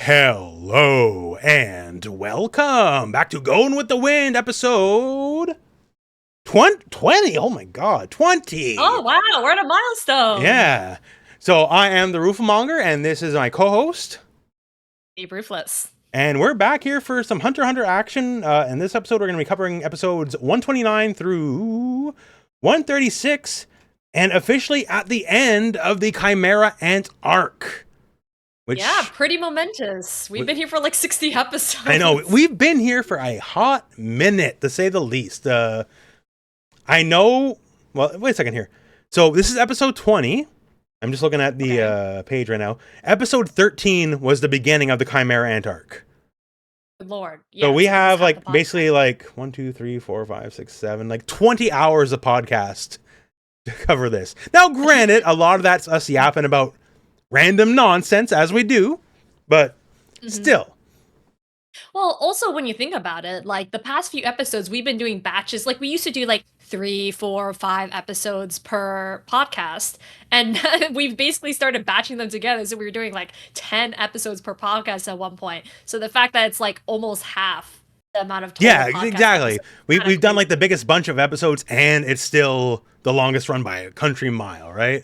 Hello and welcome back to Going with the Wind, episode 20. Oh my god, 20. Oh wow, we're at a milestone. Yeah. So I am the Rooflemonger, and this is my co-host. Be Roofless. And we're back here for some Hunter x Hunter action. In this episode, we're going to be covering episodes 129 through 136, and officially at the end of the Chimera Ant arc. Yeah, pretty momentous. We've been here for like 60 episodes. I know. We've been here for a hot minute, to say the least. I know... Well, wait a second here. So this is episode 20. I'm just looking at the page right now. Episode 13 was the beginning of the Chimera Ant arc. Good Lord. Yeah, so we have like basically like 1, 2, 3, 4, 5, 6, 7, like 20 hours of podcast to cover this. Now, granted, a lot of that's us yapping about random nonsense, as we do, but still. Well, also when you think about it, like the past few episodes, we've been doing batches. Like we used to do like 3, 4, 5 episodes per podcast, and we've basically started batching them together. So we were doing like 10 episodes per podcast at one point. So the fact that it's like almost half the amount of total exactly. We've done like the biggest bunch of episodes, and it's still the longest run by a country mile, right?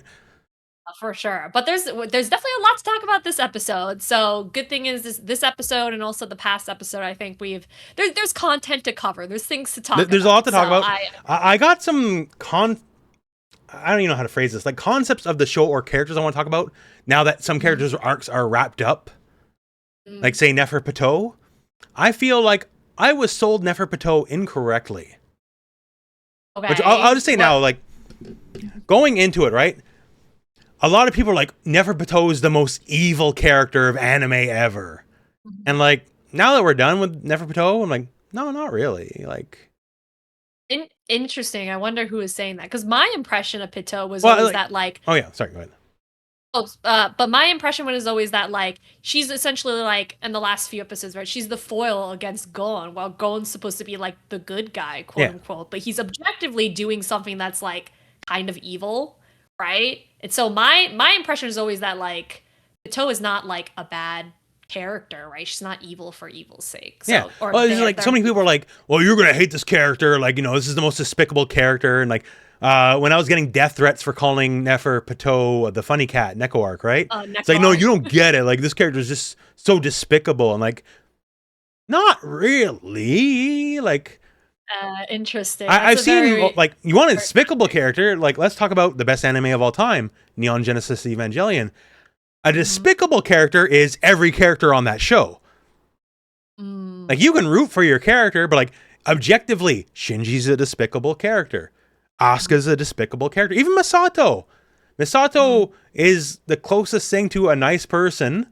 For sure. But there's definitely a lot to talk about this episode. So good thing is this episode and also the past episode, I think there's content to cover. There's things to talk about. There's a lot to talk about. I got some I don't even know how to phrase this, like concepts of the show or characters I want to talk about now that some characters' arcs are wrapped up. Like say Neferpitou. I feel like I was sold Neferpitou incorrectly. Okay. Which I'll just say now, like going into it, right? A lot of people are like, Neferpitou is the most evil character of anime ever. And like, now that we're done with Neferpitou, I'm like, no, not really. Like, interesting. I wonder who is saying that. Because my impression of Pitou was always that like... Oh yeah, sorry, go ahead. But my impression was always that like, she's essentially like, in the last few episodes, right? She's the foil against Gon, while Gon's supposed to be like the good guy, quote unquote. But he's objectively doing something that's like, kind of evil. Right? And so my impression is always that like Pitou is not like a bad character, right? She's not evil for evil's sake. So, yeah. Well, it's like so many people are like, well, you're gonna hate this character, like, you know, this is the most despicable character. And like when I was getting death threats for calling Neferpitou the funny cat, Neko arc, right? It's like, no, you don't get it. Like this character is just so despicable. And like, not really. Like interesting. I've seen like, you want a despicable character, like let's talk about the best anime of all time, Neon Genesis Evangelion. A despicable character is every character on that show. Like you can root for your character, but like objectively, Shinji's a despicable character. Asuka's a despicable character. Even Misato is the closest thing to a nice person,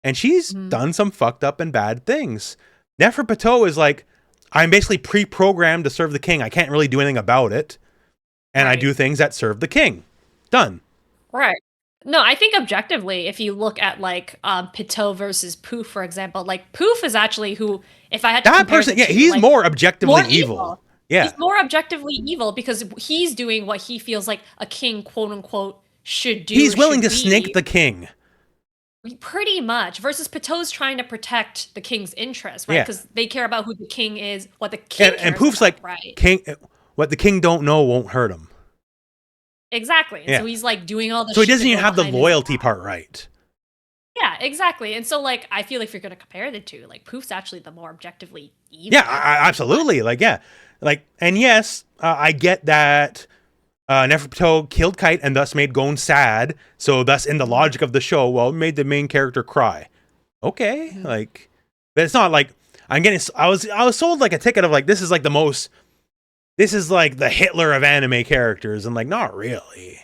and she's done some fucked up and bad things. Neferpitou is like, I'm basically pre-programmed to serve the king. I can't really do anything about it. And I do things that serve the king. Done. Right. No, I think objectively, if you look at like Pitou versus Poof, for example, like Poof is actually who, if I had to compare person, he's like, more objectively evil. Yeah. He's more objectively evil because he's doing what he feels like a king, quote unquote, should do. He's willing to snake the king. Pretty much. Versus Pitou's trying to protect the king's interests, right? Because they care about who the king is, what the king and Poof's about, like, right? King, what the king don't know won't hurt him. Exactly. So he's like doing all the. So he doesn't even have the loyalty part right. Yeah, exactly. And so like, I feel like if you're going to compare the two, like Poof's actually the more objectively evil. Yeah, absolutely. Like, yeah. Like, and yes, I get that Neferpitou killed Kite and thus made Gon sad. So thus in the logic of the show, well, it made the main character cry. Okay. Like, but it's not like I was sold like a ticket of like, this is like the Hitler of anime characters. And like, not really.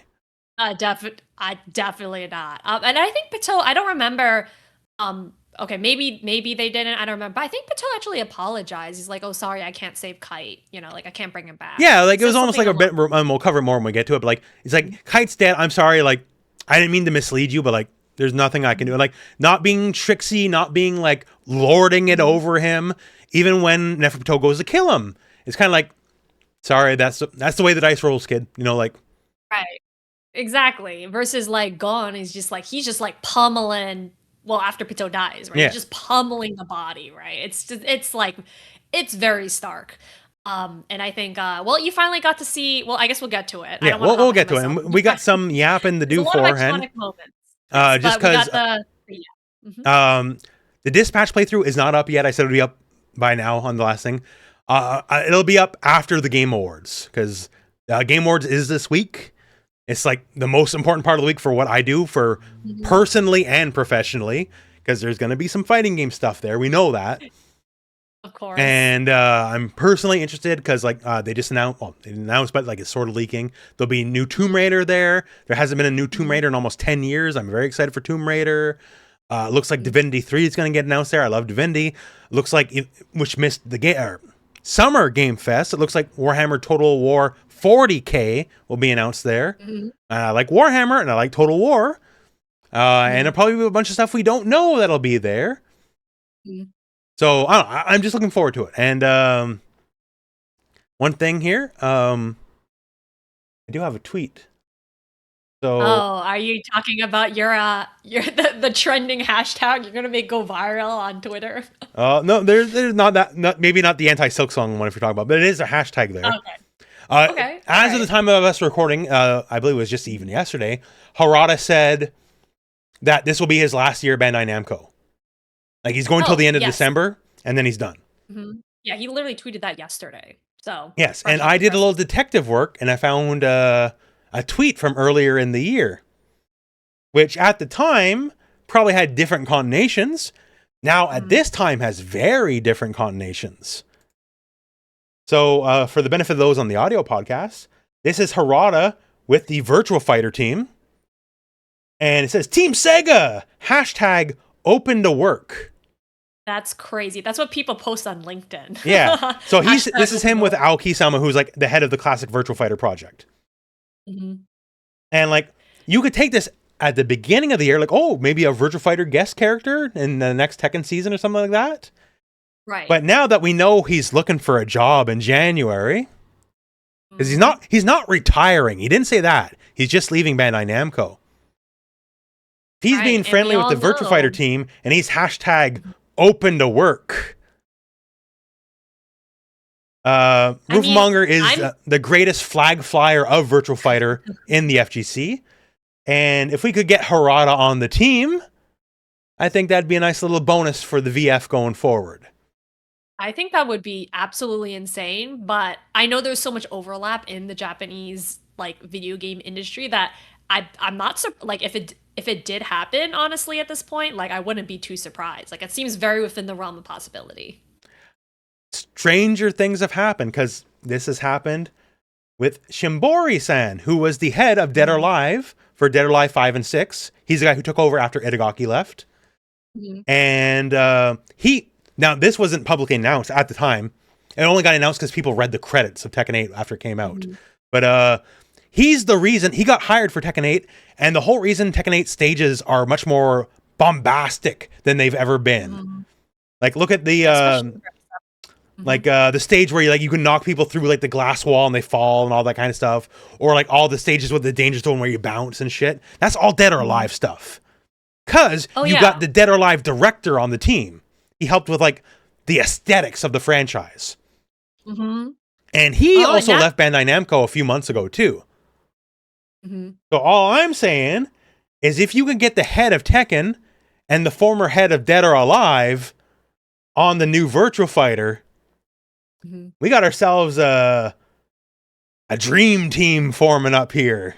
Definitely not. And I think Pitou, I don't remember, okay, maybe they didn't, I don't remember, but I think Pitou actually apologized. He's like, oh, sorry, I can't save Kite, you know, like I can't bring him back. Yeah, like it was almost like a bit, and we'll cover it more when we get to it, but like, it's like, Kite's dead, I'm sorry, like, I didn't mean to mislead you, but like, there's nothing I can do. Like, not being tricksy, not being like lording it over him, even when Neferpitou goes to kill him. It's kind of like, sorry, that's the way the dice rolls, kid, you know, like. Right. Exactly. Versus like Gon is just like, he's just like pummeling after Pito dies, right? Yeah. He's just pummeling the body, right? It's very stark. And I think, you finally got to see. Well, I guess we'll get to it. I Yeah, don't want to we'll hop ahead get to it. myself. And we got some Yappin to There's a do lot of beforehand. iconic moments. Yes, Just but we got because yeah. the dispatch playthrough is not up yet. I said it would be up by now on the last thing. It'll be up after the Game Awards, because Game Awards is this week. It's like the most important part of the week for what I do, for personally and professionally, because there's going to be some fighting game stuff there. We know that. Of course. And I'm personally interested because they just announced, they didn't announce, but like it's sort of leaking. There'll be new Tomb Raider there. There hasn't been a new Tomb Raider in almost 10 years. I'm very excited for Tomb Raider. Looks like Divinity 3 is going to get announced there. I love Divinity. Looks like, which missed the Summer Game Fest. It looks like Warhammer Total War 40K will be announced there. I like Warhammer and I like Total War. And there'll probably be a bunch of stuff we don't know that'll be there. So I'm just looking forward to it. And one thing here, I do have a tweet. So, are you talking about the trending hashtag you're gonna make go viral on Twitter? No, there's not that. Maybe not the anti-Silk Song one if you're talking about, but it is a hashtag there. Okay. As of the time of us recording, I believe it was just even yesterday, Harada said that this will be his last year at Bandai Namco. Like he's going till the end of December, and then he's done. Yeah, he literally tweeted that yesterday. So yes, and I did a little detective work, and I found a tweet from earlier in the year, which at the time probably had different connotations. Now at this time has very different connotations. So for the benefit of those on the audio podcast, this is Harada with the Virtual Fighter team. And it says, Team Sega, hashtag open to work. That's crazy. That's what people post on LinkedIn. Yeah. So this is him with Aoki-sama, who's like the head of the classic Virtual Fighter project. And like, you could take this at the beginning of the year, like, oh, maybe a Virtual Fighter guest character in the next Tekken season or something like that. Right. But now that we know he's looking for a job in January, because he's not retiring. He didn't say that. He's just leaving Bandai Namco. He's being friendly with the Virtual Fighter team, and he's hashtag open to work. Rooflemonger is the greatest flag flyer of Virtual Fighter in the FGC. And if we could get Harada on the team, I think that'd be a nice little bonus for the VF going forward. I think that would be absolutely insane, but I know there's so much overlap in the Japanese like video game industry that I'm not like if it did happen, honestly, at this point, like I wouldn't be too surprised. Like it seems very within the realm of possibility. Stranger things have happened, because this has happened with Shimbori-san, who was the head of Dead or Alive for Dead or Alive 5 and 6. He's the guy who took over after Itagaki left. And now this wasn't publicly announced at the time. It only got announced because people read the credits of Tekken 8 after it came out. But he's the reason he got hired for Tekken 8, and the whole reason Tekken 8 stages are much more bombastic than they've ever been. Like, look at the the stage where you can knock people through like the glass wall and they fall and all that kind of stuff, or like all the stages with the danger zone where you bounce and shit. That's all Dead or Alive stuff. Cause you got the Dead or Alive director on the team. He helped with like the aesthetics of the franchise. And he also left Bandai Namco a few months ago too. So all I'm saying is if you can get the head of Tekken and the former head of Dead or Alive on the new Virtual Fighter, we got ourselves a dream team forming up here.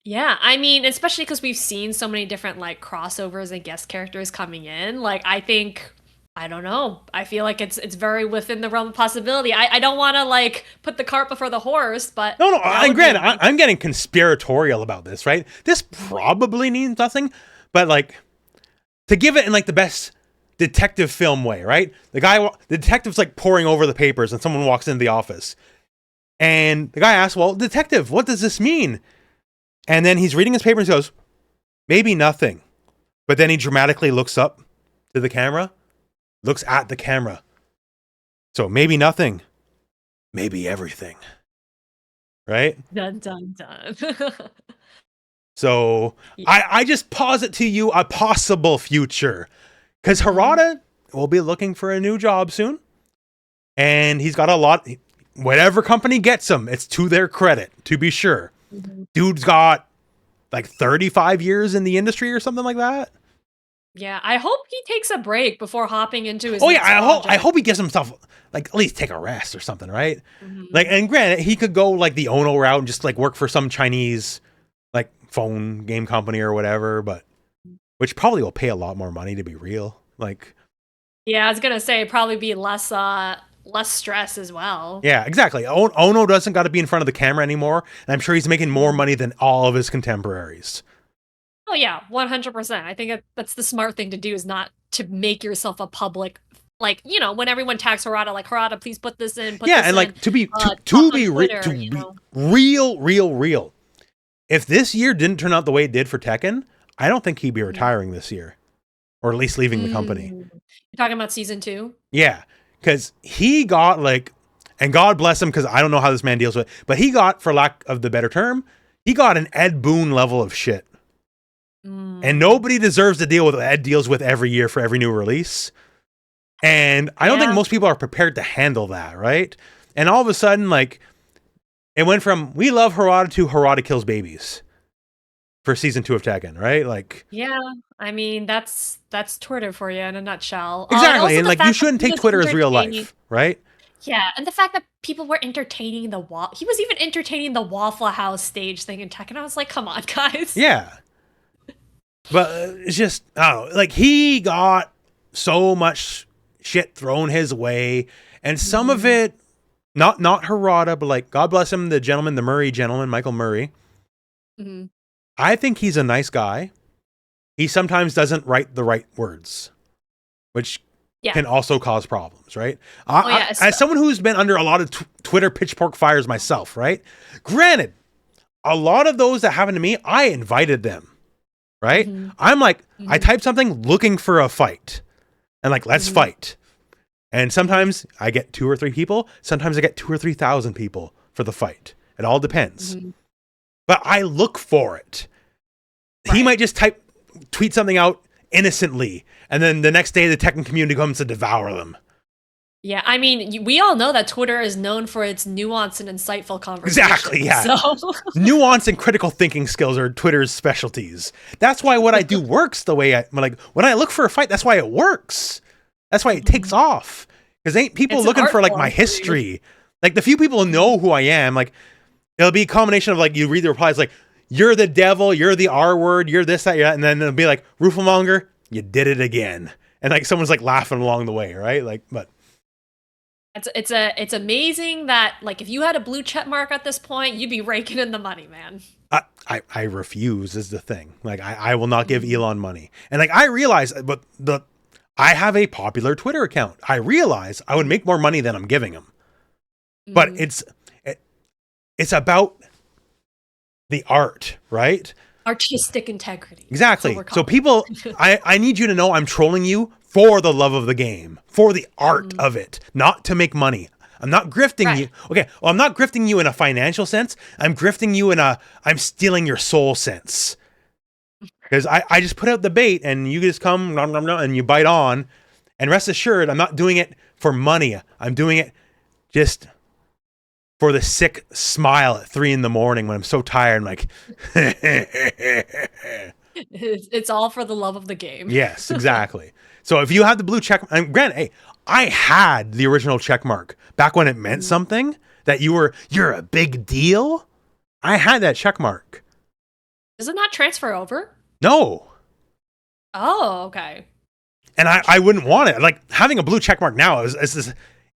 Yeah, I mean, especially because we've seen so many different like crossovers and guest characters coming in. Like, I don't know. I feel like it's very within the realm of possibility. I don't want to like put the cart before the horse, but no. I'm getting conspiratorial about this, right? This probably means nothing, but like to give it in like the best detective film way, right? The detective's like poring over the papers, and someone walks into the office, and the guy asks, "Well, detective, what does this mean?" And then he's reading his paper and he goes, "Maybe nothing," but then he dramatically looks up to the camera. Looks at the camera. So maybe nothing, maybe everything. Right? Dun dun dun. So Yeah. I just posit to you a possible future. Because Harada will be looking for a new job soon. And he's got a lot. Whatever company gets him, it's to their credit, to be sure. Dude's got like 35 years in the industry or something like that. Yeah, I hope he takes a break before hopping into his Oh yeah, next project. I hope he gives himself like at least take a rest or something, right? Mhm. Like, and granted, he could go like the Ono route and just like work for some Chinese like phone game company or whatever, but which probably will pay a lot more money to be real. Like, Yeah, I was gonna say probably be less stress as well. yeah, exactly. Ono doesn't got to be in front of the camera anymore, and I'm sure he's making more money than all of his contemporaries. Oh yeah, 100%. I think that's the smart thing to do is not to make yourself a public, like, you know, when everyone tags Harada, like, Harada, please put this in, Yeah, and like to be real. If this year didn't turn out the way it did for Tekken, I don't think he'd be retiring this year, or at least leaving the company. You're talking about season 2? Yeah, because he got like, and God bless him, because I don't know how this man deals with it, but he got, for lack of the better term, he got an Ed Boon level of shit. And nobody deserves to deal with what Ed deals with every year for every new release. And I don't think most people are prepared to handle that, right? And all of a sudden, like, it went from we love Harada to Harada kills babies for season 2 of Tekken, right? Like, yeah, I mean that's Twitter for you in a nutshell. Exactly, and and like you shouldn't take Twitter as real life, right? Yeah, and the fact that people were entertaining he was even entertaining the Waffle House stage thing in Tekken. I was like, come on, guys. Yeah. But it's just, I don't know, like he got so much shit thrown his way, and some of it, not Harada, but like, God bless him, the Murray gentleman, Michael Murray. I think he's a nice guy. He sometimes doesn't write the right words, which can also cause problems, right? As someone who's been under a lot of Twitter pitchfork fires myself, right? Granted, a lot of those that happened to me, I invited them. Right? I'm like, I type something looking for a fight. And like, let's fight. And sometimes I get 2 or 3 people. Sometimes I get 2 or 3,000 people for the fight. It all depends. But I look for it. Right. He might just tweet something out innocently. And then the next day the Tekken community comes to devour them. Yeah, I mean, we all know that Twitter is known for its nuanced and insightful conversations. Exactly, yeah. So. Nuance and critical thinking skills are Twitter's specialties. That's why what I do works the way when I look for a fight, that's why it works. That's why it takes off. Because ain't people looking for like my history. Like the few people who know who I am, like it'll be a combination of like you read the replies like, you're the devil, you're the R word, you're this, that, and then it'll be like, Rooflemonger, you did it again. And like someone's like laughing along the way, right? Like, but it's amazing that like if you had a blue check mark at this point, you'd be raking in the money, man. I refuse is the thing. Like I will not give Elon money. And like I realize, but I have a popular Twitter account. I realize I would make more money than I'm giving him. But it's about the art, right? Artistic integrity. Exactly. So people, I need you to know I'm trolling you for the love of the game, for the art of it, not to make money. I'm not grifting you. Okay, well, I'm not grifting you in a financial sense. I'm grifting you in I'm stealing your soul sense. Because I just put out the bait and you just come and you bite on. And rest assured, I'm not doing it for money. I'm doing it just for the sick smile at 3 a.m. when I'm so tired. I'm like, it's all for the love of the game. Yes, exactly. So if you have the blue check, and granted, hey, I had the original check mark back when it meant something that you're a big deal. I had that check mark. Does it not transfer over? No. Oh, okay. And I wouldn't want it. Like having a blue check mark now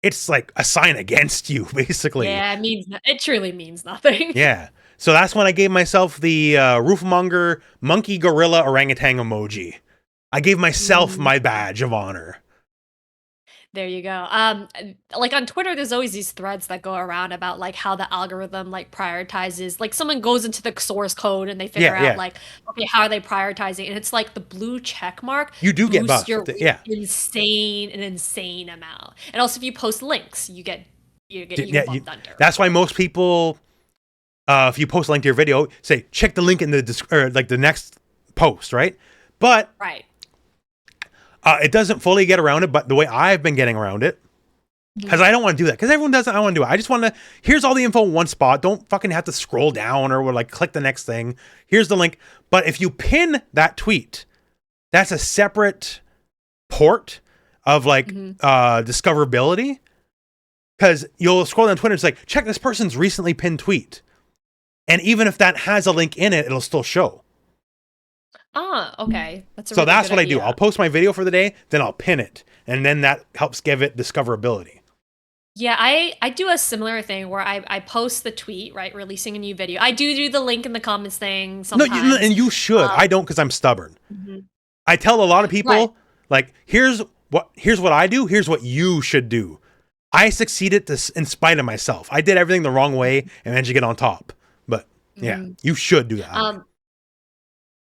it's like a sign against you, basically. Yeah, it truly means nothing. Yeah. So that's when I gave myself the Rooflemonger monkey gorilla orangutan emoji. I gave myself my badge of honor. There you go. Like on Twitter, there's always these threads that go around about like how the algorithm like prioritizes. Like someone goes into the source code and they figure out like, okay, how are they prioritizing? And it's like the blue check mark. You do get buffed. An insane amount. And also, if you post links, you get bumped under. That's why most people if you post a link to your video, say check the link in the or like the next post, right? But Right. it doesn't fully get around it. But the way I've been getting around it, because I don't want to do that, because everyone does it. I want to do it. I just want to. Here's all the info in one spot. Don't fucking have to scroll down or like click the next thing. Here's the link. But if you pin that tweet, that's a separate port of like discoverability. Because you'll scroll down Twitter, it's like, check this person's recently pinned tweet. And even if that has a link in it, it'll still show. Ah, okay. That's a so really that's good what idea. I do. I'll post my video for the day, then I'll pin it. And then that helps give it discoverability. Yeah, I do a similar thing where I post the tweet, right, releasing a new video. I do the link in the comments thing sometimes. No, and you should. I don't because I'm stubborn. I tell a lot of people, like, here's what I do, here's what you should do. I succeeded in spite of myself. I did everything the wrong way and managed to get on top. But yeah, you should do that.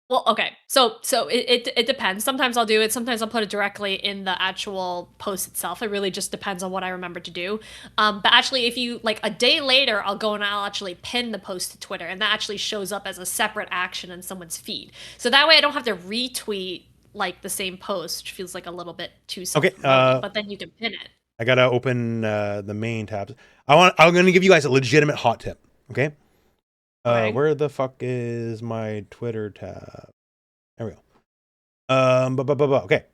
Well, okay. So it depends. Sometimes I'll do it. Sometimes I'll put it directly in the actual post itself. It really just depends on what I remember to do. But actually, if you like a day later, I'll go and I'll actually pin the post to Twitter, and that actually shows up as a separate action in someone's feed. So that way, I don't have to retweet like the same post, which feels like a little bit too self-promoting, but then you can pin it. I gotta open the main tabs. I'm gonna give you guys a legitimate hot tip. Okay. Where the fuck is my Twitter tab? There we go. Okay.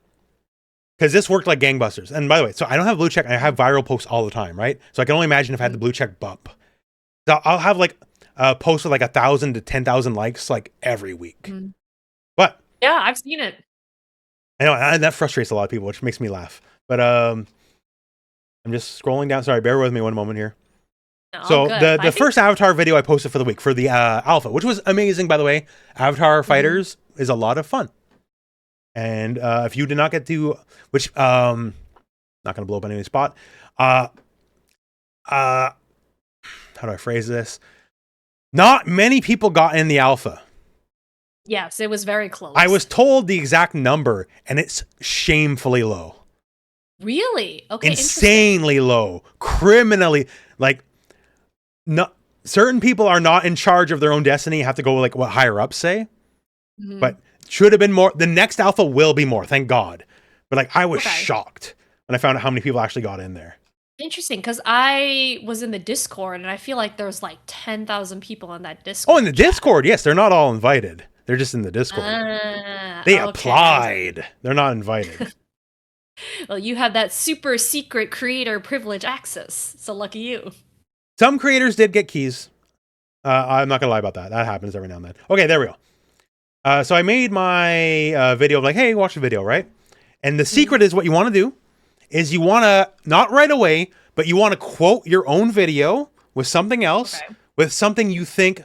Because this worked like gangbusters. And by the way, so I don't have blue check. I have viral posts all the time, right? So I can only imagine if I had the blue check bump. So I'll have like a post with like 1,000 to 10,000 likes like every week. But yeah, I've seen it. I know, and that frustrates a lot of people, which makes me laugh. But I'm just scrolling down. Sorry, bear with me one moment here. No, so the first Avatar video I posted for the week for the alpha, which was amazing, by the way. Avatar Fighters is a lot of fun. And if you did not get to, which not going to blow up any spot. How do I phrase this? Not many people got in the alpha. Yes, it was very close. I was told the exact number, and it's shamefully low. Really? Okay. Insanely low. Criminally, like, not certain people are not in charge of their own destiny. You have to go like what higher ups say. But should have been more. The next alpha will be more, thank God. But like, I was shocked when I found out how many people actually got in there. Interesting, because I was in the Discord, and I feel like there's like 10,000 people in that Discord. Oh, in the Discord, yes, they're not all invited. They're just in the Discord. They applied. They're not invited. Well, you have that super secret creator privilege access, so lucky you. Some creators did get keys. I'm not gonna lie about that. That happens every now and then. Okay, there we go. So I made my video of like, hey, watch the video, right? And the secret is what you want to do is you want to, not right away, but you want to quote your own video with something else, with something you think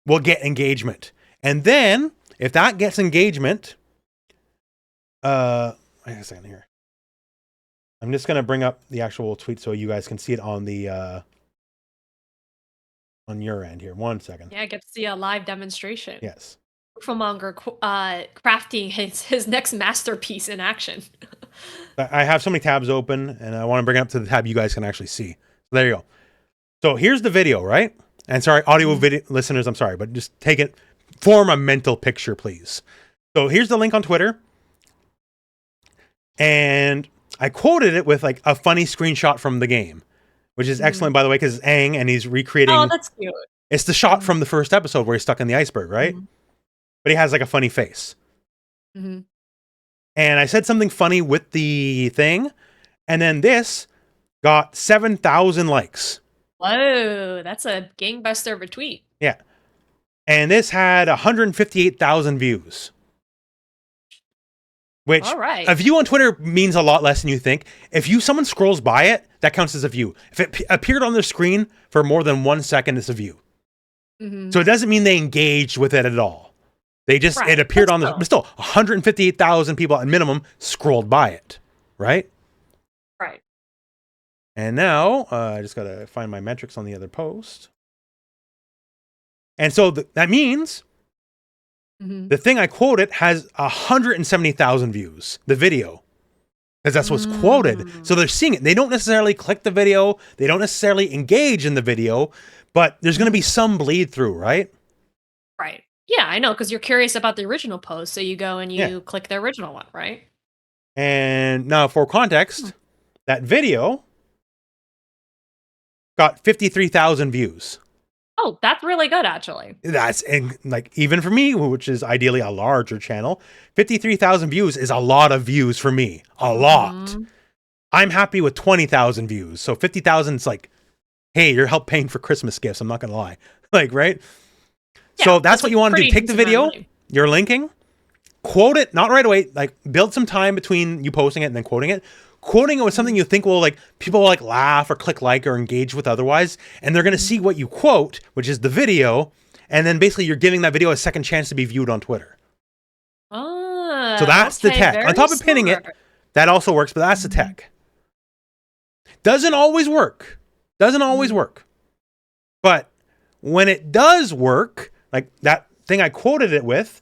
will get engagement. And then, if that gets engagement, wait a second here. I'm just going to bring up the actual tweet so you guys can see it on the, on your end here. 1 second. Yeah, I get to see a live demonstration. Yes. Rooflemonger crafting his next masterpiece in action. I have so many tabs open, and I want to bring it up to the tab you guys can actually see. So there you go. So here's the video, right? And sorry, audio video listeners, I'm sorry, but just take it, form a mental picture, please. So here's the link on Twitter. And I quoted it with like a funny screenshot from the game, which is excellent, by the way, because it's Aang and he's recreating. Oh, that's cute. It's the shot from the first episode where he's stuck in the iceberg, right? But he has like a funny face. And I said something funny with the thing, and then this got 7,000 likes. Whoa, that's a gangbuster of a tweet. Yeah. And this had 158,000 views. Which, a view on Twitter means a lot less than you think. If someone scrolls by it, that counts as a view. If it appeared on their screen for more than 1 second, it's a view. So it doesn't mean they engaged with it at all. They just, it appeared on the, but still, 158,000 people at minimum scrolled by it, right? Right. And now, I just got to find my metrics on the other post. And so that means the thing I quoted has 170,000 views, the video. Because that's what's quoted. So they're seeing it. They don't necessarily click the video. They don't necessarily engage in the video. but there's going to be some bleed through, right? Right. Yeah, I know, because you're curious about the original post, so you go and you Yeah. click the original one, right? And now, for context, that video got 53,000 views. Oh, that's really good, actually. That's, and like, even for me, which is ideally a larger channel, 53,000 views is a lot of views for me. A lot. I'm happy with 20,000 views. So 50,000 is like, hey, you're help paying for Christmas gifts. I'm not going to lie. Like, right? Yeah, so that's what you want to do. Take the video you're linking, quote it, not right away, like build some time between you posting it and then quoting it. Quoting it with something you think will, like, people will like laugh or click like or engage with otherwise, and they're going to see what you quote, which is the video, and then basically you're giving that video a second chance to be viewed on Twitter. So that's the tech. On top of pinning it, that also works, but that's the tech. Doesn't always work. Doesn't always work. But when it does work, like that thing I quoted it with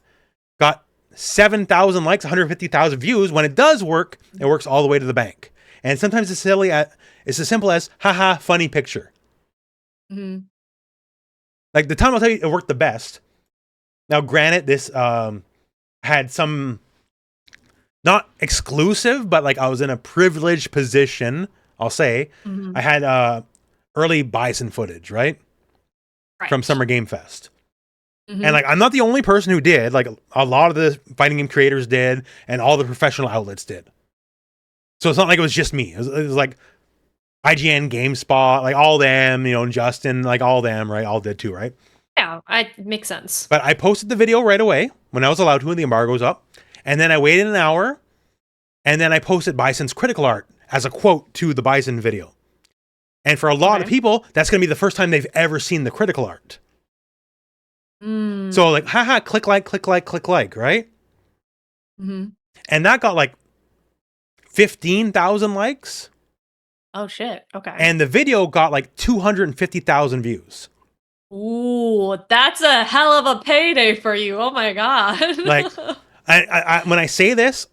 got 7,000 likes, 150,000 views. When it does work, it works all the way to the bank. And sometimes it's silly. It's as simple as, haha, funny picture. Like the time I'll tell you it worked the best. Now, granted, this had some, not exclusive, but like I was in a privileged position, I'll say. I had early bison footage, right? From Summer Game Fest. And like, I'm not the only person who did. Like, a lot of the fighting game creators did, and all the professional outlets did. So it's not like it was just me. It was like IGN, GameSpot, like all them, you know, Justin, like all them, right? All did too, right? Yeah, it makes sense. But I posted the video right away when I was allowed to, when the embargo's up. And then I waited an hour, and then I posted Bison's critical art as a quote to the Bison video. And for a lot of people, that's going to be the first time they've ever seen the critical art. So like, haha, click like, click like, click like, right? And that got like 15,000 likes. Oh, shit. Okay. And the video got like 250,000 views. Ooh, that's a hell of a payday for you. Oh my God. Like, I when I say this,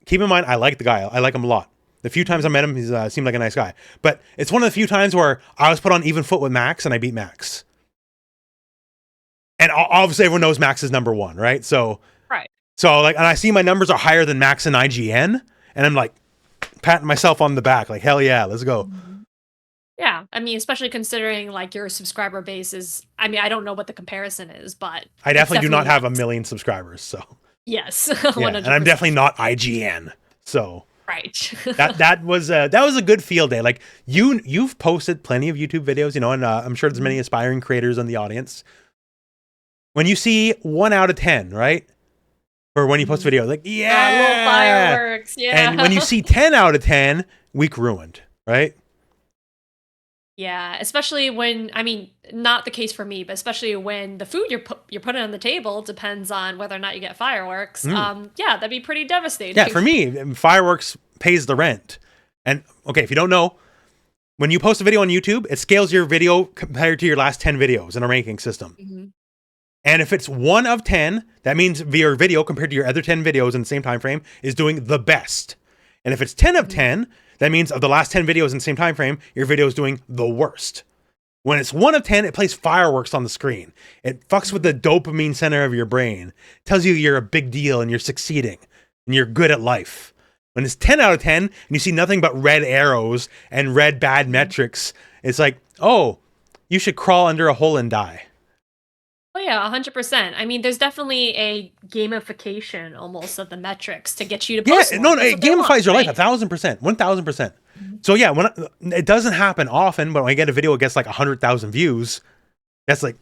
keep in mind, I like the guy. I like him a lot. The few times I met him, he seemed like a nice guy. But it's one of the few times where I was put on even foot with Max and I beat Max. And obviously everyone knows Max is number one, right? So, so like, and I see my numbers are higher than Max and IGN, and I'm like patting myself on the back, like, hell yeah, let's go. Yeah, I mean, especially considering like your subscriber base is, I mean, I don't know what the comparison is, but I definitely do not have 1 million subscribers, so. Yes, yeah, and I'm definitely not IGN, so. Right. that was a good field day. Like, you've posted plenty of YouTube videos, you know, and I'm sure there's many aspiring creators in the audience. When you see 1 out of 10, right? Or when you post a video, like, yeah, little fireworks, yeah. And when you see 10 out of 10, week ruined, right? Yeah, especially when, I mean, not the case for me, but especially when the food you're putting on the table depends on whether or not you get fireworks. Yeah, that'd be pretty devastating. Yeah, for me, fireworks pays the rent. And okay, if you don't know, when you post a video on YouTube, it scales your video compared to your last 10 videos in a ranking system. And if it's 1 of 10, that means your video compared to your other 10 videos in the same time frame is doing the best. And if it's 10 of 10, that means of the last 10 videos in the same time frame, your video is doing the worst. When it's 1 of 10, it plays fireworks on the screen. It fucks with the dopamine center of your brain. It tells you you're a big deal and you're succeeding and you're good at life. When it's 10 out of 10 and you see nothing but red arrows and red bad metrics, it's like, oh, you should crawl under a hole and die. Oh yeah, 100%. I mean, there's definitely a gamification almost of the metrics to get you to post. Yeah, no, it gamifies your life 1,000%, 1,000%. So yeah, when it doesn't happen often, but when I get a video, it gets like 100,000 views. That's like,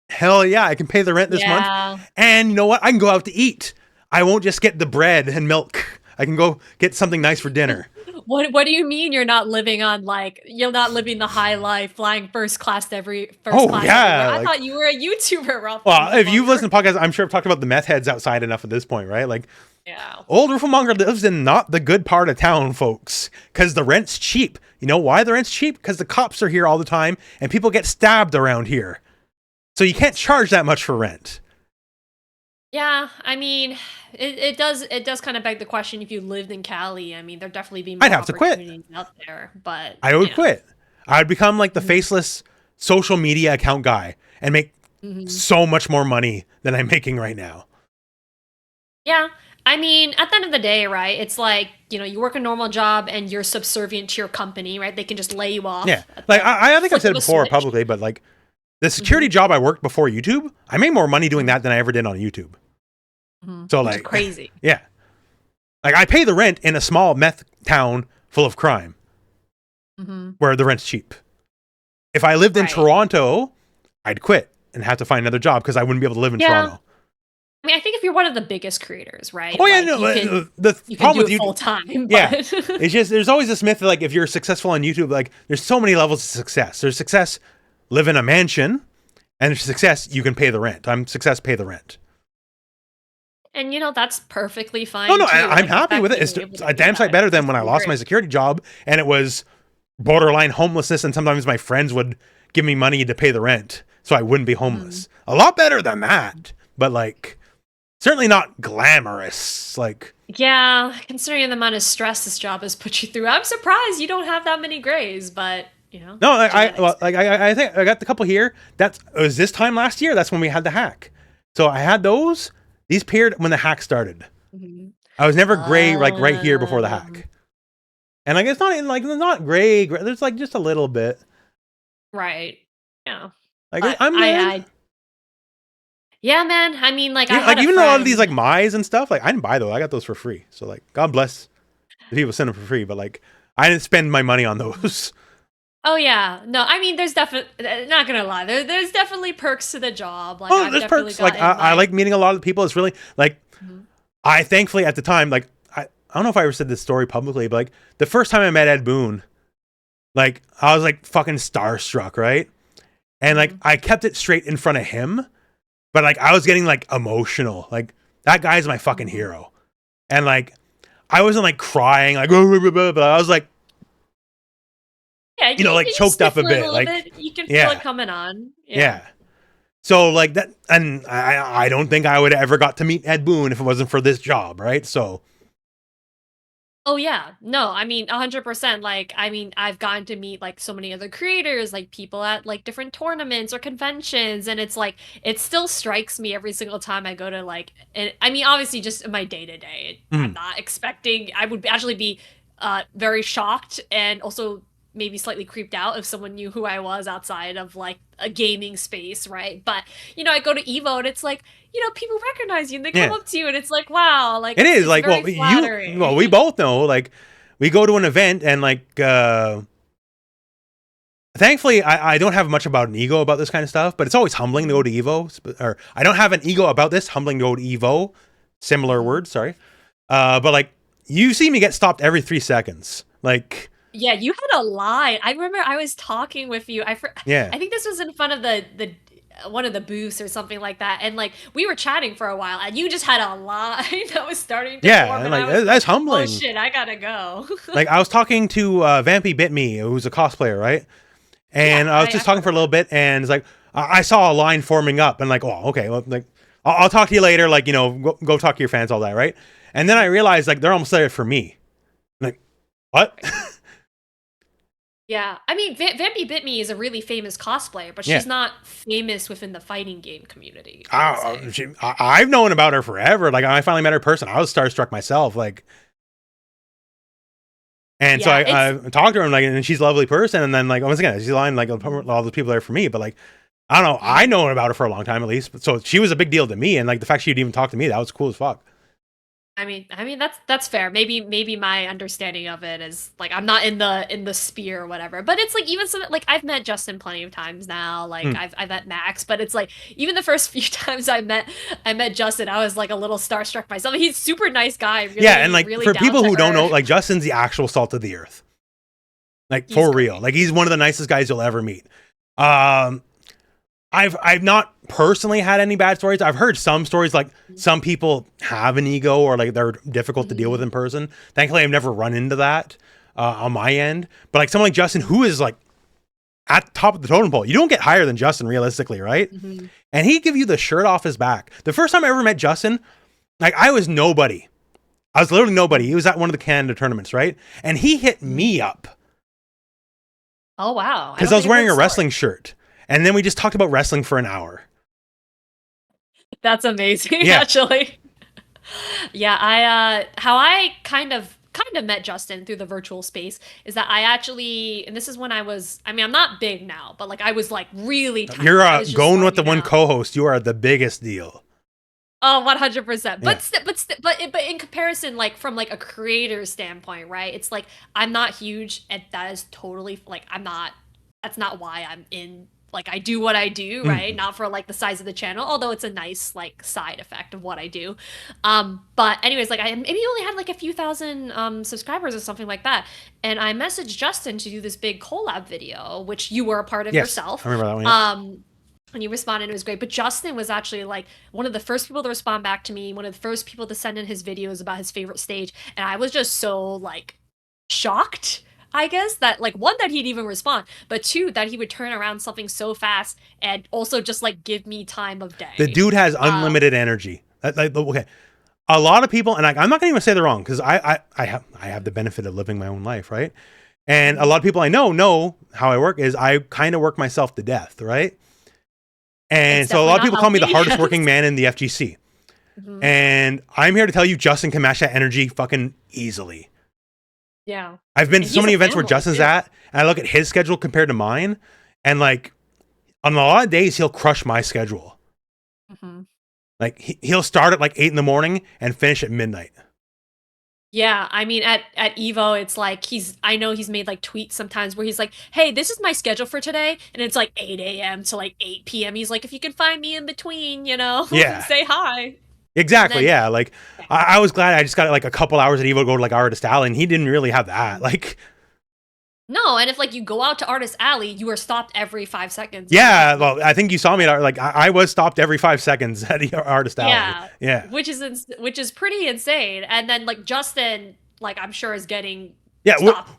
hell yeah, I can pay the rent this month. And you know what? I can go out to eat. I won't just get the bread and milk. I can go get something nice for dinner. What do you mean you're not living on, like, you're not living the high life, flying first class class yeah, everywhere? I thought you were a YouTuber, Rooflemonger. Well, if you've listened to podcasts, I'm sure I've talked about the meth heads outside enough at this point, right? Like, yeah, old Rooflemonger lives in not the good part of town, folks, because the rent's cheap. You know why the rent's cheap? Because the cops are here all the time, and people get stabbed around here. So you can't charge that much for rent. Yeah, I mean, it does kind of beg the question, if you lived in Cali, I mean, there'd definitely be more I'd have to quit opportunities out there, but I would quit. I would become like the faceless social media account guy and make so much more money than I'm making right now. Yeah. I mean, at the end of the day, right? It's like, you work a normal job and you're subservient to your company, right? They can just lay you off. Yeah. Like, I think I've said it before publicly, but like the security job I worked before YouTube, I made more money doing that than I ever did on YouTube. So like, crazy. Yeah. Like I pay the rent in a small meth town full of crime where the rent's cheap. If I lived in Toronto, I'd quit and have to find another job because I wouldn't be able to live in Toronto. I mean, I think if you're one of the biggest creators, right? Oh yeah, no. The problem with YouTube, full time. Yeah, it's just there's always this myth that like if you're successful on YouTube, like there's so many levels of success. There's success, live in a mansion, and there's success you can pay the rent. I'm success, pay the rent. And that's perfectly fine. No, I'm happy with it. It's a damn sight better than when I lost my security job and it was borderline homelessness, and sometimes my friends would give me money to pay the rent so I wouldn't be homeless. A lot better than that, but like certainly not glamorous. Like, yeah, considering the amount of stress this job has put you through, I'm surprised you don't have that many grays. But no, I think I got the couple here. It was this time last year. That's when we had the hack. So I had those. These appeared when the hack started. I was never gray like right here before the hack. And like it's not gray. There's like just a little bit. Right. Yeah. Like I'm yeah, man. I mean, like, like even a lot of these like Mize and stuff. Like I didn't buy those. I got those for free. So like, God bless the people send them for free. But like, I didn't spend my money on those. Oh yeah, no. I mean, there's definitely not gonna lie. There's definitely perks to the job. Like, there's perks. Like I like meeting a lot of people. It's really like I thankfully at the time like I don't know if I ever said this story publicly, but like the first time I met Ed Boon, like I was like fucking starstruck, right? And like I kept it straight in front of him, but like I was getting like emotional. Like that guy's my fucking hero, and like I wasn't like crying like, but I was like. Yeah, like choked up a bit. Like you can feel it coming on. Yeah. So like that, and I don't think I would have ever got to meet Ed Boon if it wasn't for this job, right? So. Oh yeah, no, I mean 100%. Like, I mean, I've gotten to meet like so many other creators, like people at like different tournaments or conventions, and it's like it still strikes me every single time I go to like. I mean, obviously, just in my day to day, I'm not expecting. I would actually be very shocked and also maybe slightly creeped out if someone knew who I was outside of like a gaming space, right? But I go to Evo and it's like, people recognize you and they come up to you and it's like, wow, like it is like, well, we both know, like we go to an event and like thankfully I don't have much about an ego about this kind of stuff, but it's always humbling to go to Evo, or I don't have an ego about this, humbling to go to Evo, similar words, sorry. But like you see me get stopped every 3 seconds, like. Yeah, you had a line. I remember I was talking with you. I think this was in front of the one of the booths or something like that, and like we were chatting for a while, and you just had a line that was starting to form, and like that's humbling. Oh shit, I gotta go. Like I was talking to Vampy Bit Me, who's a cosplayer, right? And I was just talking for a little bit, and it's like I saw a line forming up, and like, oh, okay, well, like I'll talk to you later. Like go talk to your fans, all that, right? And then I realized like they're almost there for me. I'm like, what? Yeah, I mean, Vampy Bit Me is a really famous cosplayer, but she's not famous within the fighting game community. I've known about her forever. Like, I finally met her in person. I was starstruck myself. Like, and so I talked to her, and like, and she's a lovely person. And then, like, once again, she's lying, like, all the people there for me. But like, I don't know. I know about her for a long time, at least. So she was a big deal to me, and like the fact she'd even talk to me, that was cool as fuck. I mean that's fair. Maybe my understanding of it is like I'm not in the sphere or whatever. But it's like even some like I've met Justin plenty of times now. Like I've met Max, but it's like even the first few times I met Justin, I was like a little starstruck myself. He's a super nice guy. Really, and like really for people who don't know, like Justin's the actual salt of the earth. Like for real. Like he's one of the nicest guys you'll ever meet. I've not personally had any bad stories. I've heard some stories like some people have an ego or like they're difficult to deal with in person. Thankfully, I've never run into that on my end. But like someone like Justin, who is like at the top of the totem pole, you don't get higher than Justin realistically, right? And he'd give you the shirt off his back. The first time I ever met Justin, like I was nobody. I was literally nobody. He was at one of the Canada tournaments, right? And he hit me up. Oh wow! Because I was wearing a wrestling shirt. And then we just talked about wrestling for an hour. That's amazing, actually. Yeah, how I kind of met Justin through the virtual space is that I actually, and this is when I was, I mean, I'm not big now, but like I was like really tiny. You're going with the one co-host. You are the biggest deal. Oh, 100%. But in comparison, like from like a creator standpoint, right? It's like I'm not huge, and that is totally like that's not why I'm in. Like I do what I do, right? Not for like the size of the channel, although it's a nice like side effect of what I do. But anyways, like I maybe only had like a few thousand subscribers or something like that. And I messaged Justin to do this big collab video, which you were a part of yourself. I remember that one. And you responded, it was great. But Justin was actually like one of the first people to respond back to me, one of the first people to send in his videos about his favorite stage. And I was just so like shocked, I guess, that like one, that he'd even respond, but two, that he would turn around something so fast and also just like give me time of day. The dude has unlimited energy. Okay, a lot of people, and I'm not gonna even say they're wrong, because I have the benefit of living my own life, right? And a lot of people I know how I work is I kind of work myself to death, right? And so a lot of people call me the hardest working man in the FGC. And I'm here to tell you, Justin can match that energy fucking easily. Yeah. I've been to so many events where Justin's at, and I look at his schedule compared to mine, and like on a lot of days he'll crush my schedule. Like he'll start at like 8 in the morning and finish at midnight. Yeah, I mean at Evo, it's like I know he's made like tweets sometimes where he's like, hey, this is my schedule for today, and it's like 8 a.m. to like 8 p.m. He's like, if you can find me in between, you know, say hi. Exactly, then, yeah. Like, I was glad I just got like a couple hours at Evo to go to like Artist Alley, and he didn't really have that. Like, no, and if like you go out to Artist Alley, you are stopped every 5 seconds. Yeah, well, I think you saw me at like I was stopped every 5 seconds at Artist Alley. Yeah, which is pretty insane. And then like Justin, like I'm sure is getting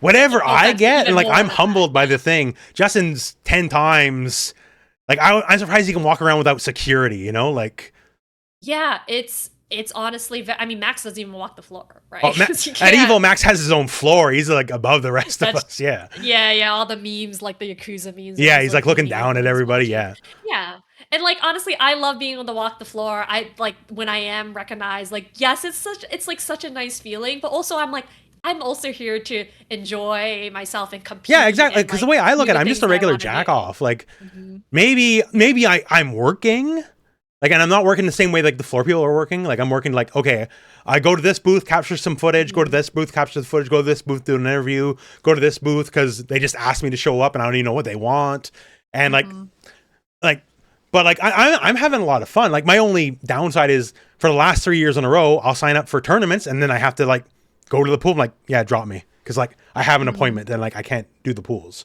whatever I get, and like I'm humbled by the thing. Justin's 10 times. Like I'm surprised he can walk around without security. You know, like. Yeah, it's honestly, I mean, Max doesn't even walk the floor, right? Oh, at Evo, Max has his own floor. He's like above the rest of us. Yeah. Yeah. All the memes, like the Yakuza memes. Yeah, he's like looking down at everybody. Yeah. Yeah. And like honestly, I love being able to walk the floor. I like when I am recognized, like, yes, it's like such a nice feeling, but also I'm like, I'm also here to enjoy myself and compete. Yeah, exactly. Because the way I look at it, I'm just a regular jack off. Like maybe I'm working. Like, and I'm not working the same way like the floor people are working. Like, I'm working like, okay, I go to this booth, capture some footage, go to this booth, capture the footage, go to this booth, do an interview, go to this booth because they just asked me to show up and I don't even know what they want. And but I'm having a lot of fun. Like, my only downside is for the last 3 years in a row, I'll sign up for tournaments and then I have to like go to the pool. I'm like, yeah, drop me. Because like I have an appointment and like I can't do the pools,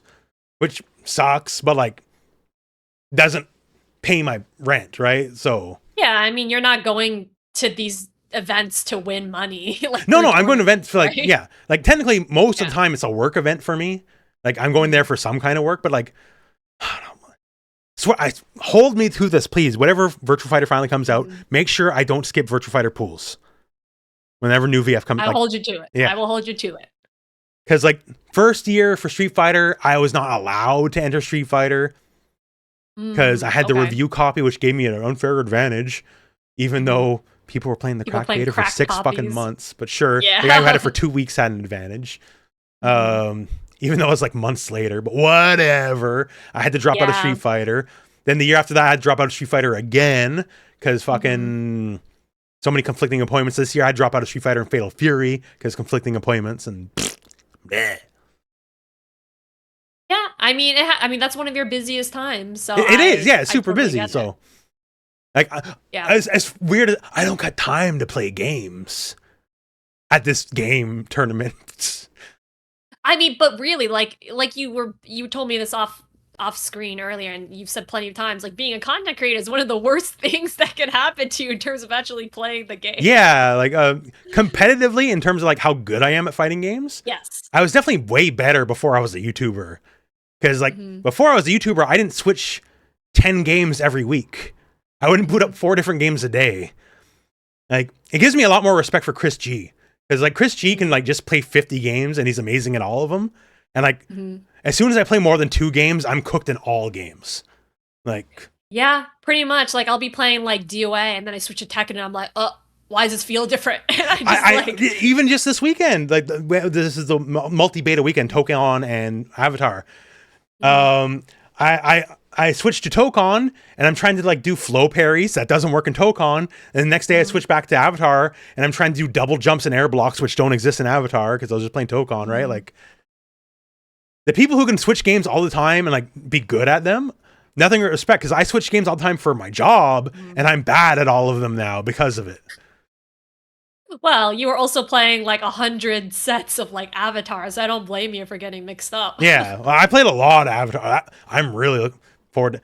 which sucks, but like doesn't pay my rent, right? So yeah, I mean, you're not going to these events to win money. Like, no, I'm going to events for like, right? Like technically most of the time it's a work event for me. Like I'm going there for some kind of work, but like, I don't know. Hold me to this, please. Whatever Virtua Fighter finally comes out, make sure I don't skip Virtua Fighter pools. Whenever new VF comes, I'll hold you to it. Yeah. I will hold you to it. Because like first year for Street Fighter, I was not allowed to enter Street Fighter. Because I had the review copy, which gave me an unfair advantage, even though people were playing the crack beta for 6 fucking months. But sure, the guy who had it for 2 weeks had an advantage. Even though it was like months later, but whatever. I had to drop out of Street Fighter. Then the year after that, I had to drop out of Street Fighter again because fucking so many conflicting appointments. This year, I had to drop out of Street Fighter and Fatal Fury because conflicting appointments and bleh. Yeah, I mean, that's one of your busiest times. So it is, yeah, it's super busy. So, like, as weird as I don't got time to play games at this game tournament. I mean, but really, like you told me this off screen earlier, and you've said plenty of times, like being a content creator is one of the worst things that can happen to you in terms of actually playing the game. Yeah, like competitively in terms of like how good I am at fighting games. Yes, I was definitely way better before I was a YouTuber. Because, like, before I was a YouTuber, I didn't switch 10 games every week. I wouldn't put up 4 different games a day. Like, it gives me a lot more respect for Chris G. Because, like, Chris G can, like, just play 50 games, and he's amazing at all of them. And, like, as soon as I play more than 2 games, I'm cooked in all games. Like, Yeah, pretty much. Like I'll be playing like DOA and then I switch to Tekken and I'm like, oh, why does this feel different? And I just like even just this weekend, like this is the multi-beta weekend, Tokon and Avatar. Um, I switched to Tokon and I'm trying to like do flow parries that doesn't work in Tokon. And the next day I switch back to Avatar and I'm trying to do double jumps and air blocks which don't exist in Avatar because I was just playing Tokon, right? Like the people who can switch games all the time and like be good at them, nothing but respect, because I switch games all the time for my job and I'm bad at all of them now because of it. well, you were also playing like 100 sets of like avatars. I don't blame you for getting mixed up. Yeah, well, I played a lot of Avatar. I'm really looking forward to,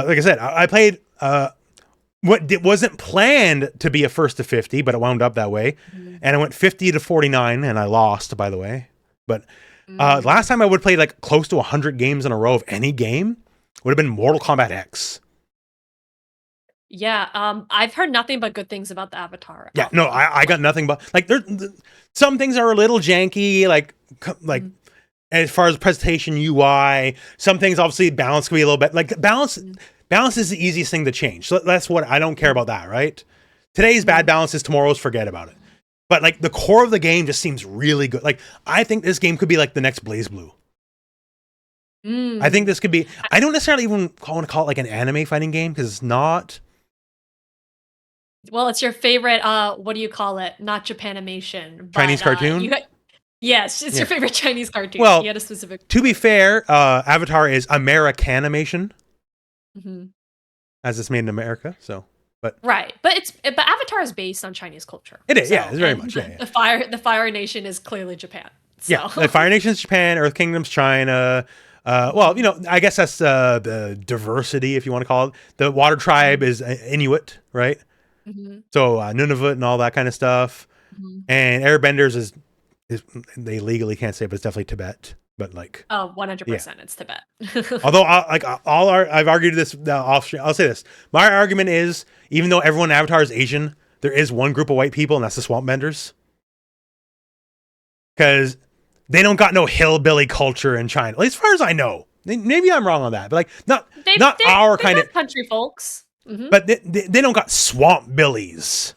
like I said, I played what wasn't planned to be a first to 50, but it wound up that way. And I went 50 to 49 and I lost, by the way. But last time I would play like close to 100 games in a row of any game would have been Mortal Kombat X. Yeah, I've heard nothing but good things about the Avatar. Yeah, no, I got nothing but like some things are a little janky, like as far as presentation UI. Some things obviously balance can be a little bit like balance. Balance is the easiest thing to change. So that's what I don't care about that, right? Today's bad balance is tomorrow's forget about it. But like the core of the game just seems really good. Like I think this game could be like the next Blaze Blue. I think this could be. I don't necessarily even want to call it like an anime fighting game because it's not. Well, it's your favorite, what do you call it? Not Japanimation. But, Chinese cartoon? Yes, it's your favorite Chinese cartoon. Well, you had a specific. To be fair, Avatar is Americanimation, as it's made in America. So, but right, but Avatar is based on Chinese culture. It is, yeah, it's very much. Yeah, The Fire Nation is clearly Japan. So. Yeah, the Fire Nation's Japan, Earth Kingdom's China. Well, you know, I guess that's the diversity, if you want to call it. The Water Tribe is Inuit, right? So Nunavut and all that kind of stuff. And Airbenders is they legally can't say, but it's definitely Tibet. But like, 100%, it's Tibet. Although, I've argued this off. I'll say this: my argument is, even though everyone in Avatar is Asian, there is one group of white people, and that's the Swamp Benders, because they don't got no hillbilly culture in China, at least as far as I know. Maybe I'm wrong on that, but like, not our kind of country folks. But they don't got swamp billies.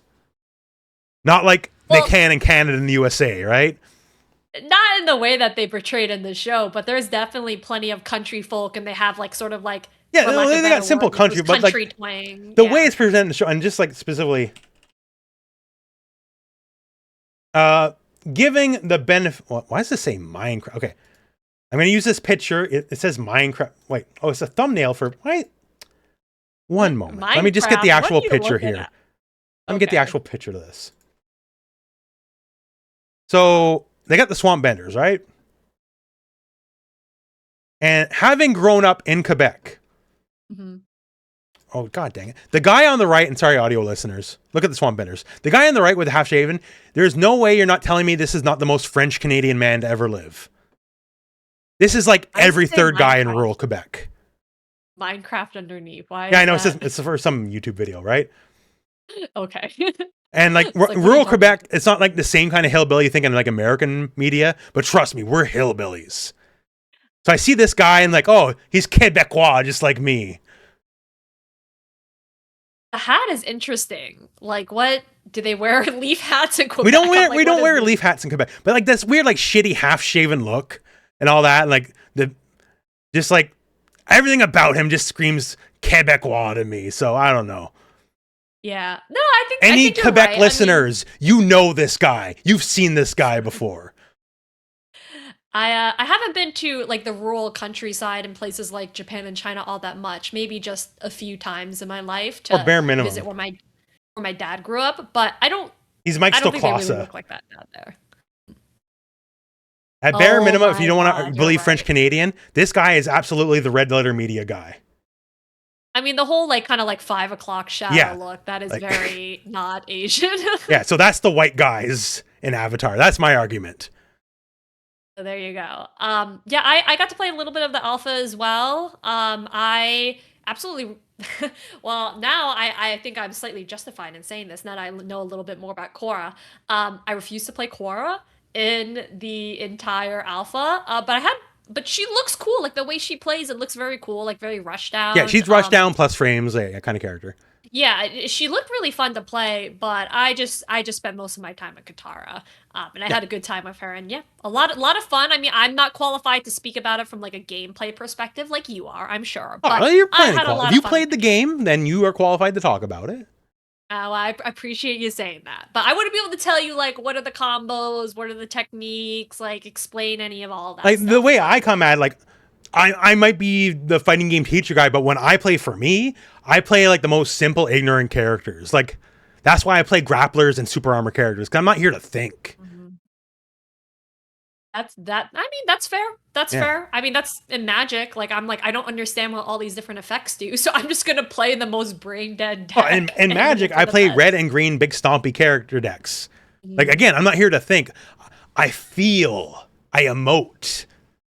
Not like they can in Canada and the USA, right? Not in the way that they portrayed in the show, but there's definitely plenty of country folk, and they have like sort of like they got simple country, but like twang. The way it's presented in the show, and just like specifically, giving the benefit. Why does this say Minecraft? Okay, I'm going to use this picture. It says Minecraft. Wait, it's a thumbnail for why? One moment. Let me just get the actual picture here. Let me get the actual picture of this. So they got the Swamp Benders, right? And having grown up in Quebec. Oh, god dang it. The guy on the right, and sorry, audio listeners, look at the Swamp Benders. The guy on the right with the half shaven, there's no way you're not telling me this is not the most French Canadian man to ever live. This is like every third guy in rural Quebec. Minecraft underneath. Why? Yeah, I know. It's for some YouTube video, right? Okay. And like rural Quebec, it's not like the same kind of hillbilly you think in like American media, but trust me, we're hillbillies. So I see this guy and like, oh, he's Quebecois, just like me. The hat is interesting. Like, what do they wear? Leaf hats in Quebec? We don't wear leaf hats in Quebec, but like this weird like shitty half shaven look and all that, and like just like. Everything about him just screams Quebecois to me, so I don't know. Yeah. No, I think any Quebec listeners, you know this guy. You've seen this guy before. I haven't been to like the rural countryside in places like Japan and China all that much. Maybe just a few times in my life to bare minimum visit where my dad grew up, but I don't. He's Mike Stoklasa. I don't think they really look like that out there. At bare minimum, if you don't want to believe French Canadian, this guy is absolutely the red letter media guy. I mean, the whole like kind of like 5 o'clock shadow look, that is like, very not Asian. Yeah, so that's the white guys in Avatar. That's my argument. So there you go. Yeah, I got to play a little bit of the alpha as well. I absolutely well, now I think I'm slightly justified in saying this now that I know a little bit more about Korra. I refuse to play Korra in the entire alpha, but I had but she looks cool. Like the way she plays, it looks very cool. Like very rushed down. Yeah, she's rushed down plus frames, kind of character. Yeah, she looked really fun to play, but I just spent most of my time at Katara, and I had a good time with her. And yeah, a lot of fun. I mean, I'm not qualified to speak about it from like a gameplay perspective, like you are, I'm sure. But well, you're I had a lot if you of fun. played the game, then you are qualified to talk about it. Well, I appreciate you saying that, but I wouldn't be able to tell you like what are the combos, what are the techniques, like explain any of all that. Like stuff. the way I come at, like I might be the fighting game teacher guy, but when I play for me, I play like the most simple, ignorant characters. Like that's why I play grapplers and super armor characters, because I'm not here to think. That. I mean, that's fair. That's fair. I mean, that's in Magic. Like, I'm like, I don't understand what all these different effects do, so I'm just gonna play the most brain dead deck. In Magic, I play red and green big stompy character decks. Like again, I'm not here to think. I feel. I emote.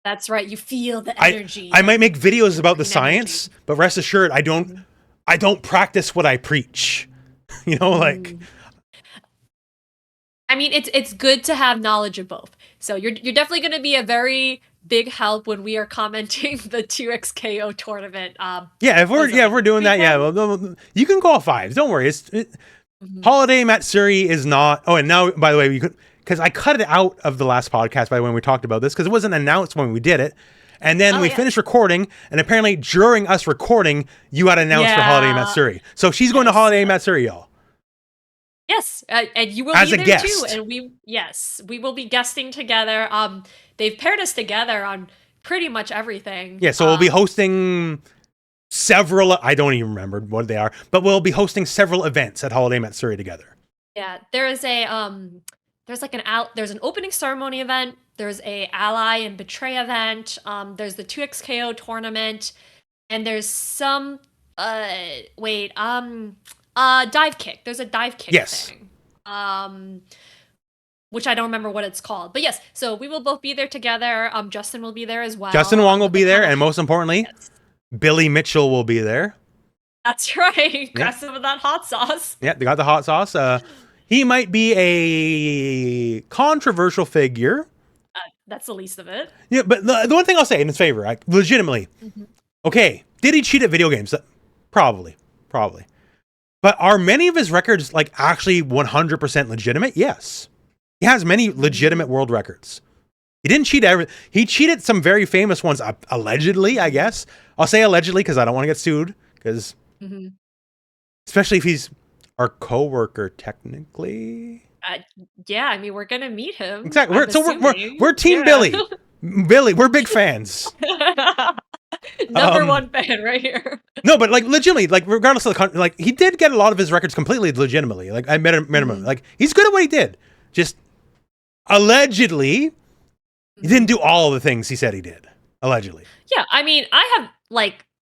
That's right. You feel the energy. I might make videos about the science, but rest assured, I don't practice what I preach. You know, like. I mean, it's good to have knowledge of both. So you're definitely going to be a very big help when we are commenting the 2xKO tournament. If we're doing that, well, you can call fives. Don't worry. Holiday Matsuri is not. Oh, and now by the way, because I cut it out of the last podcast by when we talked about this because it wasn't announced when we did it. And then we finished recording, and apparently during us recording, you got announced for Holiday Matsuri. So she's going to Holiday Matsuri, y'all. Yes, and you will as be a there guest too. And we will be guesting together. They've paired us together on pretty much everything. Yeah, so we'll be hosting several. I don't even remember what they are, but we'll be hosting several events at Holiday Matsuri together. Yeah, there's an opening ceremony event. There's a ally and betray event. There's the 2xKO tournament, and there's some dive kick. There's a dive kick thing. Which I don't remember what it's called. But yes, so we will both be there together. Justin will be there as well. Justin Wong will be there, and most importantly, Billy Mitchell will be there. That's right. Got some of that hot sauce. Yeah, they got the hot sauce. He might be a controversial figure. That's the least of it. Yeah, but the one thing I'll say in his favor, legitimately, okay, did he cheat at video games? Probably. But are many of his records like actually 100% legitimate? Yes. He has many legitimate world records. He didn't cheat he cheated some very famous ones, allegedly, I guess. I'll say allegedly because I don't want to get sued. Because especially if he's our coworker, technically. Yeah, I mean, we're gonna meet him. Exactly. We're Team Billy. Billy, we're big fans. Number one fan right here. No, but like legitimately, like regardless of the like, he did get a lot of his records completely legitimately. Like I met him. Like he's good at what he did. Just allegedly, he didn't do all of the things he said he did. Allegedly. Yeah, I mean, I have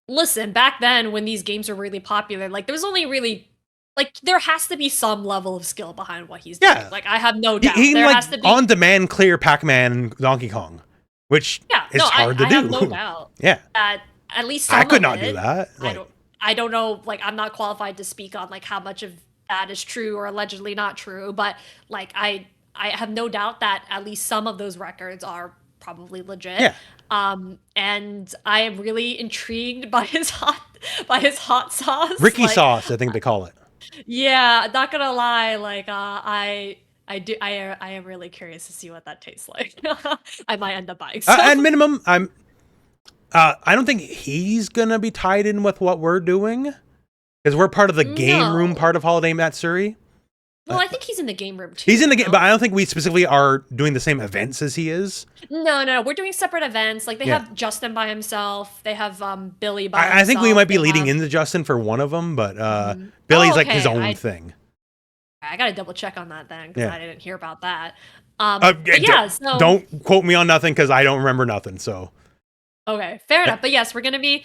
listen, back then when these games were really popular, like there was only really there has to be some level of skill behind what he's doing. Like I have no doubt. He there has to be on demand clear Pac-Man and Donkey Kong, which is hard to do. I have no doubt. At least some I could of not do that. I don't know. Like I'm not qualified to speak on how much of that is true or allegedly not true, but I have no doubt that at least some of those records are probably legit. Yeah. And I am really intrigued by his hot sauce. Ricky sauce, I think they call it. Yeah, not gonna lie, I am really curious to see what that tastes like. I might end up buying some. At minimum, I don't think he's gonna be tied in with what we're doing because we're part of the game room part of Holiday Matsuri. Well, I think he's in the game room too. He's in the game, but I don't think we specifically are doing the same events as he is. No, we're doing separate events. Like they have Justin by himself. They have Billy by himself. I think we might be leading into Justin for one of them, but Billy's like his own thing. I gotta double check on that then because I didn't hear about that. So don't quote me on nothing because I don't remember nothing. So. Okay, fair enough. But yes, we're gonna be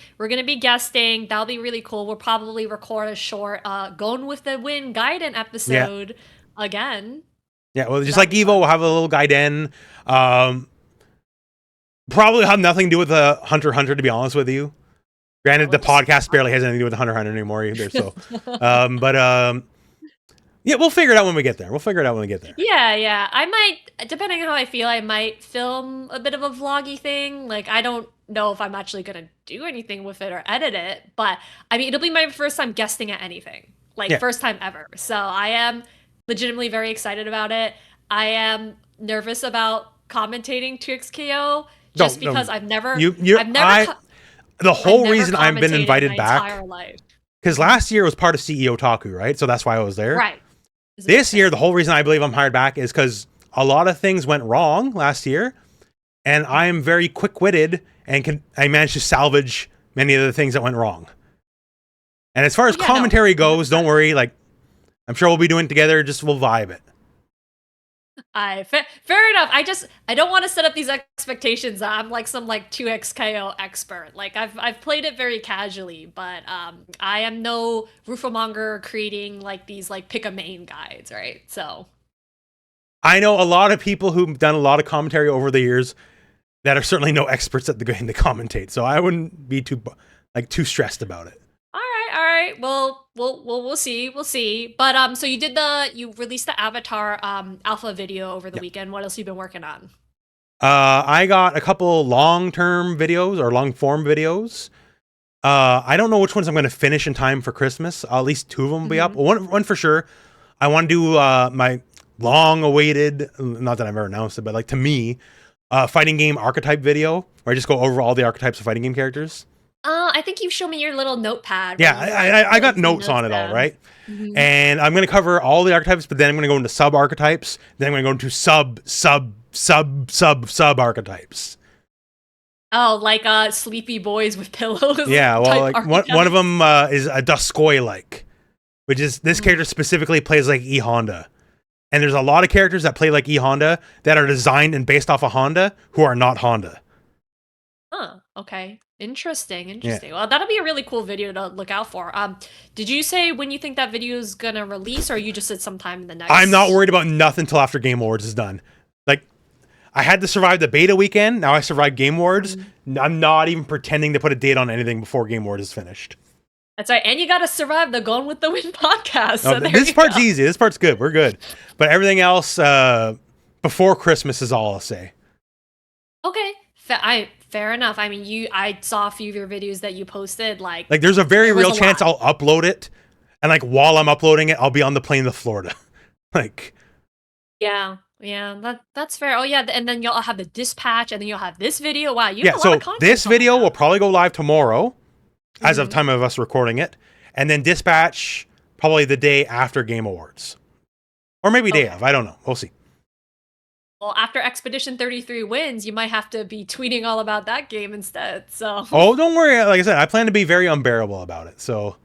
guesting. That'll be really cool. We'll probably record a short Going with the Wind Gaiden episode again. Yeah, well, just like Evo, we'll have a little Gaiden. Probably have nothing to do with the Hunter x Hunter, to be honest with you. Granted, the podcast barely has anything to do with the Hunter x Hunter anymore either. So, Yeah, we'll figure it out when we get there. Yeah. I might, depending on how I feel, I might film a bit of a vloggy thing. Like, I don't know if I'm actually gonna do anything with it or edit it, but I mean, it'll be my first time guesting at anything. Like, Yeah. first time ever. So I am legitimately very excited about it. I am nervous about commentating 2XKO just because I've never, I've never, the whole reason I've been commentated in invited my back, entire life. because last year was part of CEO Otaku, right? So that's why I was there. Right. This year, the whole reason I believe I'm hired back is because a lot of things went wrong last year, and I am very quick-witted and I managed to salvage many of the things that went wrong. And as far as commentary goes, don't worry. Like, I'm sure we'll be doing it together. Just we'll vibe it. Fair enough. I don't want to set up these expectations. I'm like some like 2XKO expert. Like I've played it very casually, but I am no Rooflemonger creating like these like pick a main guides, right? So I know a lot of people who've done a lot of commentary over the years that are certainly no experts at the game to commentate. So I wouldn't be too stressed about it. All right. Well, we'll see. But so you released the Avatar alpha video over the weekend. What else have you been working on? I got a couple long-term videos or long-form videos. I don't know which ones I'm going to finish in time for Christmas. At least 2 of them will be up. One for sure. I want to do my long-awaited, not that I've ever announced it, but like to me, fighting game archetype video where I just go over all the archetypes of fighting game characters. I think you've shown me your little notepad. Yeah, I got notes on it all, right? And I'm going to cover all the archetypes, but then I'm going to go into sub-archetypes. Then I'm going to go into sub archetypes. Oh, like sleepy boys with pillows. Yeah, well, like one of them is a Duskoi-like, which is this character specifically plays like E Honda. And there's a lot of characters that play like E Honda that are designed and based off of Honda who are not Honda. Huh, okay. Interesting. Yeah. Well, that'll be a really cool video to look out for. Did you say when you think that video is gonna release, or you just said sometime in the next? I'm not worried about nothing till after Game Awards is done. Like, I had to survive the beta weekend. Now I survived Game Awards. I'm not even pretending to put a date on anything before Game Awards is finished. That's right, and you got to survive the Gone with the Wind podcast. So this part's easy. This part's good. We're good. But everything else before Christmas is all I'll say. Okay, fair enough. I mean, I saw a few of your videos that you posted. Like there's a very real chance I'll upload it, and like while I'm uploading it, I'll be on the plane to Florida. Yeah, that's fair. Oh yeah, and then you'll have the dispatch, and then you'll have this video. Wow, you have a lot of content. This video will probably go live tomorrow, as of time of us recording it, and then dispatch probably the day after Game Awards, or maybe day of. I don't know. We'll see. Well, after Expedition 33 wins, you might have to be tweeting all about that game instead. So. Oh, don't worry. Like I said, I plan to be very unbearable about it. So.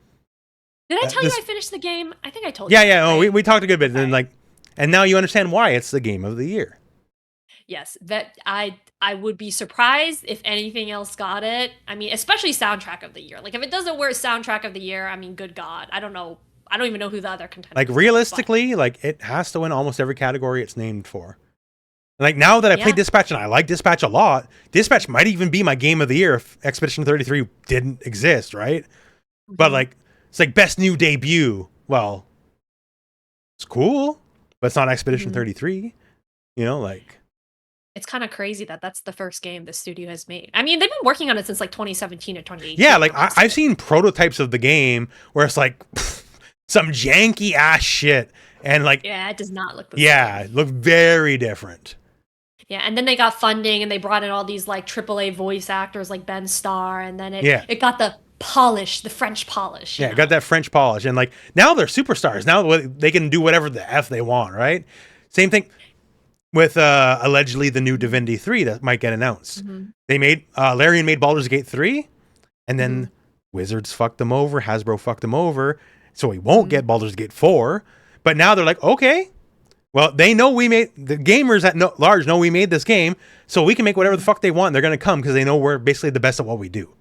Did I tell you I finished the game? I think I told you. Yeah. Right? Oh, we talked a good bit, and and now you understand why it's the game of the year. Yes, that I would be surprised if anything else got it. I mean, especially soundtrack of the year. Like if it doesn't win soundtrack of the year, I mean, good God, I don't know. I don't even know who the other contenders. Like realistically, like it has to win almost every category it's named for. Like now that I played Dispatch and I like Dispatch a lot, Dispatch might even be my game of the year if Expedition 33 didn't exist, right? But like it's like best new debut. Well, it's cool, but it's not Expedition 33. You know, like it's kind of crazy that that's the first game the studio has made. I mean, they've been working on it since like 2017 or 2018. Yeah, like I've seen prototypes of the game where it's like some janky ass shit, and like it does not look. It looked very different. Yeah, and then they got funding and they brought in all these like AAA voice actors like Ben Starr, and then it got the polish, the French polish. Yeah, it got that French polish, and like now they're superstars. Now they can do whatever the F they want, right? Same thing with allegedly the new Divinity 3 that might get announced. They made Larian made Baldur's Gate 3, and then Wizards fucked them over, Hasbro fucked them over, so we won't get Baldur's Gate 4. But now they're like, okay. Well, they know the gamers at large know we made this game, so we can make whatever the fuck they want. They're going to come because they know we're basically the best at what we do.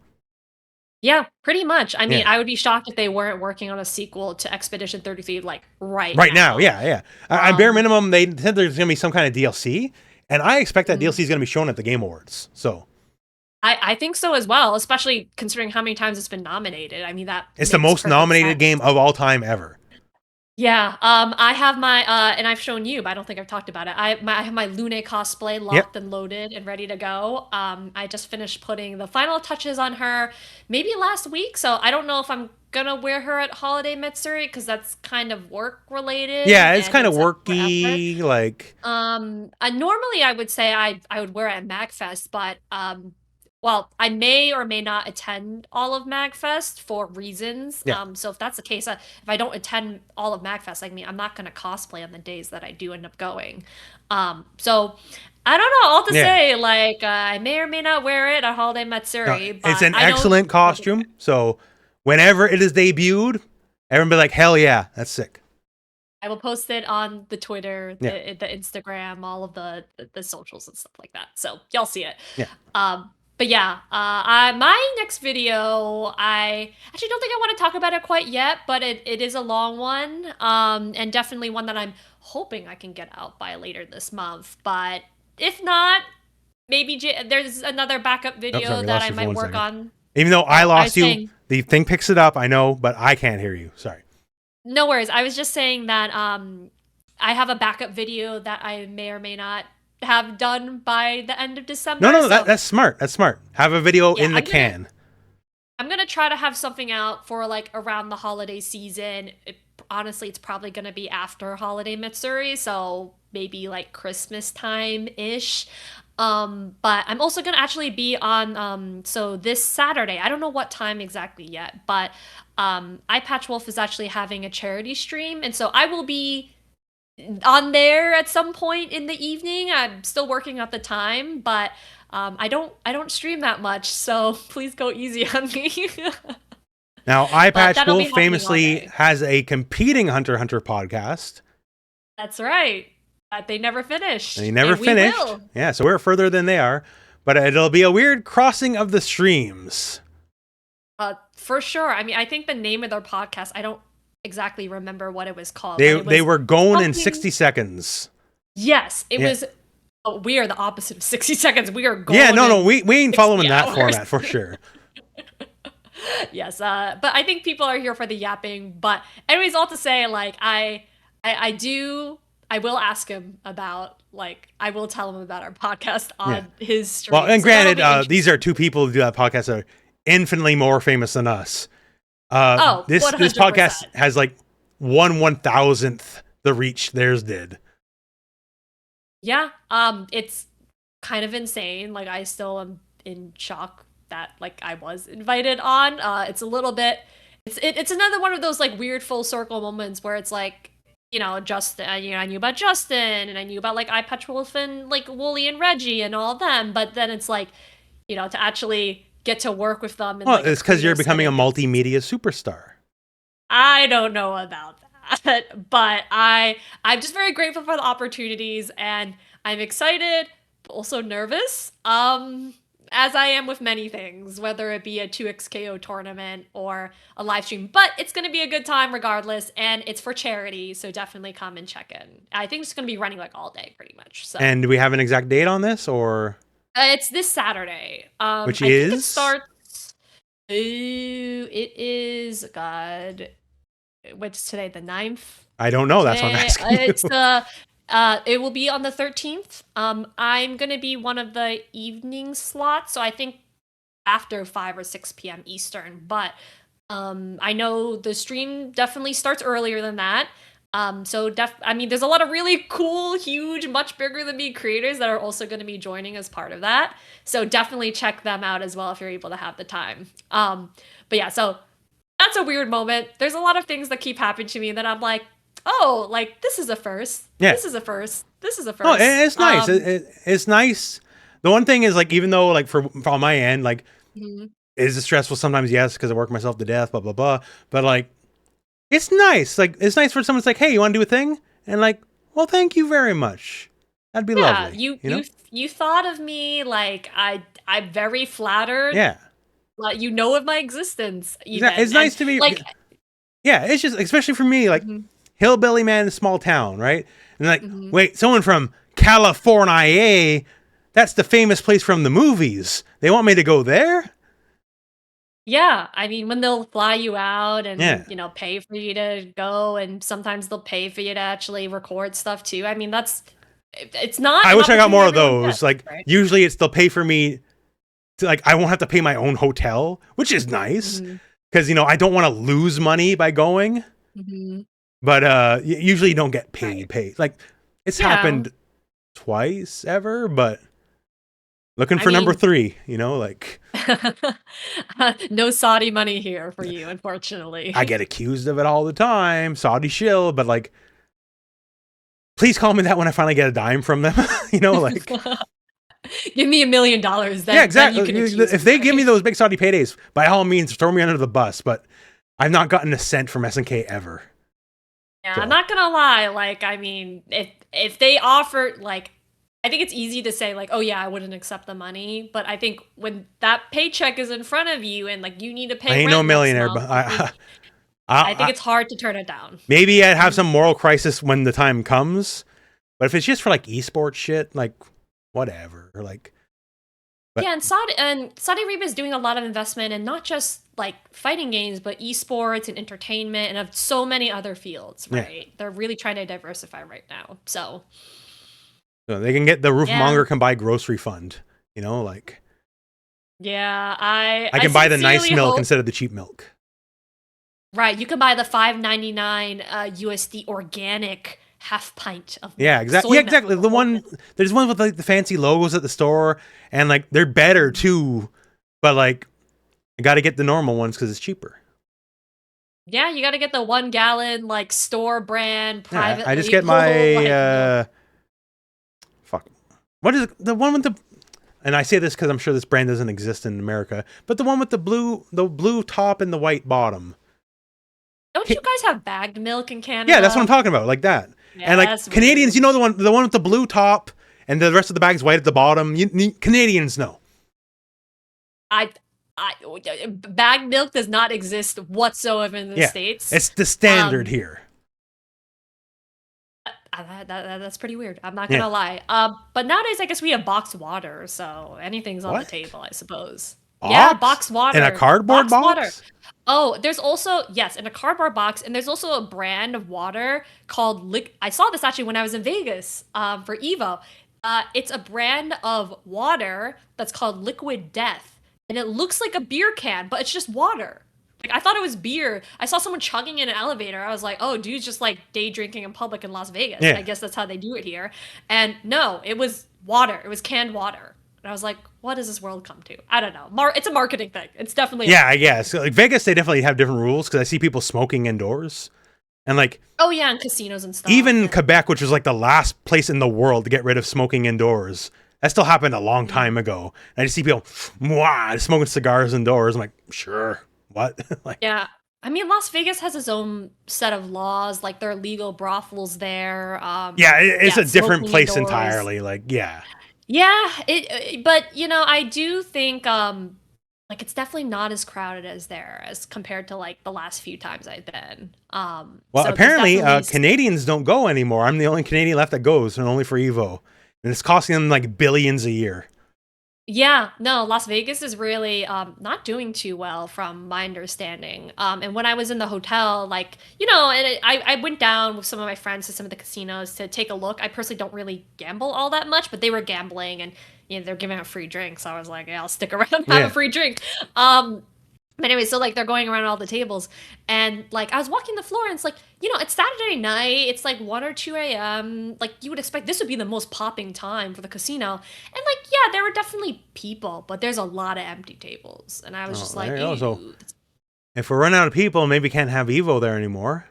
Yeah, pretty much. I mean, I would be shocked if they weren't working on a sequel to Expedition 33, like right now. Yeah. At bare minimum, they said there's going to be some kind of DLC, and I expect that DLC is going to be shown at the Game Awards. So, I think so as well, especially considering how many times it's been nominated. I mean, it's the most nominated game of all time ever. Yeah, I have my and I've shown you, but I don't think I've talked about it. I have my Lune cosplay Yep. locked and loaded and ready to go. I just finished putting the final touches on her maybe last week, so I don't know if I'm gonna wear her at Holiday Matsuri because that's kind of work related Yeah, it's and kind of it's more effort. worky. Like, Normally I would say I would wear it at MagFest, but well, I may or may not attend all of MagFest for reasons. yeah, So if that's the case, if I don't attend all of MagFest, like me, I'm not gonna cosplay on the days that I do end up going. So I don't know. All to yeah. say, like I may or may not wear it at Holiday No, Matsuri, it's but an I know excellent people do wear costume. it. So whenever it is debuted, everyone be like, hell yeah, that's sick. I will post it on the Twitter, Yeah, the Instagram, all of the socials and stuff like that. So y'all see it. yeah. But yeah, my next video, I actually don't think I want to talk about it quite yet, but it is a long one, and definitely one that I'm hoping I can get out by later this month. But if not, maybe there's another backup Oh, sorry, video we that lost I you for might one work second. on. Even though I Oh, I was lost you, saying the thing picks it up. I know, but I can't hear you. Sorry. no worries. I was just saying that I have a backup video that I may or may not have done by the end of No, December. no, So that's smart. That's smart. Have a video yeah, in the can. I'm gonna try to have something out for like around the holiday season. Honestly, it's probably gonna be after Holiday Mitsuri, so maybe like Christmas time ish. But I'm also gonna actually be on so this Saturday. I don't know what time exactly yet, but Eye Patch Wolf is actually having a charity stream, and so I will be on there at some point in the evening. I'm still working at the time, but I don't stream that much, so please go easy on me. Now, Eye But Patch that'll be Wolf happening all famously day. has a competing Hunter x Hunter podcast. That's right. But they never And he finished, never and we finished. will. Yeah, so we're further than they are. But it'll be a weird crossing of the streams. For sure. I mean, I think the name of their podcast, I don't exactly remember what it was called, but They it they was were going in something. 60 seconds. Yes, it Yeah. was. Oh, we are the opposite of 60 seconds. We are Yeah, going no, in we ain't 60 following that hours. format for sure. Yes, but I think people are here for the yapping. But anyways, all to say, like I do, I will ask him about, like, I will tell him about our podcast Yeah. on his stream. Well, and So that'll granted, be interesting. these are two people who do that podcast that are infinitely more famous than us. Oh, This 100%. podcast has like 1/1000th the reach theirs did. Yeah, it's kind of insane. Like I still am in shock that like I was invited on. It's a little bit. It's another one of those like weird full circle moments where it's like, Justin. I knew about Justin and I knew about like Eye Patch Wolf and like Wooly and Reggie and all of them. But then it's like, to actually get to work with them in Well, like a it's because you're creative becoming a setting. multimedia superstar. I don't know about that, but I'm just very grateful for the opportunities, and I'm excited, but also nervous. As I am with many things, whether it be a 2xKO tournament or a live stream, but it's going to be a good time regardless, and it's for charity, so definitely come and check in. I think it's going to be running like all day, pretty much. So, And do we have an exact date on this, or it's this Saturday. which I think it is? starts. Ooh, it is God. What's today, the 9th? I don't know. That's what I'm Okay, asking it's you. it will be on the 13th. I'm gonna be one of the evening slots, so I think after 5 or 6 p.m. Eastern. But I know the stream definitely starts earlier than that. So I mean, there's a lot of really cool, huge, much bigger than me creators that are also going to be joining as part of that. So definitely check them out as well if you're able to have the time. But yeah, so that's a weird moment. There's a lot of things that keep happening to me that I'm like, oh, like this is a first. Yeah. This is a first. This is a Oh, first. it's nice. It's nice. The one thing is, like, even though, like, for on my end, like, Mhm. is it stressful sometimes? Yes, because I work myself to death, blah blah blah. But like, it's nice. Like, it's nice for someone's like, hey, you want to do a thing? And like, well, thank you very much. That'd be Yeah, lovely. you thought of me, like I'm very flattered. Yeah. Like you know of my existence even. It's nice to be. Like Yeah, it's just, especially for me, like, mhm, hillbilly man in a small town, right? And like, mhm. wait, someone from California, that's the famous place from the movies. They want me to go there? Yeah, I mean, when they'll fly you out and, Yeah. pay for you to go, and sometimes they'll pay for you to actually record stuff too. I mean, it's not I an wish I got opportunity more of everyone those. gets, Like right? usually it's they'll pay for me to, like, I won't have to pay my own hotel, which is nice Mhm, because I don't want to lose money by going. mhm, But usually you don't get right. paid. Like it's Yeah, happened twice ever, but looking I for number mean, three. Like no Saudi money here for you, unfortunately. I get accused of it all the time, Saudi shill, but like, please call me that when I finally get a dime from them. Like Give me $1 million, yeah, then you exactly. can accuse If me, they give me right? those big Saudi paydays, by all means, throw me under the bus. But I've not gotten a cent from SNK ever. Yeah, I'm So not gonna lie, like, I mean, if they offer, like, I think it's easy to say, like, oh yeah, I wouldn't accept the money, but I think when that paycheck is in front of you and like you need to I pay ain't no rent next millionaire, month, but I think I think I it's hard to turn it down. maybe I'd have Mhm. some moral crisis when the time comes. But if it's just for like esports shit, like whatever. Like, but Yeah, and Saudi Arabia is doing a lot of investment in not just like fighting games, but esports and entertainment and of so many other fields, yeah, right? They're really trying to diversify right now. So, so they can get the yeah. Rooflemonger can buy grocery fund. Like Yeah, I I I can buy the nice sincerely milk hope. instead of the cheap milk. Right, you can buy the 5.99 USD organic half pint of Yeah, milk, exactly. Yeah, soy milk, exactly. the The whole one milk. there's one with like the fancy logos at the store, and like they're better Mhm. too. But like I got to get the normal ones because it's cheaper. Yeah, you gotta get the 1 gallon, like, store brand, Yeah, private I just get label, my like, milk. fuck. What is the one with the? And I say this because I'm sure this brand doesn't exist in America, but the one with the blue top and the white bottom. Don't you guys have bagged milk in Yeah, that's what I'm Canada? talking about, like that. Yeah, And like that's Canadians, weird. the one with the blue top, and the rest of the bag is white at the bottom. Canadians know. I bagged milk does not exist whatsoever in the Yeah, States. it's the standard Um, here. that's pretty weird, I'm not Yeah. gonna lie. But nowadays, I guess we have boxed water, so anything's on the What? table, I suppose. Yeah, Box boxed in a water. cardboard Boxed water. box? Oh, there's also, yes, in a cardboard box, and there's also a brand of water called I saw this actually when I was in Vegas for Evo. It's a brand of water that's called Liquid Death, and it looks like a beer can, but it's just water. Like, I thought it was beer. I saw someone chugging in an elevator. I was like, oh, dude's just like day drinking in public in Las Vegas. I Yeah. guess that's how they do it here. And no, it was water. It was canned water. And I was like, what does this world come to? I don't know. It's a marketing thing. It's definitely a Yeah, I marketing guess. thing. Like Vegas, they definitely have different rules because I see people smoking indoors. And like Oh yeah, and casinos and stuff. even And Quebec, which was like the last place in the world to get rid of smoking indoors, that still happened a long Mhm. time ago. And I just see people smoking cigars indoors. I'm like, sure. What? Like, yeah, I mean, Las Vegas has its own set of laws. Like, there are legal brothels there. yeah, it's Yeah, a different smoking place indoors. entirely. Like, yeah. Yeah, but I do think like, it's definitely not as crowded as there as compared to like the last few times I've been. Well, So there's apparently, definitely Canadians don't go anymore. I'm the only Canadian left that goes, and only for Evo. And it's costing them like billions a year. Yeah, no, Las Vegas is really not doing too well from my understanding. And when I was in the hotel, like, I went down with some of my friends to some of the casinos to take a look. I personally don't really gamble all that much, but they were gambling and they're giving out free drinks. So I was like, yeah, I'll stick around and have a Yeah. free drink. But anyway, so like they're going around all the tables, and like I was walking the floor, and it's like, it's Saturday night, it's like 1 or 2 a.m. Like, you would expect this would be the most popping time for the casino. And like, yeah, there were definitely people, but there's a lot of empty tables. And I was Oh, just there like, you go. So ew. if we run out of people, maybe we can't have Evo there anymore.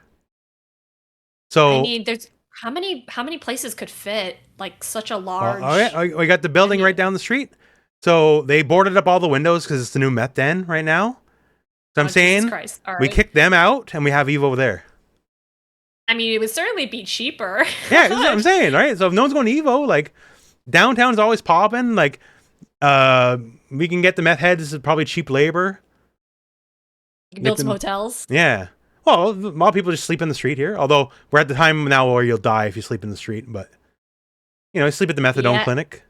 I So, mean, there's how many places could fit like such a well, all right, large we got the building right venue? down the street. So they boarded up all the windows because it's the new meth den right now. So I'm Oh, Jesus saying Christ. All we right. kick them out and we have Evo there. I mean, it would certainly be cheaper. Yeah, that's what I'm saying, right? So if no one's going to Evo, like downtown's always popping. Like, uh, we can get the meth heads probably cheap labor. You can Get build some them, hotels. yeah. Well, a lot of people just sleep in the street here. Although we're at the time now where you'll die if you sleep in the street. But sleep at the methadone Yeah, clinic.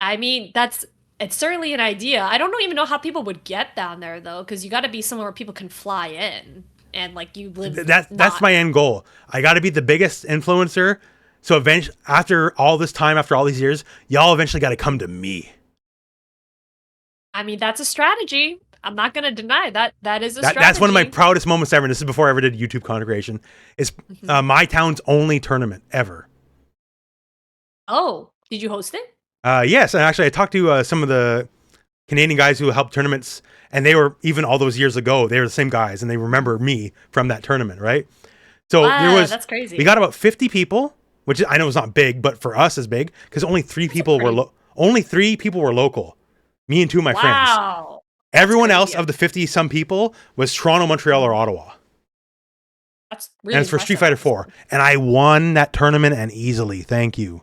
I mean, that's It's certainly an idea. I don't even know how people would get down there though, because you got to be somewhere where people can fly in, and like you live. That's my end goal. I got to be the biggest influencer. So eventually, after all this time, after all these years, y'all eventually got to come to me. I mean, that's a strategy. I'm not going to deny that. That is a strategy. That's one of my proudest moments ever. And this is before I ever did YouTube content creation. It's my town's only tournament ever. Oh, did you host it? Yes, and actually, I talked to some of the Canadian guys who helped tournaments, and they were even all those years ago. They were the same guys, and they remember me from that tournament, right? So that's crazy. We got about 50 people, which I know is not big, but for us is big because only three people were local. Me and two of my friends. Everyone else of the 50 some people was Toronto, Montreal, or Ottawa. That's really and it's for Street Fighter 4, and I won that tournament and easily. Thank you.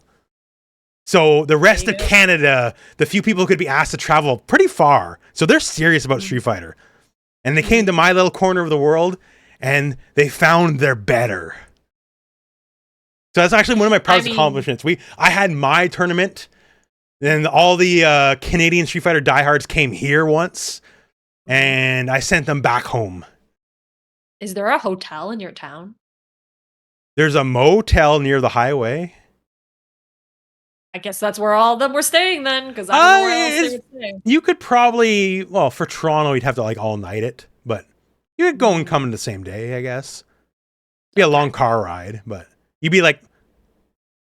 So the rest of Canada, the few people who could be asked to travel pretty far. So they're serious about Street Fighter. And they came to my little corner of the world and they found they're better. So that's actually one of my proudest accomplishments. I had my tournament, and all the Canadian Street Fighter diehards came here once, and I sent them back home. Is there a hotel in your town? There's a motel near the highway. I guess that's where all of them were staying then, because I don't know where else they would stay. You could probably, well, for Toronto, you'd have to like all night it, but you could go and come in the same day, I guess. It'd be a long car ride, but you'd be like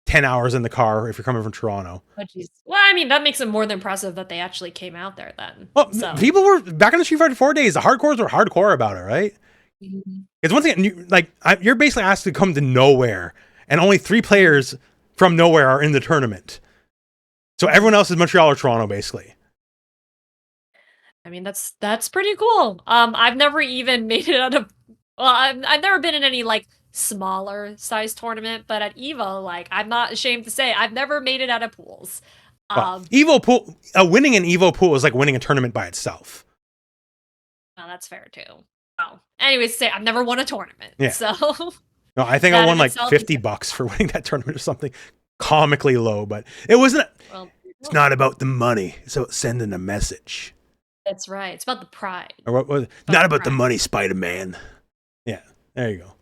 10 hours in the car if you're coming from Toronto. Oh, geez. Well, I mean, that makes it more than impressive that they actually came out there then. Well, people were, back in the Street Fighter 4 days, the hardcores were hardcore about it, right? It's one thing, like, you're basically asked to come to nowhere, and only 3 players from nowhere are in the tournament. So everyone else is Montreal or Toronto, basically. I mean, that's pretty cool. I've never even made it out of, well, I've never been in any like smaller size tournament, but at Evo, like, I'm not ashamed to say I've never made it out of pools. Evo pool, winning an Evo pool is like winning a tournament by itself. Well, that's fair too. Oh, anyways, I've never won a tournament. Yeah. So no, I think I won like $50 for winning that tournament or something comically low, but it wasn't. Well, it's not about the money. It's about sending a message. That's right. It's about the pride. Or what was it? Not about the money, Spider-Man. Yeah, there you go.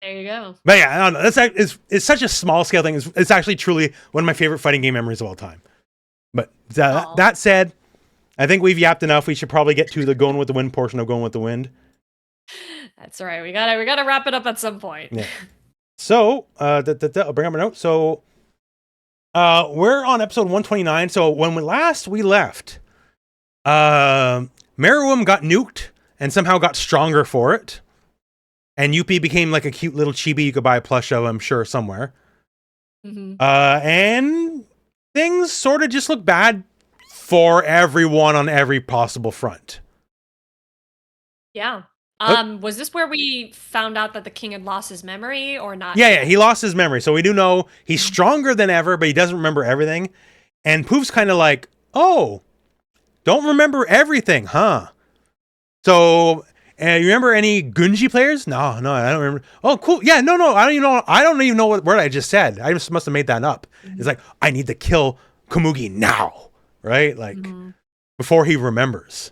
There you go. But yeah, I don't know. It's such a small scale thing. It's actually truly one of my favorite fighting game memories of all time. But that said, I think we've yapped enough. We should probably get to the going with the wind portion of Going with the Wind. That's right. We gotta wrap it up at some point. Yeah. So, I'll bring up my note. So, we're on episode 129. So when we left, meruem got nuked and somehow got stronger for it. And Yuppie became like a cute little chibi you could buy a plush of, I'm sure, somewhere. And things sort of just look bad for everyone on every possible front. Yeah. Was this where we found out that the king had lost his memory or not? Yeah, he lost his memory. So we do know he's stronger than ever, but he doesn't remember everything. And Poof's kind of like, oh, don't remember everything, huh? So, you remember any Gunji players? No, I don't remember. Oh, cool. Yeah, no, I don't even know what word I just said. I just must have made that up. It's like, I need to kill Komugi now, right? Like, before he remembers.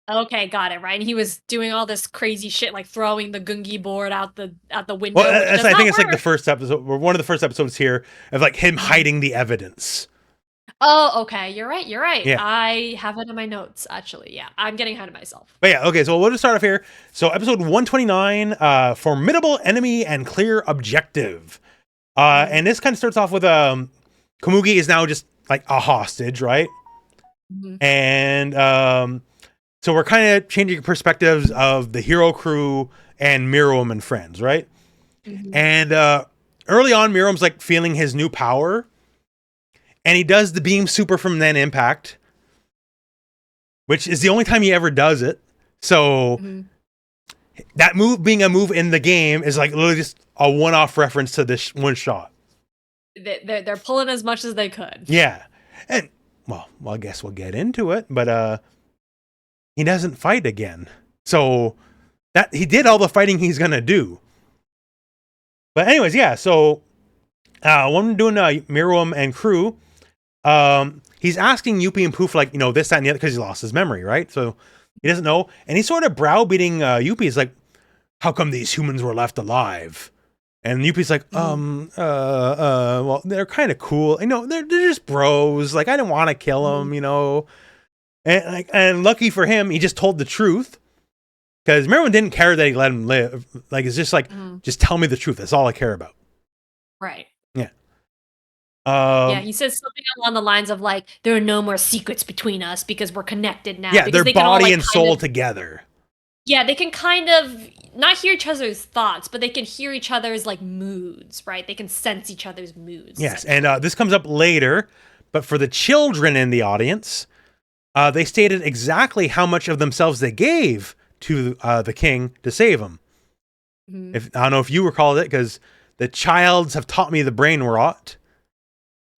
Okay, got it, right? And he was doing all this crazy shit, like throwing the Gungi board out the window. Well, I think it's like the first episode, or one of the first episodes here, of like him hiding the evidence. Oh, okay. You're right. Yeah. I have it in my notes, actually. Yeah, I'm getting ahead of myself. But yeah, okay, so we'll just start off here. So episode 129, Formidable Enemy and Clear Objective. And this kind of starts off with Komugi is now just like a hostage, right? And so we're kind of changing perspectives of the hero crew and meruem and friends, right? And early on, Merum's like feeling his new power. And he does the beam super from Nen Impact, which is the only time he ever does it. So that move being a move in the game is like literally just a one-off reference to this one shot. They're pulling as much as they could. Yeah. And, well, I guess we'll get into it. But he doesn't fight again. So that he did all the fighting he's going to do. But anyways, yeah. So when we're doing meruem and crew, he's asking Yuppie and Poof, like, this, that, and the other, because he lost his memory, right? So he doesn't know. And he's sort of browbeating Yuppie. He's like, how come these humans were left alive? And Yuppie's like, well, they're kind of cool. They're just bros. Like, I didn't want to kill them, And lucky for him, he just told the truth. Because Meruem didn't care that he let him live. Like, it's just like, just tell me the truth. That's all I care about. Right. Yeah. Yeah, he says something along the lines of like, there are no more secrets between us because we're connected now. Yeah, because they're body and soul together. Yeah, they can kind of not hear each other's thoughts, but they can hear each other's like moods, right? They can sense each other's moods. Yes, and this comes up later, but for the children in the audience, they stated exactly how much of themselves they gave to the king to save him. I don't know if you recall it, because the childs have taught me the brain rot.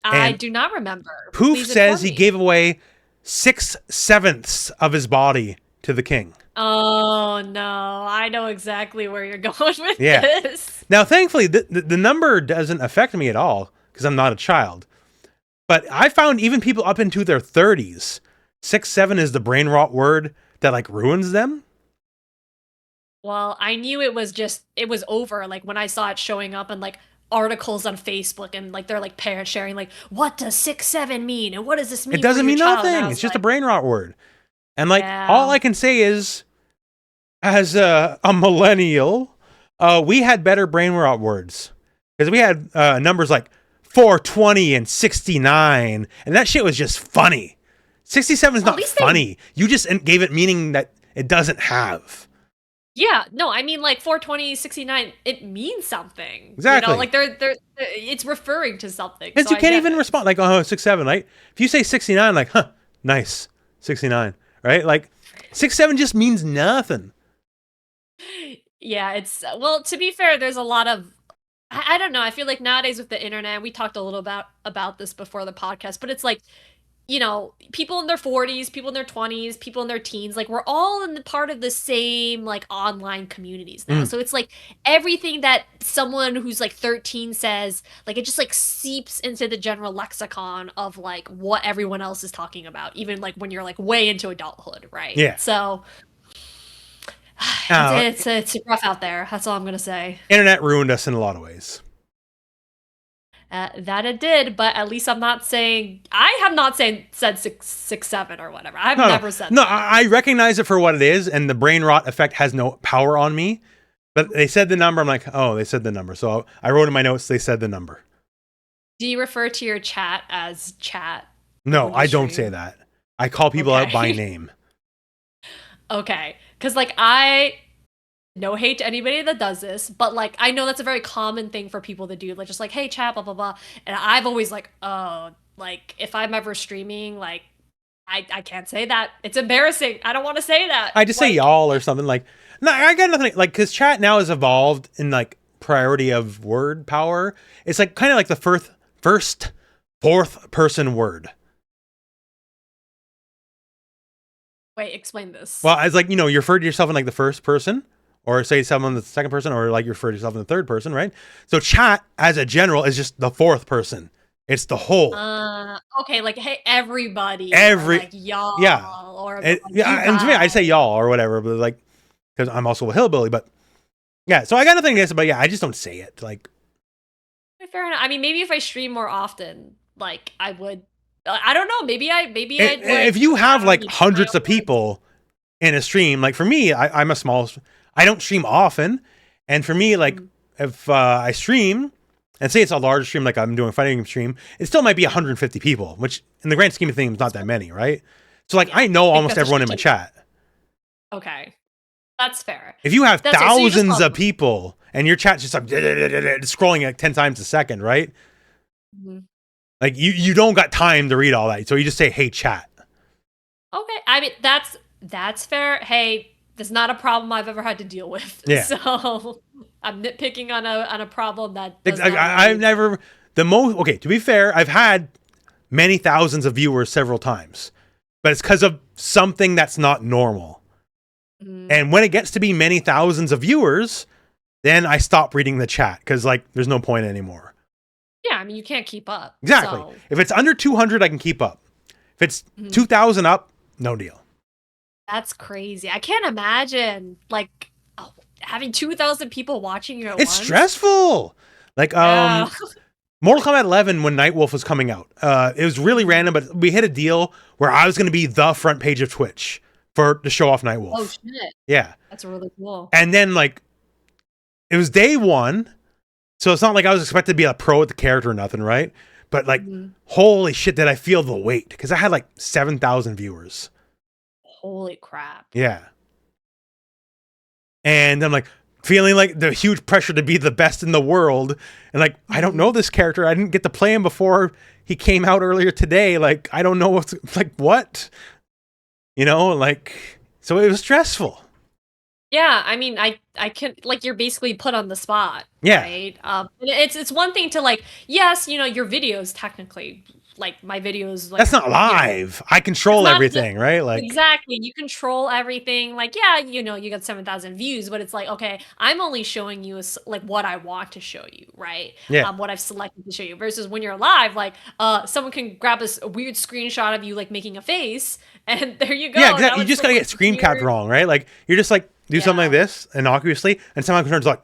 I do not remember. Poof says he gave away 6/7 of his body to the king. Oh no, I know exactly where you're going with this. Now, thankfully, the number doesn't affect me at all, because I'm not a child. But I found even people up into their 30s, 6/7 is the brain rot word that like ruins them. Well, I knew it was over, like, when I saw it showing up in, like, articles on Facebook, and, like, they're, like, parents sharing, like, what does 6/7 mean? And what does this mean? It doesn't mean nothing. It's just a brain rot word. And, like, all I can say is, as a millennial, we had better brain rot words. Because we had numbers like 420 and 69, and that shit was just funny. 67 is not funny. You just gave it meaning that it doesn't have. Yeah, no, I mean, like, 420, 69, it means something. Exactly. Like, it's referring to something. Because you can't even respond, like, 6/7, right? If you say 69, like, nice, 69, right? Like, 6/7 just means nothing. Yeah, well, to be fair, there's a lot of, I don't know, I feel like nowadays with the internet, we talked a little about this before the podcast, but it's like, people in their 40s, people in their 20s, people in their teens, like, we're all in the part of the same, like, online communities now. So it's like everything that someone who's like 13 says, like, it just like seeps into the general lexicon of like what everyone else is talking about, even like when you're like way into adulthood, right? Yeah. So it's rough out there. That's all I'm gonna say. Internet ruined us in a lot of ways. That it did, but at least I have not said 6/7 or whatever. I've never said no, that. I recognize it for what it is, and the brain rot effect has no power on me. But they said the number. I'm like, oh, they said the number. So I wrote in my notes, they said the number. Do you refer to your chat as chat? No, I don't say that. I call people out by name. Okay. Because, like, no hate to anybody that does this, but, like, I know that's a very common thing for people to do. Like, just like, hey, chat, blah, blah, blah. And I've always, like, oh, like, if I'm ever streaming, like, I can't say that. It's embarrassing. I don't want to say that. I just say y'all or something. Like, no, I got nothing. Like, because chat now has evolved in, like, priority of word power. It's, like, kind of like the fourth person word. Wait, explain this. Well, it's like, you refer to yourself in, like, the first person. Or say someone in the second person, or like you refer to yourself in the third person, right? So chat, as a general, is just the fourth person. It's the whole. Okay, like, hey, everybody. Like, y'all. Yeah. Or and to me, I say y'all or whatever, but like, because I'm also a hillbilly, but yeah. So I got nothing against it, but yeah, I just don't say it. Like, fair enough. I mean, maybe if I stream more often, like, I would. I don't know. Maybe I'd like, if you have like hundreds of people in a stream, like for me, I'm a small. I don't stream often, and for me, like, if I stream, and say it's a large stream, like I'm doing a fighting game stream, it still might be 150 people, which in the grand scheme of things is not that many, right? So, like, I know almost everyone in my chat. Okay, that's fair. If you have thousands of people, and your chat's just like scrolling like 10 times a second, right? Like, you don't got time to read all that, so you just say, hey, chat. Okay, I mean, that's fair. Hey, that's not a problem I've ever had to deal with. Yeah. So I'm nitpicking on a problem that I've never okay, to be fair, I've had many thousands of viewers several times, but it's because of something that's not normal. And when it gets to be many thousands of viewers, then I stop reading the chat because, like, there's no point anymore. Yeah, I mean, you can't keep up. Exactly. So. If it's under 200, I can keep up. If it's 2,000 up, no deal. That's crazy. I can't imagine like having 2,000 people watching you at It's once. stressful. Like, Yeah. Mortal Kombat 11 when Nightwolf was coming out. It was really random, but we hit a deal where I was going to be the front page of Twitch to show off Nightwolf. Oh shit. Yeah. That's really cool. And then like, it was day one, so it's not like I was expected to be a pro at the character or nothing, right? But like, holy shit, did I feel the weight? Because I had like 7,000 viewers. Holy crap. Yeah. And I'm like, feeling like the huge pressure to be the best in the world. And like, I don't know this character. I didn't get to play him before he came out earlier today. Like, I don't know what's like, what? You know, like, so it was stressful. Yeah, I mean, I can like you're basically put on the spot. Yeah. Right. It's one thing to like, yes, you know, your videos technically, like my videos, like that's not live. I control everything, right? Like exactly, you control everything. Like, yeah, you know, you got 7,000 views, but it's like, okay, I'm only showing you like what I want to show you, right? Yeah. What I've selected to show you. Versus when you're live, like, someone can grab a weird screenshot of you like making a face, and there you go. Yeah, exactly. You just gotta get screen capped wrong, right? Like you're just like do something like this innocuously, and someone turns like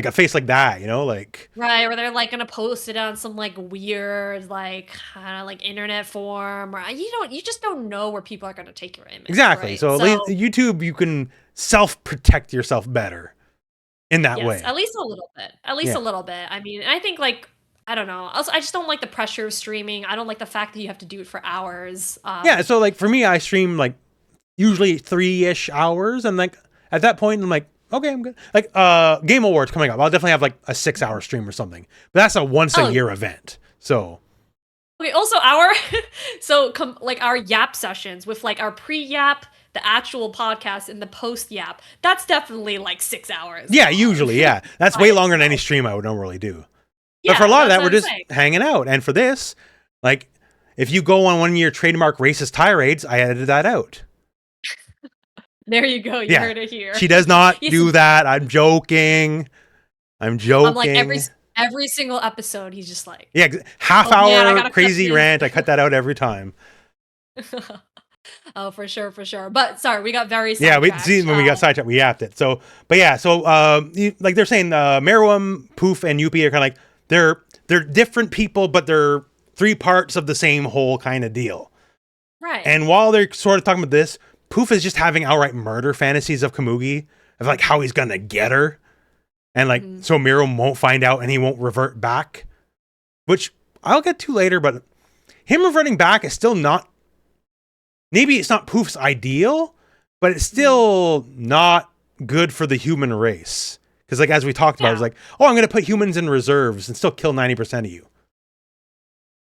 a face like that, you know, like right, or they're like gonna post it on some like weird like kind of like internet form, or you just don't know where people are gonna take your image. Exactly. Right? So at least YouTube, you can self-protect yourself better in that way. At least a little bit. At least a little bit. I mean, I think like I don't know. Also, I just don't like the pressure of streaming. I don't like the fact that you have to do it for hours. Yeah. So like for me, I stream like usually 3-ish hours, and like at that point, I'm like, okay, I'm good. Like, Game Awards coming up. I'll definitely have like a 6-hour stream or something. But that's a once a year event. So. Okay. Also, like our Yap sessions with like our pre-Yap, the actual podcast, and the post-Yap. That's definitely like 6 hours. Yeah, usually, yeah. That's way longer than any stream I would normally do. But for a lot of that, we're just hanging out. And for this, like, if you go on one of your trademark racist tirades, I edited that out. There you go. You heard it here. She does not do that. I'm joking. I'm like every single episode, he's just like, half-hour crazy rant. I cut that out every time. Oh, for sure. But sorry, we got very sidetracked. Yeah, when we got sidetracked, we yapped it. So, but yeah, so like they're saying, Meruem, Poof, and Yuppie are kind of like they're different people, but they're 3 parts of the same whole kind of deal. Right. And while they're sort of talking about this, Poof is just having outright murder fantasies of Komugi, of like how he's gonna get her, and like so Meruem won't find out and he won't revert back, which I'll get to later. But him reverting back is still not. Maybe it's not Poof's ideal, but it's still not good for the human race. Because like as we talked about, it's like, oh, I'm gonna put humans in reserves and still kill 90% of you.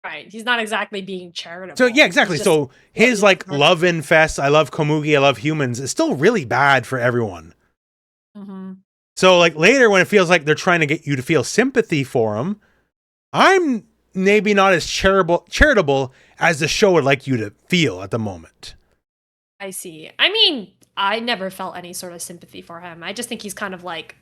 Right. He's not exactly being charitable. So yeah, exactly. So his like love infest, I love Komugi, I love humans, is still really bad for everyone. Mm-hmm. So like later when it feels like they're trying to get you to feel sympathy for him, I'm maybe not as charitable as the show would like you to feel at the moment. I see. I mean, I never felt any sort of sympathy for him. I just think he's kind of like,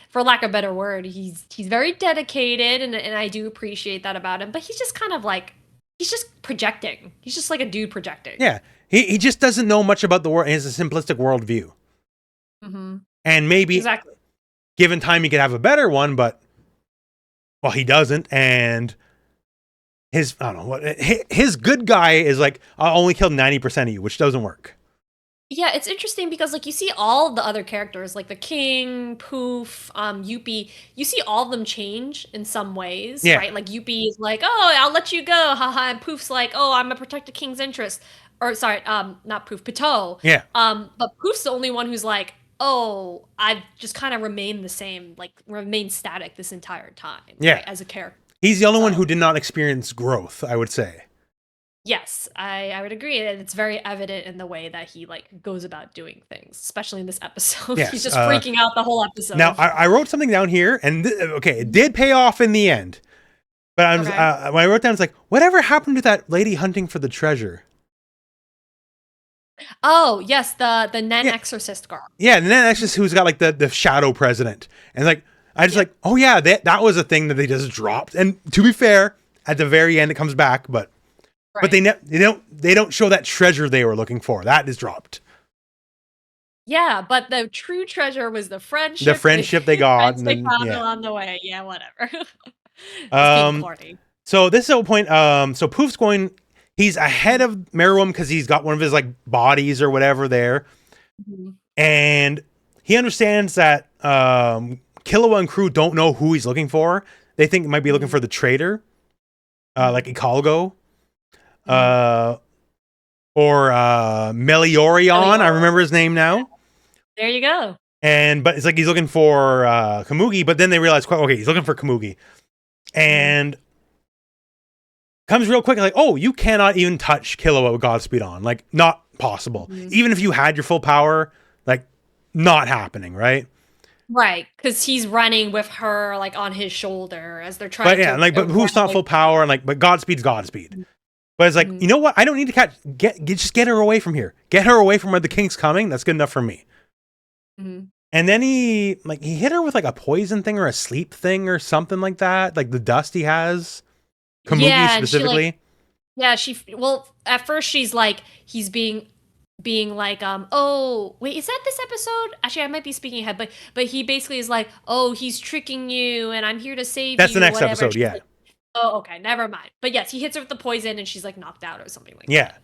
for lack of a better word, he's very dedicated, and I do appreciate that about him. But he's just kind of like, he's just projecting. He's just like a dude projecting. Yeah, he just doesn't know much about the world. He has a simplistic worldview. Mm-hmm. And maybe, given time, he could have a better one, but well, he doesn't. And his good guy is like, I'll only kill 90% of you, which doesn't work. Yeah, it's interesting because like you see all the other characters, like the King, Poof, Yuppie, you see all of them change in some ways, right? Like Yuppie is like, oh, I'll let you go, haha, and Poof's like, oh, I'm gonna protect the king's interest. Or sorry, not Poof, Pitou. Yeah. But Poof's the only one who's like, oh, I've just kind of remained the same, like remained static this entire time. Yeah. Right, as a character. He's the only one who did not experience growth, I would say. Yes, I would agree, and it's very evident in the way that he like goes about doing things, especially in this episode. Yes, he's just freaking out the whole episode. Now, I wrote something down here, and it did pay off in the end. But when I wrote down, it's like, whatever happened to that lady hunting for the treasure? Oh yes, the Nen Exorcist girl. Yeah, the Nen Exorcist who's got like the shadow president, and like I just like, oh yeah, that was a thing that they just dropped. And to be fair, at the very end it comes back, but Right. they don't show that treasure they were looking for. That is dropped. Yeah, but the true treasure was the The friendship friendship they got, friends and they then found yeah. along the way. Yeah, whatever. Just being Um, corny. so this is the point. So Poof's going. He's ahead of Meruem because he's got one of his like bodies or whatever there, Mhm. and he understands that Killua and crew don't know who he's looking for. They think he might be looking for the traitor, like Ikalgo, or Meliorion. I remember his name now. There you go. But it's like he's looking for Kamugi, but then they realize, okay, he's looking for Kamugi, and comes real quick, like, oh, you cannot even touch Killua with Godspeed on, like, not possible. Even if you had your full power, like, not happening, right? Right, because he's running with her like on his shoulder as they're trying. But yeah, like, but who's not full power, and like, but Godspeed's Godspeed. But it's like, you know what? I don't need to just get her away from here. Get her away from where the king's coming. That's good enough for me. And then he hit her with like a poison thing or a sleep thing or something like that. Like the dust he has. Kamugi specifically. Well, at first she's like, he's being like, oh wait, is that this episode? Actually, I might be speaking ahead, but he basically is like, oh, he's tricking you, and I'm here to save you. That's the next episode, yeah. Like, oh, okay, never mind. But yes, he hits her with the poison, and she's like knocked out or something like that. Yeah.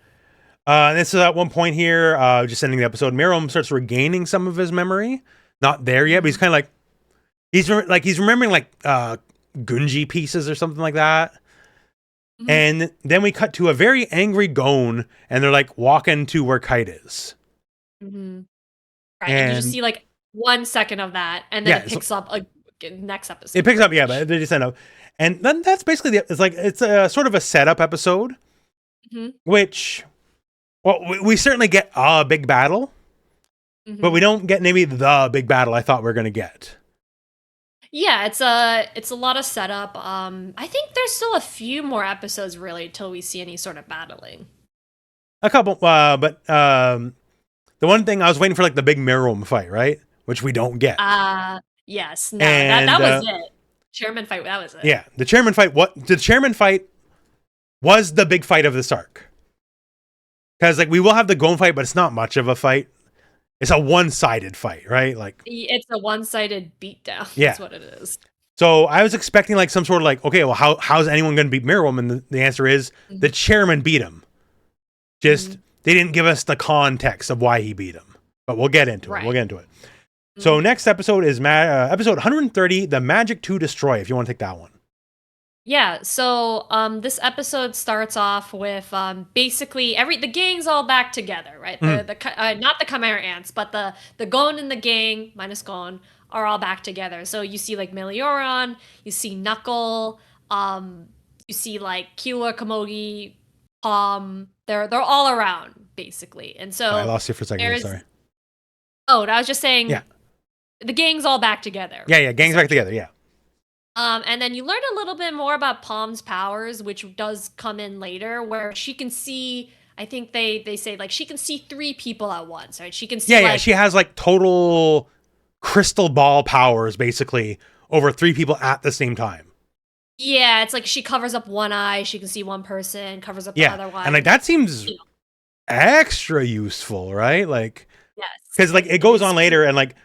And so at one point here, just ending the episode, Meruem starts regaining some of his memory. Not there yet, but he's kind of like, he's remembering like Gunji pieces or something like that. And then we cut to a very angry Gon, and they're like walking to where Kite is. Right, and you just see like 1 second of that, and then it picks up next episode. It picks up, but they just end up, and then that's basically it's a sort of a setup episode, which, well, we certainly get a big battle, but we don't get maybe the big battle I thought we were gonna get. Yeah, it's a lot of setup. I think there's still a few more episodes really till we see any sort of battling. A couple, but the one thing I was waiting for, like the big Meruem fight, right? Which we don't get. Yes, no, that was it. Chairman fight, that was it. Yeah, the chairman fight. The chairman fight was the big fight of this arc. Because like we will have the Gon fight, but it's not much of a fight. It's a one-sided fight, right? Like it's a one-sided beatdown. Yeah. That's what it is. So I was expecting like some sort of like, okay, well, how's anyone going to beat Meruem? And the answer is the chairman beat him. Just they didn't give us the context of why he beat him, but we'll get into it. We'll get into it. So next episode is episode 130, The Magic to Destroy. If you want to take that one. Yeah, so this episode starts off with basically the gang's all back together, right? Not the Chimera Ants, but the Gon and the gang minus Gon are all back together. So you see like Meliorion, you see Knuckle, you see like Killua, Kamugi, they're all around basically. And so I lost you for a second. Sorry. Oh, I was just saying. Yeah. The gang's all back together. Yeah, gang's back together. Yeah. And then you learn a little bit more about Palm's powers, which does come in later, where she can see. I think they say like she can see 3 people at once, right? She can see. Yeah. She has like total crystal ball powers, basically, over 3 people at the same time. Yeah, it's like she covers up one eye, she can see one person, covers up the other one, and like that seems extra useful, right? Like, yes, because like it goes on later, and like.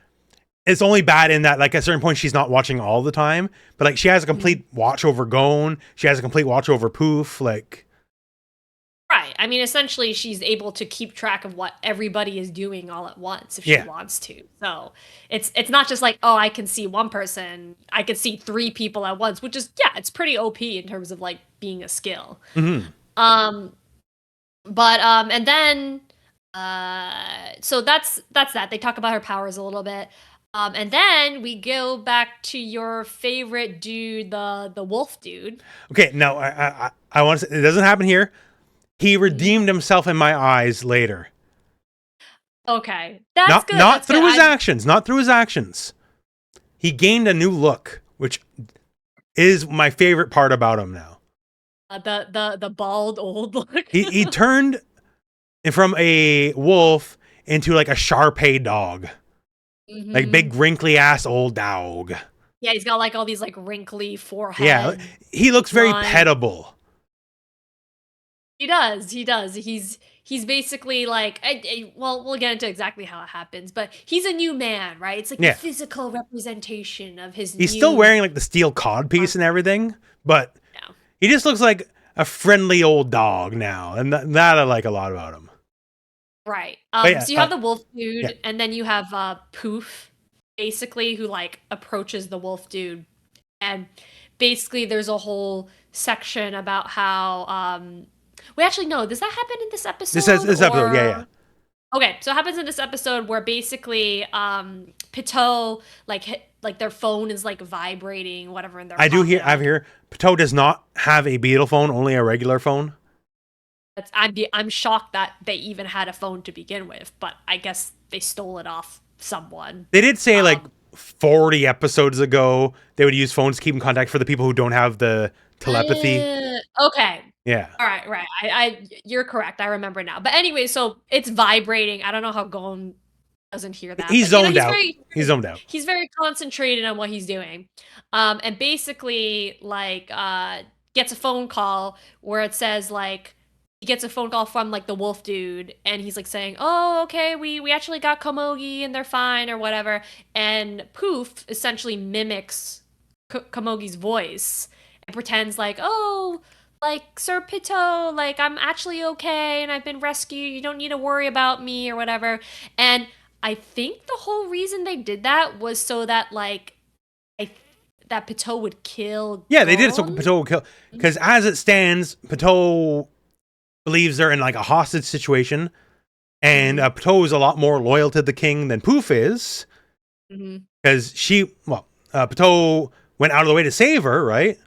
It's only bad in that, like, at a certain point, she's not watching all the time. But, like, she has a complete watch over Gon. She has a complete watch over Poof. Like... Right. I mean, essentially, she's able to keep track of what everybody is doing all at once if she wants to. So, it's not just like, oh, I can see one person. I can see 3 people at once, which is, it's pretty OP in terms of, like, being a skill. And then... so that's that. They talk about her powers a little bit. And then we go back to your favorite dude, the wolf dude. Okay, no, I want to say, it doesn't happen here. He redeemed himself in my eyes later. Okay, that's good. Not through his actions. Not through his actions. He gained a new look, which is my favorite part about him now. The bald old look. he turned from a wolf into like a Shar-Pei dog. Like big wrinkly ass old dog. Yeah, he's got like all these like wrinkly forehead. Yeah, he looks very lines. pettable. He does. He's basically like, well, we'll get into exactly how it happens, but he's a new man, right? It's like the physical representation of his. He's still wearing like the steel codpiece and everything, but he just looks like a friendly old dog now, and that I like a lot about him. Right. So you have the wolf dude, and then you have Poof, basically, who like approaches the wolf dude, and basically there's a whole section about how we actually know, does that happen in this episode? This episode, yeah. Okay, so it happens in this episode where basically Pitou like their phone is like vibrating, whatever in their I hear Pitou does not have a beetle phone, only a regular phone. I'm shocked that they even had a phone to begin with, but I guess they stole it off someone. They did say like 40 episodes ago they would use phones to keep in contact for the people who don't have the telepathy. Okay. Yeah. All right, right. I you're correct. I remember now. But anyway, so it's vibrating. I don't know how Gon doesn't hear that. He's zoned out. He's zoned out. He's very concentrated on what he's doing. And basically like gets a phone call where it says like he gets a phone call from like the wolf dude, and he's like saying, "Oh, okay, we actually got Komogi and they're fine," or whatever. And Poof essentially mimics Komogi's voice and pretends like, "Oh, like, Sir Pitou, like, I'm actually okay and I've been rescued. You don't need to worry about me," or whatever. And I think the whole reason they did that was so that like that Pitou would kill. Yeah, they did it so Pitou would kill, because as it stands, Pitou believes they're in like a hostage situation, and Pitou is a lot more loyal to the king than Poof is, because Pitou went out of the way to save her, right?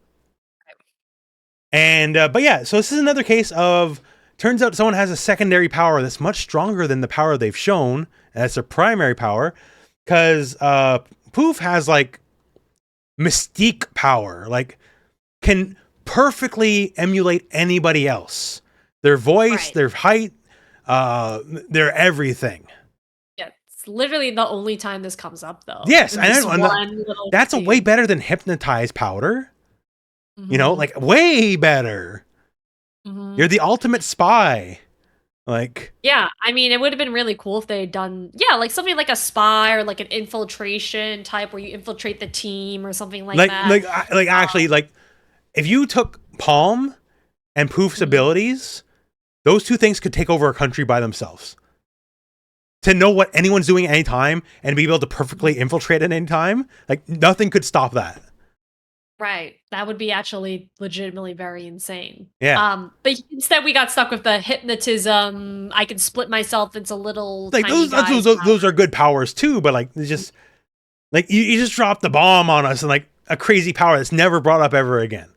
And but yeah, so this is another case of, turns out someone has a secondary power that's much stronger than the power they've shown, and that's their primary power, because Poof has like mystique power, like can perfectly emulate anybody else. Their voice, their height, their everything. Yeah, it's literally the only time this comes up, though. Yes, and that's a way better than hypnotize powder. You know, like way better. You're the ultimate spy. Like, yeah, I mean, it would have been really cool if they had done, like something like a spy or like an infiltration type where you infiltrate the team or something like that. Like actually, like if you took Palm and Poof's abilities, those two things could take over a country by themselves. To know what anyone's doing at any time and be able to perfectly infiltrate at any time, like nothing could stop that. Right. That would be actually legitimately very insane. Yeah. But instead we got stuck with the hypnotism. I can split myself into little like tiny those are good powers too, but like it's just like you just dropped the bomb on us, and like a crazy power that's never brought up ever again.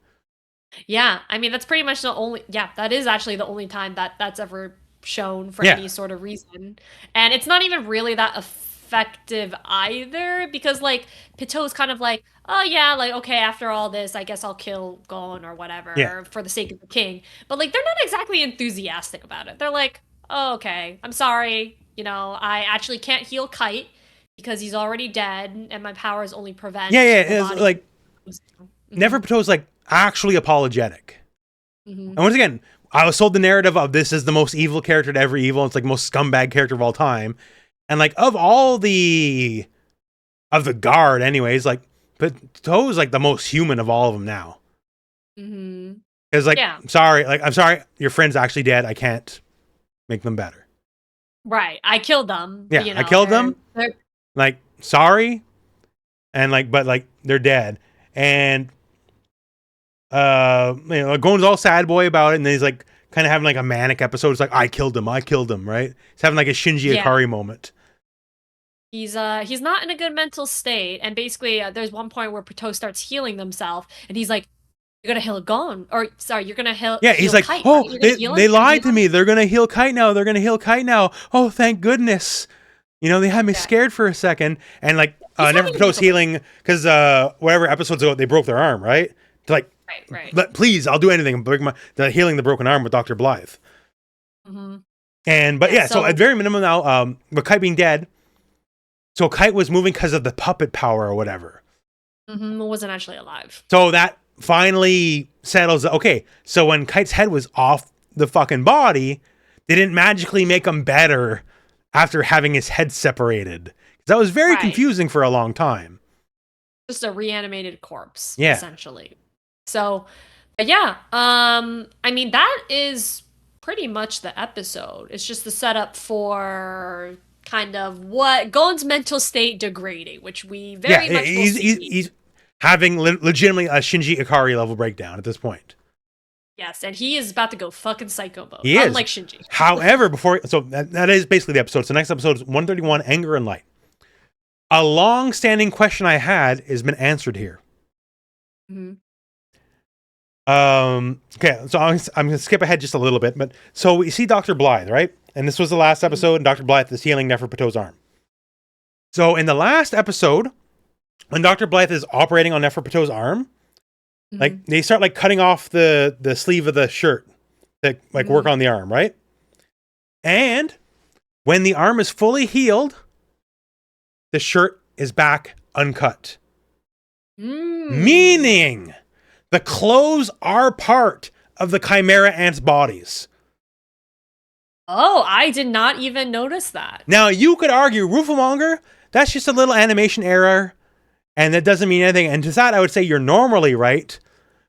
Yeah, I mean that's pretty much the only that is actually the only time that's ever shown for any sort of reason. And it's not even really that effective either, because like Pitou is kind of like, oh yeah, like okay, after all this I guess I'll kill Gon or whatever for the sake of the king. But like they're not exactly enthusiastic about it. They're like, oh, okay, I'm sorry, you know, I actually can't heal Kite because he's already dead and my powers only prevent it's like Neferpitou's like actually apologetic. And once again, I was sold the narrative of this is the most evil character to ever evil. It's like most scumbag character of all time. And like of all of the guard anyways, like Pitou's like the most human of all of them now. It's like, I'm sorry, your friend's actually dead. I can't make them better. Right. I killed them. Yeah, you know, I killed them. Like, sorry. And like, but like they're dead. And you know, Gon's all sad boy about it, and then he's like kind of having like a manic episode. It's like, I killed him, right? He's having like a Shinji Ikari moment. He's not in a good mental state, and basically there's one point where Pitou starts healing himself, and he's like, "You're gonna heal Gon, or sorry, you're gonna heal." Yeah, he's like, Kite, "Oh, right? they lied to me. They're gonna heal Kite now. They're gonna heal Kite now. Oh, thank goodness." You know, they had me scared for a second, and like Neferpitou's healing because whatever episodes ago they broke their arm, right? To like, please, I'll do anything. They're healing the broken arm with Dr. Blythe. And but so at very minimum now, with Kite being dead. So Kite was moving because of the puppet power or whatever. Wasn't actually alive. So that finally settles. Okay, so when Kite's head was off the fucking body, they didn't magically make him better after having his head separated. That was very confusing for a long time. Just a reanimated corpse, yeah. essentially. So, but yeah, I mean, that is pretty much the episode. It's just the setup for kind of what Gon's mental state degrading, which we very much will see. He's having legitimately a Shinji Ikari level breakdown at this point. Yes, and he is about to go fucking psycho mode. He is. Unlike Shinji. However, so that is basically the episode. So next episode is 131, Anger and Light. A long-standing question I had has been answered here. Okay, so I'm going to skip ahead just a little bit. But so we see Dr. Blythe, right? And this was the last episode, and Dr. Blythe is healing Neferpitou's arm. So in the last episode, when Dr. Blythe is operating on Neferpitou's arm, like they start like cutting off the sleeve of the shirt to like work on the arm, right? And when the arm is fully healed, the shirt is back uncut. Meaning the clothes are part of the Chimera Ant's bodies. Oh, I did not even notice that. Now, you could argue, Rooflemonger, that's just a little animation error, and that doesn't mean anything. And to that, I would say you're normally right.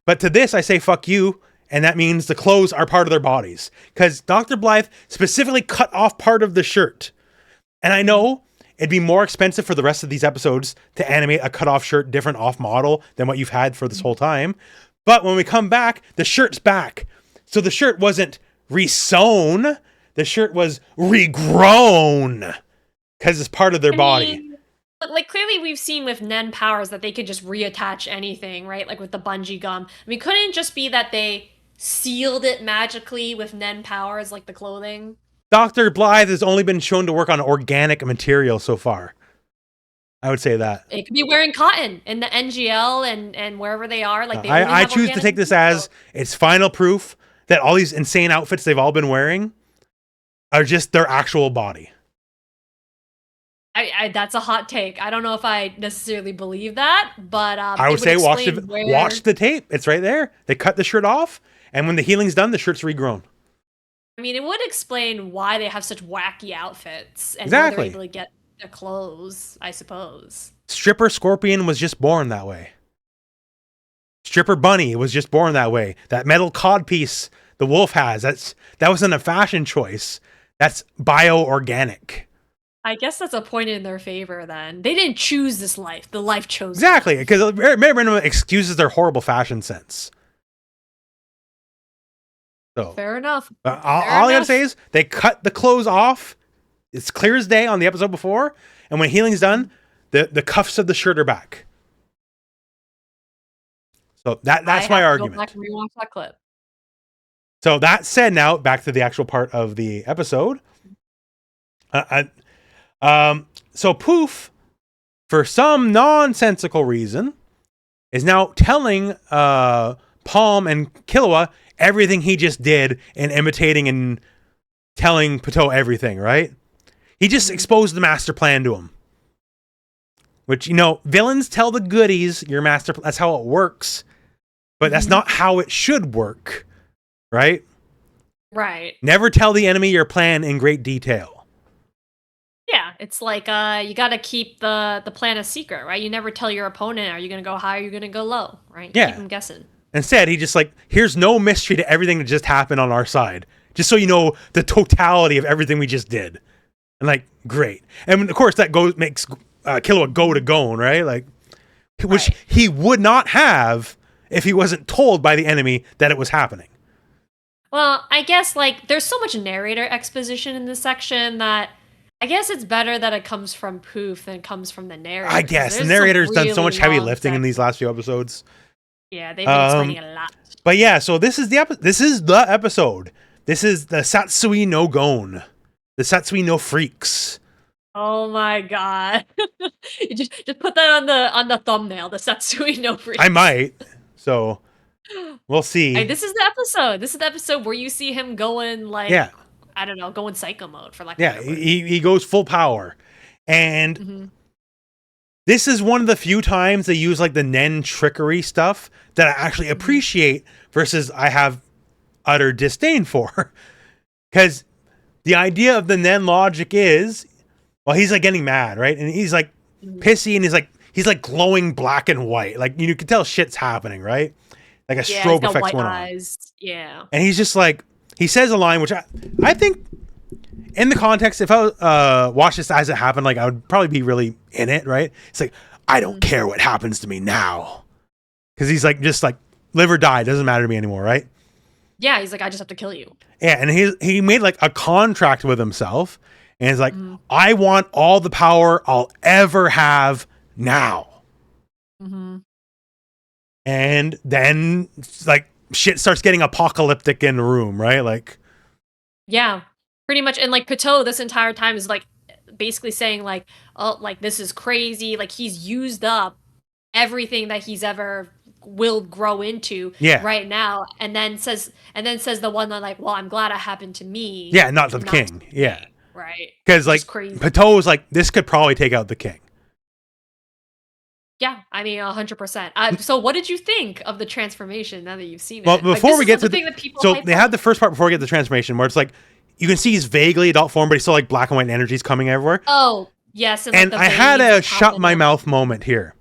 But to this, I say, fuck you, and that means the clothes are part of their bodies. Because Dr. Blythe specifically cut off part of the shirt. And I know it'd be more expensive for the rest of these episodes to animate a cut-off shirt different off model than what you've had for this whole time. But when we come back, the shirt's back. So the shirt wasn't re-sewn. The shirt was regrown because it's part of their body. But like clearly we've seen with Nen powers that they could just reattach anything, right? Like with the bungee gum. I mean, couldn't it just be that they sealed it magically with Nen powers, like the clothing? Dr. Blythe has only been shown to work on organic material so far. I would say that. It could be wearing cotton in the NGL and wherever they are. Like they I choose to take this as it's final proof that all these insane outfits they've all been wearing are just their actual body. That's a hot take. I don't know if I necessarily believe that, but I would say watch the tape. It's right there. They cut the shirt off, and when the healing's done, the shirt's regrown. I mean, it would explain why they have such wacky outfits and exactly. how they're able to get their clothes, I suppose. Stripper Scorpion was just born that way. Stripper Bunny was just born that way. That metal codpiece the wolf has, that wasn't a fashion choice. That's bio-organic. I guess that's a point in their favor then. They didn't choose this life. The life chose exactly, because everyone excuses their horrible fashion sense. So fair enough. All I gotta say is they cut the clothes off. It's clear as day on the episode before, and when healing's done, the cuffs of the shirt are back. So that's my argument. Go back and rewatch that clip. So that said, now back to the actual part of the episode. So Poof, for some nonsensical reason, is now telling Palm and Killua everything he just did in imitating and telling Pitou everything, right? He just exposed the master plan to him. Which, you know, villains tell the goodies your master plan. That's how it works. But that's not how it should work, right? Right. Never tell the enemy your plan in great detail. Yeah, it's like you got to keep the plan a secret, right? You never tell your opponent, are you going to go high or are you going to go low, right? Yeah. Keep them guessing. Instead, he just like, here's no mystery to everything that just happened on our side. Just so you know the totality of everything we just did. And like, great. And of course that makes Killua go to Gon, right? Like, which he would not have if he wasn't told by the enemy that it was happening. Well, I guess like there's so much narrator exposition in this section that I guess it's better that it comes from Poof than it comes from the narrator. I guess the narrator's done so much heavy lifting in these last few episodes. Yeah, they've been explaining a lot. But yeah, so this is the episode. This is the Satsui no Gon. The Satsui no Freaks. Oh my god. just put that on the thumbnail, the Satsui no Freaks. I might. So we'll see. Hey, this is the episode. This is the episode where you see him going like I don't know, going psycho mode for like he goes full power. And this is one of the few times they use like the Nen trickery stuff that I actually appreciate versus I have utter disdain for. Because the idea of the Nen logic is, well, he's like getting mad, right? And he's like pissy, and he's like glowing black and white. Like, you can tell shit's happening, right? Like a strobe effect's going on. Yeah. And he's just like, he says a line, which I think in the context, if I watched this as it happened, like I would probably be really in it, right? It's like, I don't care what happens to me now. Because he's like, just like, live or die, doesn't matter to me anymore, right? Yeah, he's like, I just have to kill you. Yeah, and he made like a contract with himself, and he's like, I want all the power I'll ever have now. And then like shit starts getting apocalyptic in the room, right? Like, yeah, pretty much. And like Pitou this entire time is like basically saying like, oh, like this is crazy. Like he's used up everything that he's ever will grow into right now, and then says the one that like, well, I'm glad it happened to me. Yeah, not the king. Yeah, right. Because like Pitou was like, this could probably take out the king. Yeah, I mean, 100%. So, what did you think of the transformation now that you've seen it? Well, before we get to so they had the first part before we get to the transformation, where it's like you can see he's vaguely adult form, but he's still like black and white energies coming everywhere. Oh, yes, and I had a shut my mouth moment here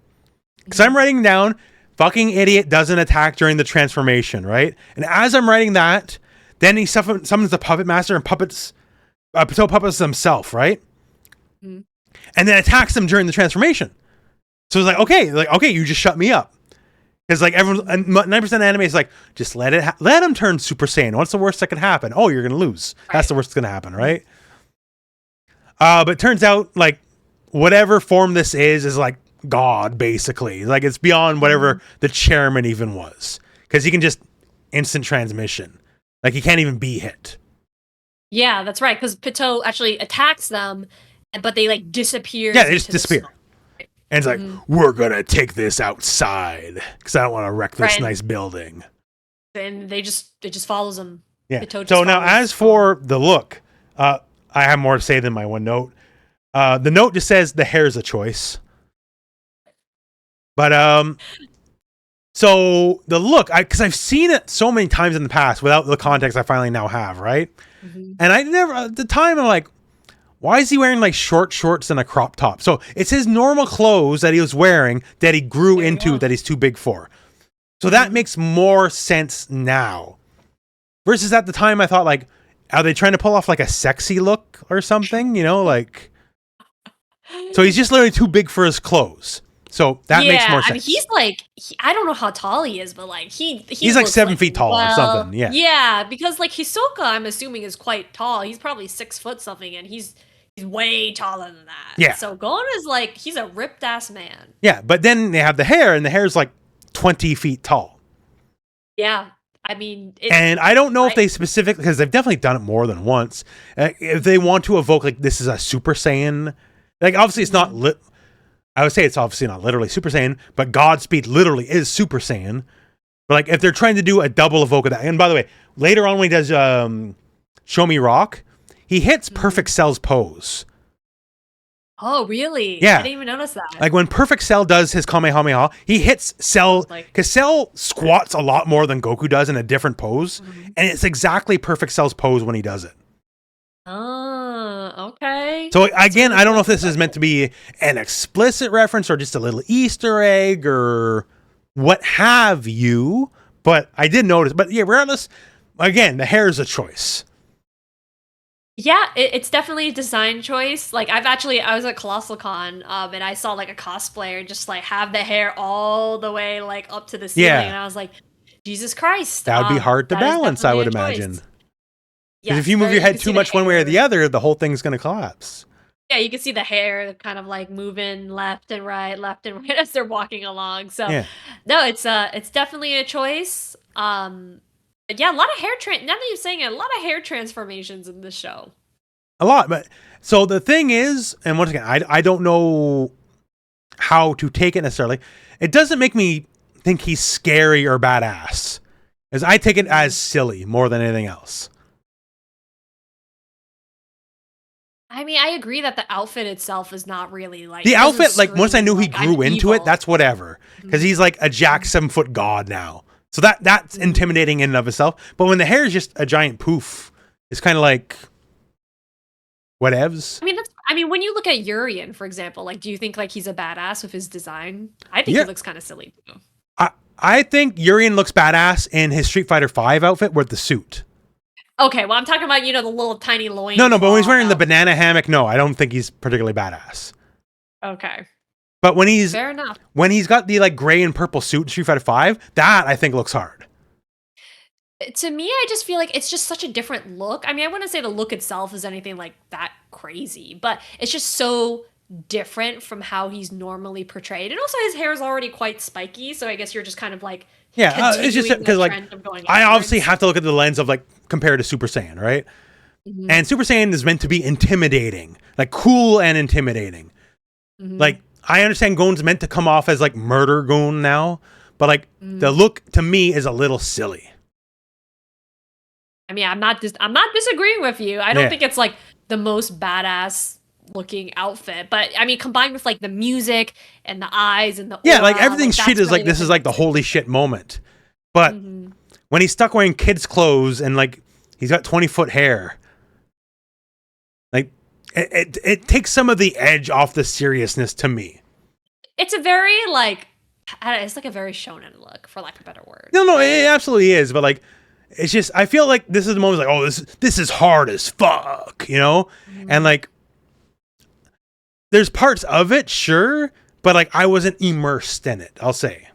because I'm writing down, fucking idiot doesn't attack during the transformation, right? And as I'm writing that, then he summons the puppet master and Pitou puppets himself, right? And then attacks him during the transformation. So it's like, okay, you just shut me up. Because like everyone, 90% of anime is like, just let him turn Super Saiyan. What's the worst that could happen? Oh, you're gonna lose. That's the worst that's gonna happen, right? But it turns out like whatever form this is like God, basically. Like it's beyond whatever the chairman even was, because he can just instant transmission. Like he can't even be hit. Yeah, that's right. Because Pitou actually attacks them, but they like disappear. Yeah, they just disappear. And it's like, we're going to take this outside because I don't want to wreck this nice building. And it just follows them. Yeah. So now as for the look, I have more to say than my one note. The note just says the hair's a choice. But, so the look, because I've seen it so many times in the past without the context I finally now have, right? And I never, at the time, I'm like, why is he wearing like short shorts and a crop top? So it's his normal clothes that he was wearing that he grew into that he's too big for. So that makes more sense now. Versus at the time I thought like, are they trying to pull off like a sexy look or something? You know, like, so he's just literally too big for his clothes. So that makes more sense. I mean, he's like, I don't know how tall he is, but like he's like 7 feet tall or something. Yeah. Yeah. Because like Hisoka, I'm assuming is quite tall. He's probably 6 foot something, and he's way taller than that. Yeah. So Gon is like, he's a ripped ass man. Yeah. But then they have the hair, and the hair is like 20 feet tall. Yeah. I mean, and I don't know if they specifically, because they've definitely done it more than once. If they want to evoke like this is a Super Saiyan, like obviously it's not I would say it's obviously not literally Super Saiyan, but Godspeed literally is Super Saiyan. But like if they're trying to do a double evoke of that, and by the way, later on when he does Show Me Rock, he hits Perfect Cell's pose. Oh, really? Yeah. I didn't even notice that. Like when Perfect Cell does his Kamehameha, he hits Cell, because Cell squats a lot more than Goku does in a different pose, and it's exactly Perfect Cell's pose when he does it. Oh, okay. So again, I don't know if this is meant to be an explicit reference or just a little Easter egg or what have you, but I did notice. But yeah, regardless, again, the hair is a choice. Yeah, it's definitely a design choice. Like I was at Colossal Con, and I saw like a cosplayer just like have the hair all the way like up to the ceiling, and I was like, Jesus Christ, that would be hard to balance, I would imagine. Because if you move your head too much one way or the other, the whole thing's going to collapse. Yeah, you can see the hair kind of like moving left and right as they're walking along. So no, it's definitely a choice. But yeah, a lot of hair now that you're saying it, a lot of hair transformations in this show. A lot, but so the thing is, and once again, I don't know how to take it necessarily. It doesn't make me think he's scary or badass, as I take it as silly more than anything else. I mean, I agree that the outfit itself is not really like The it doesn't outfit, like once I scream knew he like I'm grew into it, evil. that's whatever. Because he's like a Jack 7-foot god now. So that's intimidating in and of itself. But when the hair is just a giant poof, it's kind of like whatevs. I mean, when you look at Urian, for example, like, do you think like he's a badass with his design? I think he Yeah. looks kind of silly too. I think Urian looks badass in his Street Fighter V outfit with the suit. Okay, well, I'm talking about the little tiny loin. No, but when he's wearing the outfit. banana hammock, no, I don't think he's particularly badass. Okay, But when he's fair enough. when he's got the like gray and purple suit in Street Fighter V, that I think looks hard. To me, I just feel like it's just such a different look. I mean, I wouldn't say the look itself is anything like that crazy, but it's just so different from how he's normally portrayed. And also, his hair is already quite spiky, so I guess you're just kind of like It's just continuing because the like trend of going I obviously upwards. have to look at the lens of like compared to Super Saiyan, right? Mhm, And Super Saiyan is meant to be intimidating, like cool and intimidating. mhm, Like I understand Gon's meant to come off as like murder Gon now, but like the mhm. look to me is a little silly. I mean, I'm not disagreeing with you. I don't Yeah. think it's like the most badass looking outfit, but I mean, combined with like the music and the eyes and the Yeah, like aura, everything's that's shit is really like the this is like the convincing holy part. shit moment. But Mhm. when he's stuck wearing kids' clothes and like he's got 20-foot hair, like it takes some of the edge off the seriousness to me. It's a very like it's like a very shonen look, for lack of a better word. No, right? it absolutely is. But like, it's just I feel like this is the moment like, oh, this is hard as fuck, you know? And Mhm. like, there's parts of it, sure, but like I wasn't immersed in it. I'll say.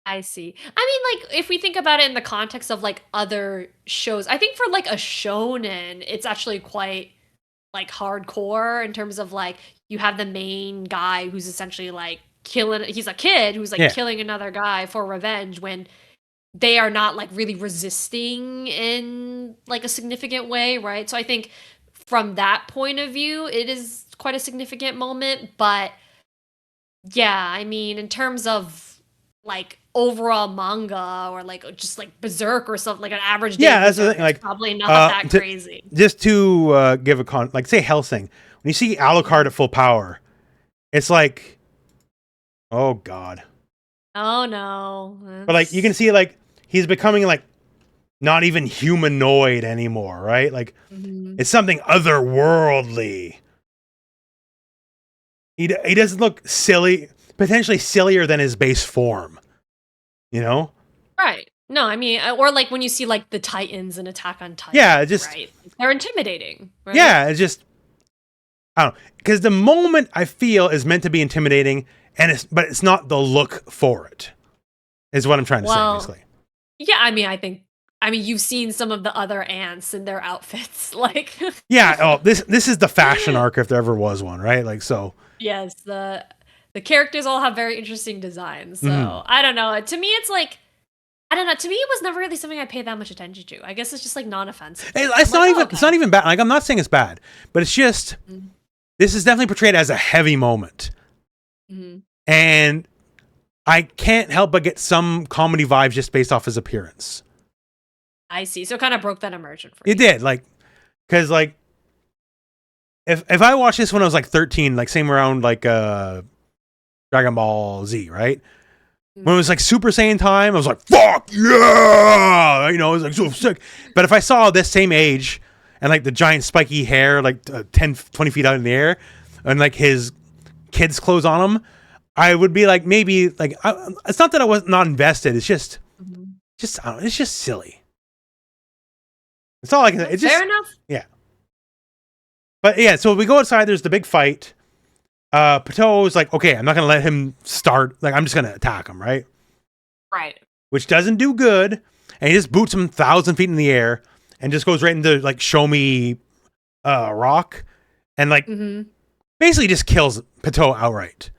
I see. I mean, like, if we think about it in the context of like other shows, I think for like a shonen, it's actually quite like hardcore in terms of like you have the main guy who's essentially like killing. He's a kid who's like Yeah. killing another guy for revenge when they are not like really resisting in like a significant way, right? So I think from that point of view, it is quite a significant moment. But yeah, I mean, in terms of like overall manga or like just like Berserk or something, like an average day Yeah, that's the Berserk, thing. it's Like, probably not that to, crazy. just to give a like say Hellsing, when you see Alucard at full power, it's like, oh god. Oh no. But like you can see like he's becoming like not even humanoid anymore, right? Like Mhm. it's something otherworldly. He doesn't look silly, potentially sillier than his base form, you know? Right. No, I mean, or like when you see like the Titans and Attack on Titan, Yeah, just right? They're intimidating, right? yeah, it's just I don't know, because the moment I feel is meant to be intimidating, but it's not the look for it. Is what I'm trying to say, Well, basically. yeah, I mean, you've seen some of the other ants in their outfits, like Yeah. Oh, this is the fashion arc if there ever was one, right? Like so. yes, the characters all have very interesting designs. So Mhm. I don't know. To me, it's like I don't know. To me, it was never really something I paid that much attention to. I guess it's just like non-offensive. It's I'm not like, even oh, it's not okay. even bad. Like I'm not saying it's bad, but it's just Mhm. this is definitely portrayed as a heavy moment, Mhm. and I can't help but get some comedy vibes just based off his appearance. I see. So it kind of broke that immersion for It you. did, like, because like if I watched this when I was like 13, like same around like Dragon Ball Z, right? When it was like Super Saiyan time, I was like, fuck yeah! You know, it was like so sick. But if I saw this same age and like the giant spiky hair, like 10, 20 feet out in the air, and like his kids' clothes on him, I would be like, maybe, like, it's not that I was not invested. It's just, Mhm. I don't know, it's just silly. That's all I can say. It's just, Fair enough. yeah. But yeah, so we go outside, there's the big fight. Pateau is like, okay, I'm not going to let him start. Like, I'm just going to attack him, right? Right. Which doesn't do good. And he just boots him 1,000 feet in the air and just goes right into, like, show me rock. And, like, Hmm. basically just kills Pateau outright.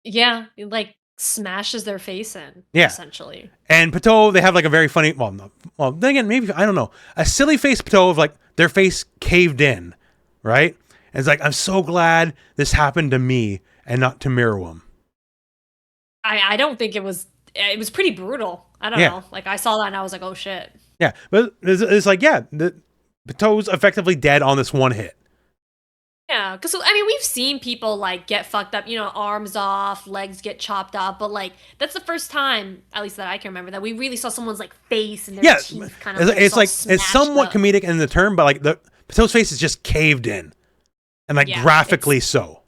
Yeah, it, like smashes their face in, Yeah. essentially. And Pateau, they have, like, a very funny, then again, maybe, I don't know, a silly face Pateau of, like, their face caved in, right? And it's like, I'm so glad this happened to me and not to meruem. I don't think it was pretty brutal. I don't Yeah. know. Like I saw that and I was like, oh shit. Yeah, but it's like, yeah, Pateau's effectively dead on this one hit. Yeah, because I mean, we've seen people like get fucked up, arms off, legs get chopped off, but like that's the first time, at least that I can remember, that we really saw someone's like face and their Yeah, teeth kind of it's all like it's smashed somewhat up. comedic in the term, but like the Patou's face is just caved in, and like Yeah, graphically so.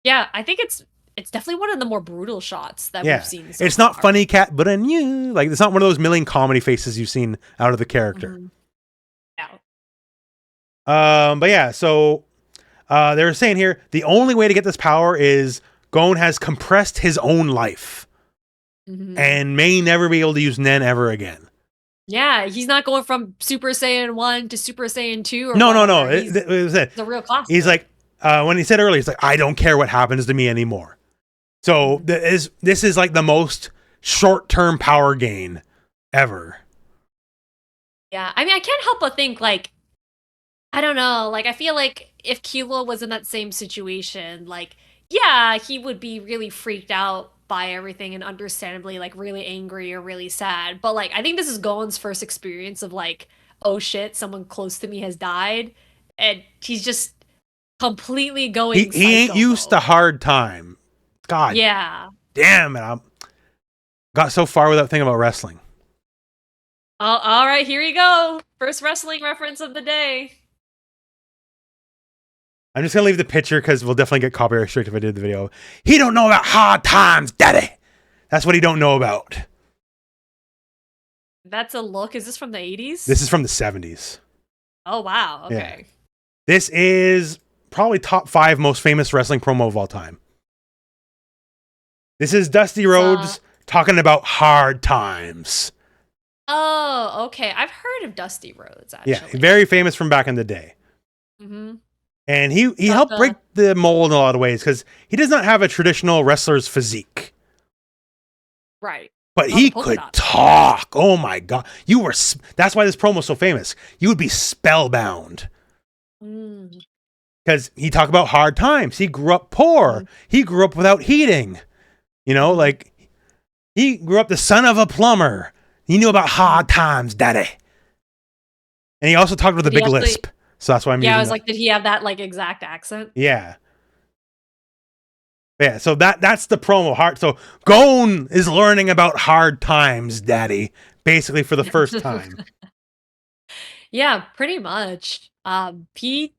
Yeah, I think it's definitely one of the more brutal shots that Yeah, we've seen. So it's not far. funny cat, but a new like it's not one of those million comedy faces you've seen out of the character. Mhm. Yeah. But yeah, so they were saying here the only way to get this power is Gon has compressed his own life Mhm. and may never be able to use Nen ever again. Yeah, he's not going from Super Saiyan 1 to Super Saiyan 2 or No. whatever. It was it. He's a real class. He's like when he said earlier, he's like, I don't care what happens to me anymore. So this is like the most short-term power gain ever. Yeah, I mean, I can't help but think like, I don't know, like I feel like if Killua was in that same situation, like, yeah, he would be really freaked out by everything and understandably like really angry or really sad. But like I think this is Gohan's first experience of like, oh shit, someone close to me has died. And he's just completely going He ain't psycho used to mode. hard time. God Yeah. damn it. I got so far without thinking about wrestling. All right, here you go. First wrestling reference of the day. I'm just gonna leave the picture because we'll definitely get copyright strike if I did the video. He don't know about hard times, daddy. That's what he don't know about. That's a look. Is this from the 80s? This is from the 70s. Oh, wow. Okay. Yeah. This is probably top 5 most famous wrestling promo of all time. This is Dusty Rhodes talking about hard times. Oh, okay. I've heard of Dusty Rhodes, actually. Yeah, very famous from back in the day. Mm-hmm. And he helped break the mold in a lot of ways because he does not have a traditional wrestler's physique. Right. But he could talk. Oh my God. That's why this promo is so famous. You would be spellbound. Because he talked about hard times. He grew up poor. He grew up without heating. Like he grew up the son of a plumber. He knew about hard times, daddy. And he also talked with a big lisp. So that's why I'm using I was like, did he have that like exact accent? Yeah. Yeah, so that's the promo. So Gon is learning about hard times, daddy, basically for the first time. Yeah, pretty much. He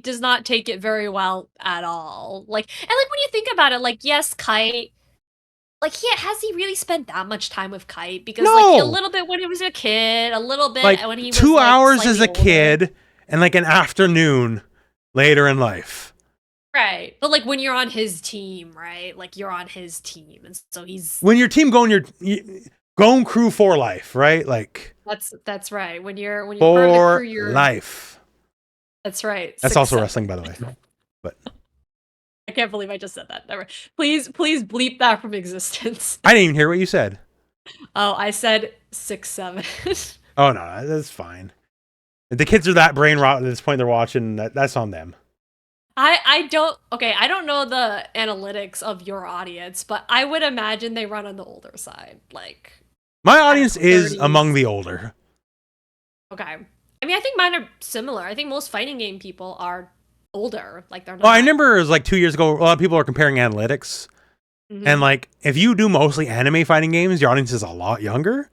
does not take it very well at all. Like, and like when you think about it, like, yes, Kite, like, has he really spent that much time with Kite? Because like a little bit when he was a kid, a little bit like when he was 2 hours as a older. kid, and like an afternoon later in life. Right. But like when you're on his team, right? Like you're on his team. And so he's when your team going, Gon crew for life, right? Like that's right. When you're for part of the crew, you're life. That's right. That's also wrestling, by the way. But I can't believe I just said that. Never. Please bleep that from existence. I didn't even hear what you said. Oh, I said 6'7". Oh no, that's fine. If the kids are that brain rot at this point, they're watching. That's on them. I don't know the analytics of your audience, but I would imagine they run on the older side. Like my audience is among the older. Okay. I mean, I think mine are similar. I think most fighting game people are older. Like they're not. Well, I remember it was like 2 years ago. A lot of people are comparing analytics, and like if you do mostly anime fighting games, your audience is a lot younger.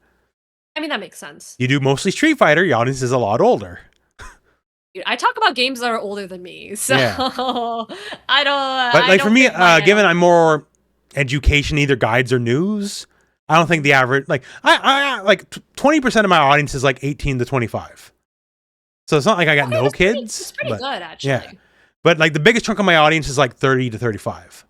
I mean, that makes sense. You do mostly Street Fighter, your audience is a lot older. I talk about games that are older than me, so yeah. I don't. But like for me, given I'm more education, either guides or news, I don't think the average I like 20% of my audience is like 18 to 25. So it's not like I got no kids. It's pretty good, actually. Yeah, but like the biggest chunk of my audience is like 30 to 35.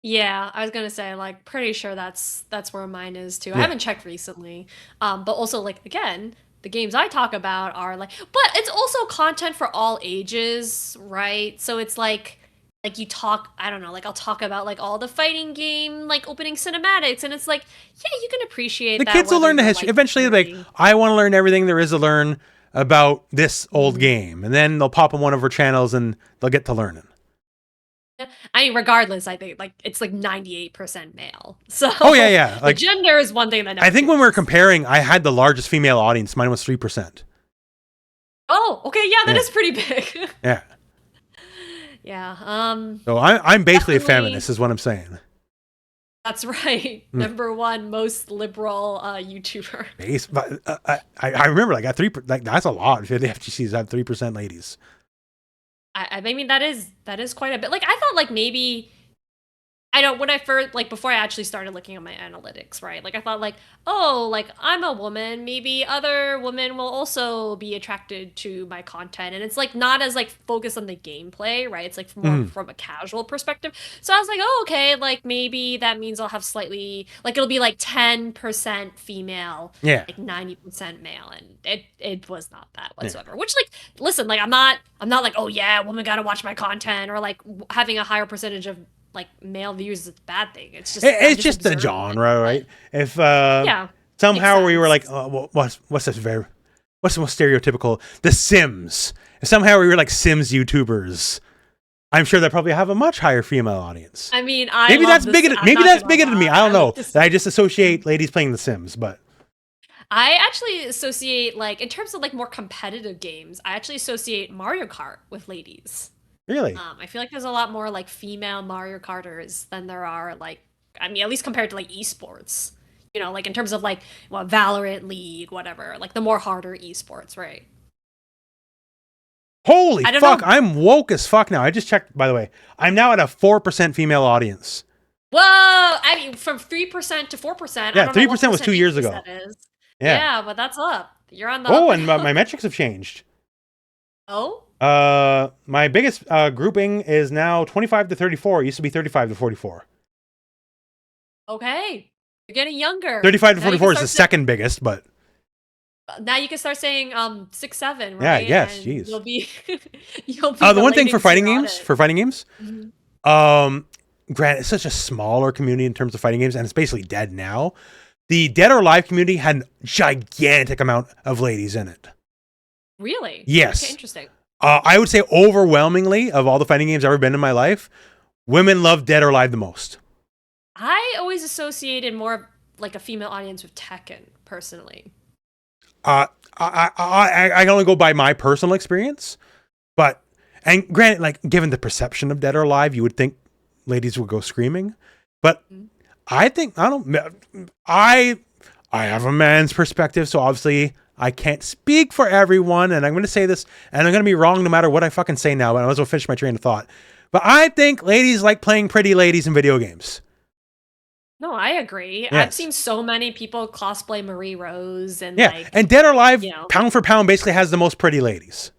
Yeah, I was gonna say, like, pretty sure that's where mine is too. I haven't checked recently, but also like again, the games I talk about are like, but it's also content for all ages, right? So it's like you talk, I don't know, like I'll talk about like all the fighting game like opening cinematics, and it's like, yeah, you can appreciate the that. kids will learn the history. Like, eventually, they'll be like, I want to learn everything there is to learn about this old game, and then they'll pop on one of our channels and they'll get to learning. I mean, regardless, I think like it's like 98% male. So oh yeah, like gender is one thing that I think when we're comparing, I had the largest female audience. Mine was 3%. Oh, okay, yeah, that is pretty big. Yeah. Yeah. So I'm basically a Definitely. feminist, is what I'm saying. That's right. Number one most liberal YouTuber. But I remember like at 3, like that's a lot. The FGCs have 3% ladies. I mean that is quite a bit. Like I thought like maybe I don't when I first like before I actually started looking at my analytics, right? Like I thought like, oh, like I'm a woman, maybe other women will also be attracted to my content. And it's like not as like focused on the gameplay, right? It's like more from a casual perspective. So I was like, oh, okay, like maybe that means I'll have slightly like it'll be like 10% female, Yeah. like 90% male. And it was not that whatsoever. Which like listen, like I'm not like, oh yeah, women gotta watch my content or like having a higher percentage of like male views is a bad thing. It's just It's just the genre, right? If yeah, somehow we were like, sense. oh, what's this very, what's the most stereotypical? The Sims. If somehow we were like Sims YouTubers, I'm sure they probably have a much higher female audience. I mean, maybe that's bigoted. Maybe that's bigoted to me. I don't know. This. I just associate ladies playing The Sims, but I actually associate like in terms of like more competitive games. I actually associate Mario Kart with ladies. really, I feel like there's a lot more like female Mario Karters than there are like I mean at least compared to like esports. You know, like in terms of like well Valorant, League, whatever. Like the more harder esports, right? holy I don't fuck, know. I'm woke as fuck now. I just checked, by the way. I'm now at a 4% female audience. Whoa! I mean, from 3% to 4%. Yeah, I don't know what 3% was 2 years increase ago. that is. Yeah. Yeah, but that's up. You're on the Oh, up and my metrics have changed. Oh? My biggest grouping is now 25 to 34. It used to be 35 to 44. Okay. You're getting younger. 35 to Now you 44 can is the start second biggest, but now you can start saying 6, 7, yeah, right? yes, And jeez. you'll be you'll be The one thing relating for to fighting your games, audience. Mhm. granted, it's such a smaller community in terms of fighting games, and it's basically dead now. The Dead or Alive community had a gigantic amount of ladies in it. Really? Yes. Okay, interesting. I would say overwhelmingly of all the fighting games I've ever been in my life, women love Dead or Alive the most. I always associated more like a female audience with Tekken, personally. I can only go by my personal experience, but and granted, like given the perception of Dead or Alive, you would think ladies would go screaming, but I think I have a man's perspective, so obviously I can't speak for everyone, and I'm going to say this, and I'm going to be wrong no matter what I fucking say now, but I might as well finish my train of thought. But I think ladies like playing pretty ladies in video games. No, I agree. Yes. I've seen so many people cosplay Marie Rose and Yeah, like and Dead or Alive, you know. pound for pound, basically has the most pretty ladies.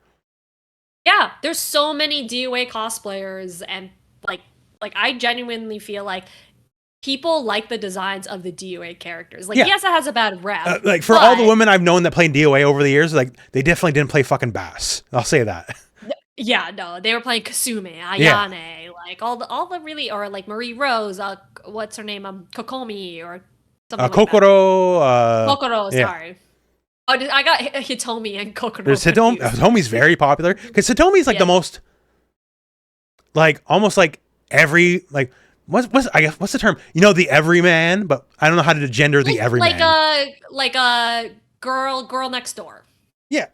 Yeah, there's so many DOA cosplayers and like I genuinely feel like people like the designs of the DOA characters. Like yes, it has a bad rep. Like for all the women I've known that played DOA over the years, like they definitely didn't play fucking bass. I'll say that. Yeah, no, they were playing Kasume, Ayane, like all the really or like Marie Rose, what's her name, Kokomi or something like Kokoro. that. Kokoro, sorry. Oh, I got Hitomi and Kokoro. There's Hitomi's very popular because Hitomi's like the most, like almost like every like what's the term? You know, the everyman, but I don't know how to gender the everyman. Like a girl next door. Yeah.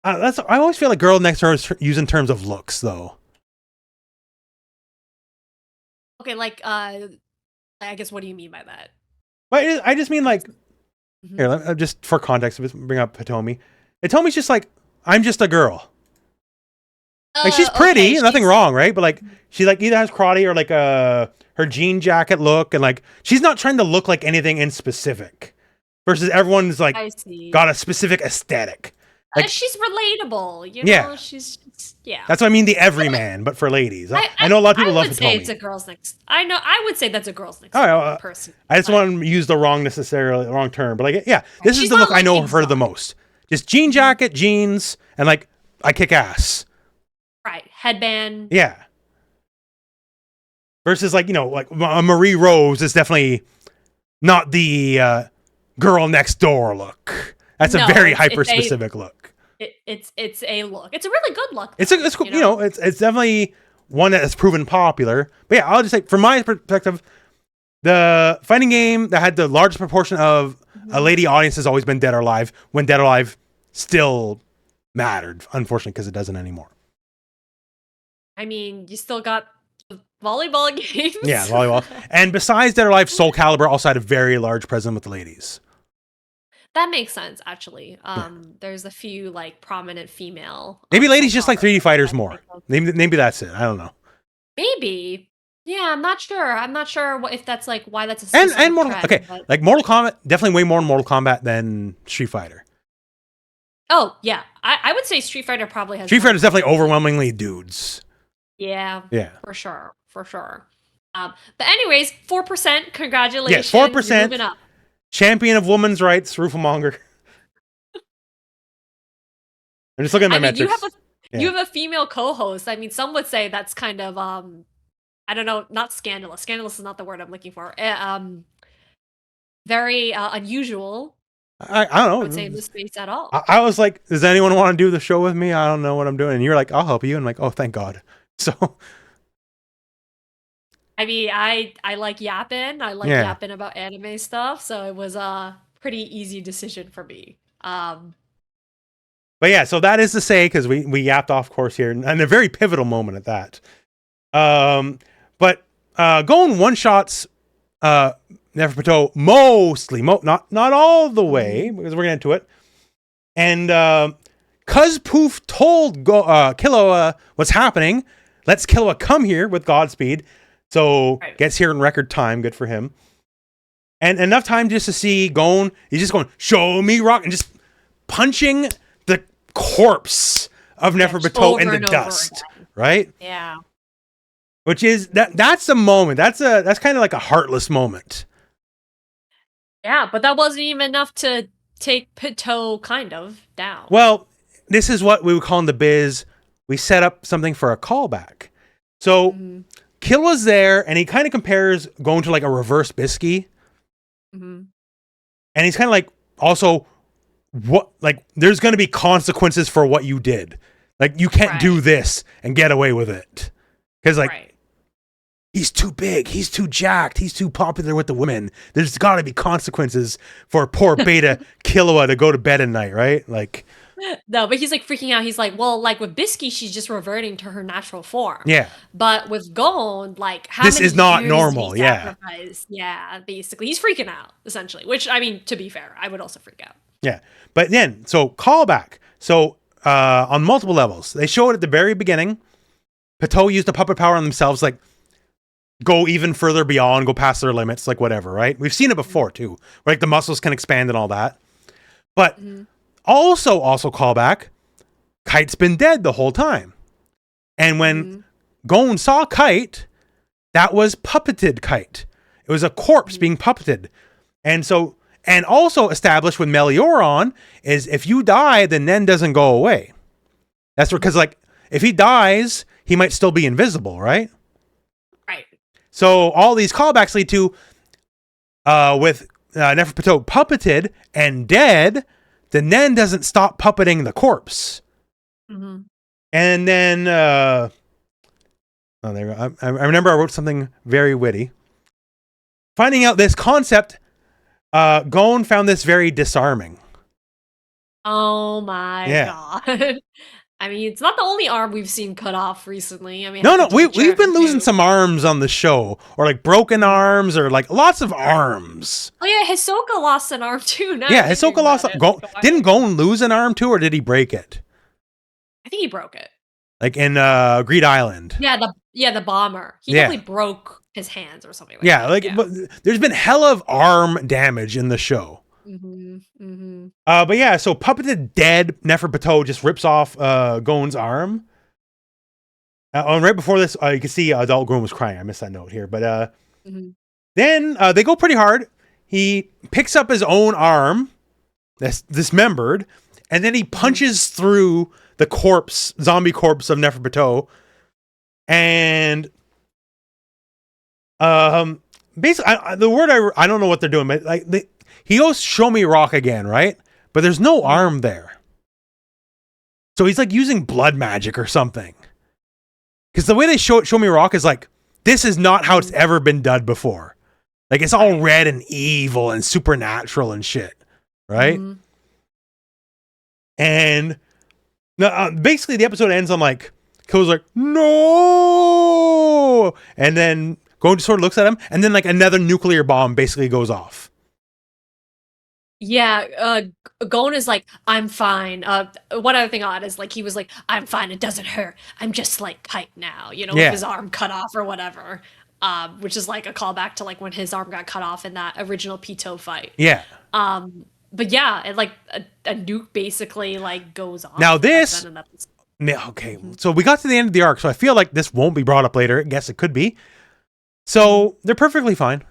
I always feel like girl next door is used in terms of looks, though. Okay, like I guess what do you mean by that? But I just mean like here, just for context, bring up Hitomi. Hitomi's just like I'm just a girl. Like she's pretty, okay, nothing wrong, right? But like she like either has karate or like her jean jacket look, and like she's not trying to look like anything in specific. Versus everyone's like got a specific aesthetic. Like, she's relatable, you know. She's That's what I mean, the everyman, but for ladies. I know a lot of people love Hitomi. I would say it's a girls next. I would say that's a girls next person. I just want to use the wrong term, but like this is the look I know of her the most. Just jean jacket, jeans, and like I kick ass. Right, headband. Yeah. Versus like like a Marie Rose is definitely not the girl next door look. That's a very hyper specific look. It's a look. It's a really good look. Though, it's cool. You know, it's definitely one that has proven popular. But yeah, I'll just say from my perspective, the fighting game that had the largest proportion of a lady audience has always been Dead or Alive. When Dead or Alive still mattered, unfortunately, because it doesn't anymore. I mean, you still got the volleyball games. Yeah, volleyball. And besides their life, Soul Calibur also had a very large presence with the ladies. That makes sense, actually. Yeah. There's a few like prominent female. Maybe Soul ladies just like Calibur 3D fighters I can more. think of. Maybe that's it. I don't know. Maybe. Yeah, I'm not sure. I'm not sure if that's like why that's a And specific Mortal trend. okay, But like Mortal Kombat, definitely way more in Mortal Kombat than Street Fighter. oh yeah, I would say Street Fighter probably has Street more Fighter is definitely females. overwhelmingly dudes. Yeah, Yeah. for sure, for sure. But anyways, 4%. Congratulations. Yes, You're 4%. moving up. Champion of women's rights, Rooflemonger. I'm just looking at my I mean, metrics. you have a female co-host. I mean, some would say that's kind of I don't know, not scandalous. Scandalous is not the word I'm looking for. Very unusual. I I don't would say in know. this space at all. I was like, does anyone want to do the show with me? I don't know what I'm doing. And you're like, I'll help you. And I'm like, oh, thank God. So I mean, I like Yappin. I like Yeah. Yappin about anime stuff, so it was a pretty easy decision for me. But yeah, so that is to say, because we yapped off course here, and a very pivotal moment at that. But going one shots, neferpitou mostly, not all the way, because we're getting into it. And cuz Poof told Killua what's happening, lets Killua come here with Godspeed. So Right. gets here in record time, good for him. And enough time just to see Gon, he's just going, show me rock, and just punching the corpse of Neferpitou over in the and over dust, again. right? Yeah. Which is that's a moment. That's kind of like a heartless moment. Yeah, but that wasn't even enough to take Pitou kind of down. Well, this is what we would call in the biz, we set up something for a callback. So Mhm. Killua's there, and he kind of compares going to like a reverse Bisky. Mhm. And he's kind of like, also, what, like, there's going to be consequences for what you did. Like, you can't do Right. this and get away with it. Because, like, Right. he's too big, he's too jacked, he's too popular with the women. There's got to be consequences for poor beta Killua to go to bed at night, right? Like, No, but he's like freaking out. He's like, well, like with Bisky, she's just reverting to her natural form. yeah. But with Gon, like, how This many is not years normal, did he yeah. sacrifice? Yeah, basically, he's freaking out essentially. Which I mean, to be fair, I would also freak out. Yeah. But then, so callback. So, on multiple levels, they show it at the very beginning. Pitou used the puppet power on themselves, like, go even further beyond, go past their limits, like whatever, right? We've seen it before too. Like the muscles can expand and all that. But also callback, Kite's been dead the whole time. And when Gon saw Kite, that was puppeted Kite. It was a corpse being puppeted. And so, and also established with Melioron is if you die, then Nen doesn't go away. That's because, like, if he dies, he might still be invisible, right? Right. So all these callbacks lead to, with Neferpitou puppeted and dead, the Nen doesn't stop puppeting the corpse. Mm-hmm. And then, oh, there we go. I remember I wrote something very witty. Finding out this concept, Gon found this very disarming. Oh my god. I mean, it's not the only arm we've seen cut off recently. I mean, No, we've been losing some arms on the show, or like broken arms, or like lots of arms. Oh yeah, Hisoka lost an arm too. Now Yeah, Hisoka lost. Didn't Gon lose an arm too, or did he break it? I think he broke it. Like in Greed Island. Yeah, the bomber. He definitely broke his hands or something. Like that. Like, but there's been hell of arm damage in the show. But yeah, so puppeted dead Neferpitou just rips off Gon's arm. And right before this, you can see adult Gon was crying. I missed that note here, but then they go pretty hard. He picks up his own arm that's dismembered, and then he punches through the zombie corpse of Neferpitou, and basically, the word I don't know what they're doing, but like he goes, show me rock again, right? But there's no arm there. So he's like using blood magic or something. Because the way they show me rock is like, this is not how it's ever been done before. Like, it's all red and evil and supernatural and shit. Right? And basically the episode ends on like, Killua's like, no! And then Gon sort of looks at him, and then like another nuclear bomb basically goes off. Yeah, Gon is like, I'm fine. One other thing odd is like he was like, I'm fine, it doesn't hurt. I'm just like kite now, with his arm cut off or whatever. Which is like a callback to like when his arm got cut off in that original Pitou fight. Yeah. But yeah, it like a nuke basically like goes off. Now this, okay, so we got to the end of the arc, so I feel like this won't be brought up later. I guess it could be. So they're perfectly fine.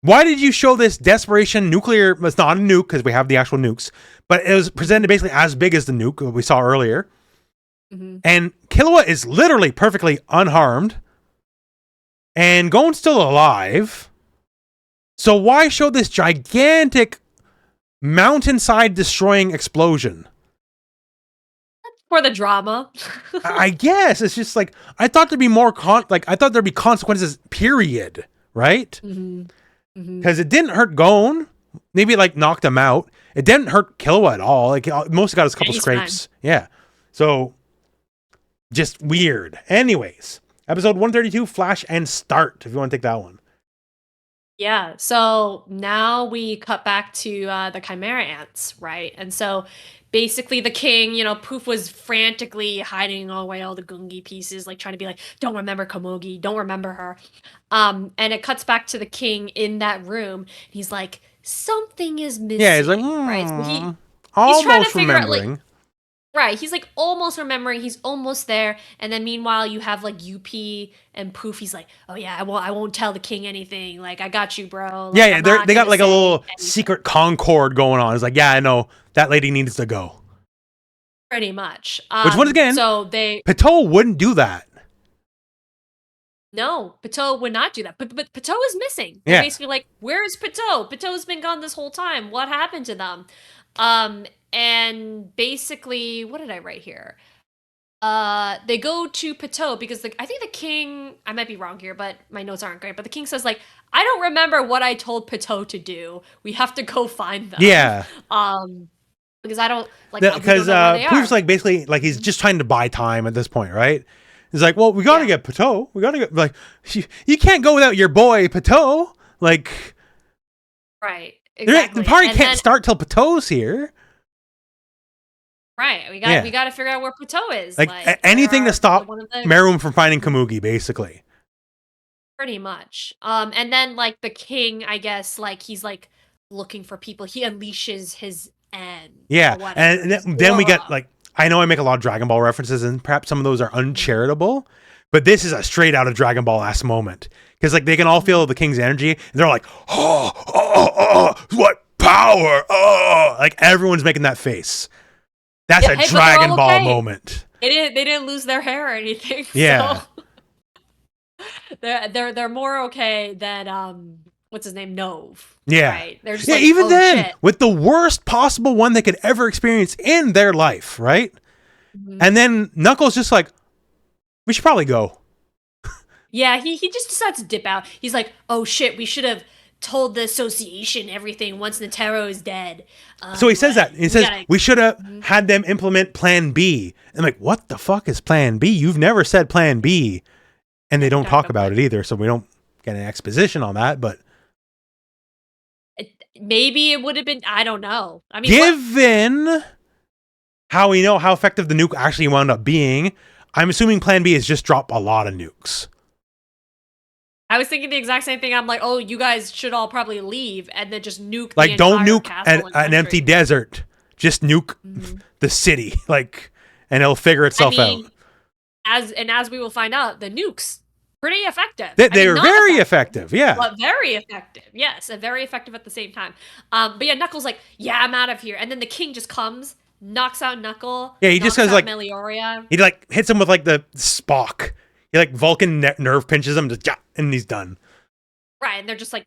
Why did you show this desperation nuclear? It's not a nuke because we have the actual nukes, but it was presented basically as big as the nuke we saw earlier. And Killua is literally perfectly unharmed. And Gon's still alive. So why show this gigantic mountainside destroying explosion? For the drama. I guess it's just like I thought there'd be more I thought there'd be consequences, period, right? Because it didn't hurt Gon. Maybe it like knocked him out. It didn't hurt Killua at all. Like mostly got his couple scrapes. Fine. Yeah. So just weird. Anyways, episode 132, Flash and Start, if you want to take that one. Yeah, so now we cut back to the Chimera Ants, right? And so basically the king, Poof was frantically hiding away all the Gungi pieces, like trying to be like, don't remember Komugi, don't remember her. And it cuts back to the king in that room. He's like, something is missing. Yeah, he's like, right? So he's trying to figure remembering. Out, like, right, he's like almost remembering, he's almost there, and then meanwhile you have like UP and Poof. He's like, oh yeah, I won't tell the king anything. Like I got you, bro. Like, yeah, they got like a little secret concord going on. It's like, yeah, I know that lady needs to go. Pretty much. Which once again, so Pitou wouldn't do that. No, Pitou would not do that. But Pitou is missing. Yeah. They're basically like, where's Pitou? Pitou's been gone this whole time. What happened to them? And basically, what did I write here? They go to Pitou because I think the king, I might be wrong here, but my notes aren't great, but the king says like, I don't remember what I told Pitou to do. We have to go find them. Yeah. Because I don't like because Poof's like basically like he's just trying to buy time at this point, right? He's like, well, we gotta get Pitou. We gotta get like you can't go without your boy Pitou. Like, right. Exactly. The party can't start till Pitou's here. Right. We got to figure out where Pitou is. Like anything to stop Meruem from finding Komugi, basically. Pretty much. And then like the king, I guess, like he's like looking for people. He unleashes his end. Yeah, and then we get like, I know I make a lot of Dragon Ball references, and perhaps some of those are uncharitable, but this is a straight out of Dragon Ball ass moment because like they can all feel the king's energy, and they're like, oh, what power! Oh, like everyone's making that face. That's a Dragon Ball moment. They didn't lose their hair or anything. Yeah, so they're more okay than what's his name, Nove. Yeah, right? They're just even then shit. With the worst possible one they could ever experience in their life, right? And then Knuckles just like, we should probably go. Yeah, he just decides to dip out. He's like, oh shit, we should have told the association everything once Netero is dead. So he says that. He says, we should have had them implement Plan B. I'm like, what the fuck is Plan B? You've never said Plan B. And they don't talk about it either, so we don't get an exposition on that, but maybe it would have been, I don't know. I mean, given how we know how effective the nuke actually wound up being, I'm assuming Plan B is just drop a lot of nukes. I was thinking the exact same thing. I'm like, oh, you guys should all probably leave and then just nuke like, the don't nuke an empty desert. Just nuke the city, like, and it'll figure itself out. As we will find out, the nukes pretty effective. They're very effective, yeah. But very effective, yes, and very effective at the same time. But yeah, Knuckles like, yeah, I'm out of here, and then the king just comes, knocks out Knuckle. Yeah, he just goes like Melioria. He like hits him with like the Spock. He like Vulcan nerve pinches him, just and he's done. Right, and they're just like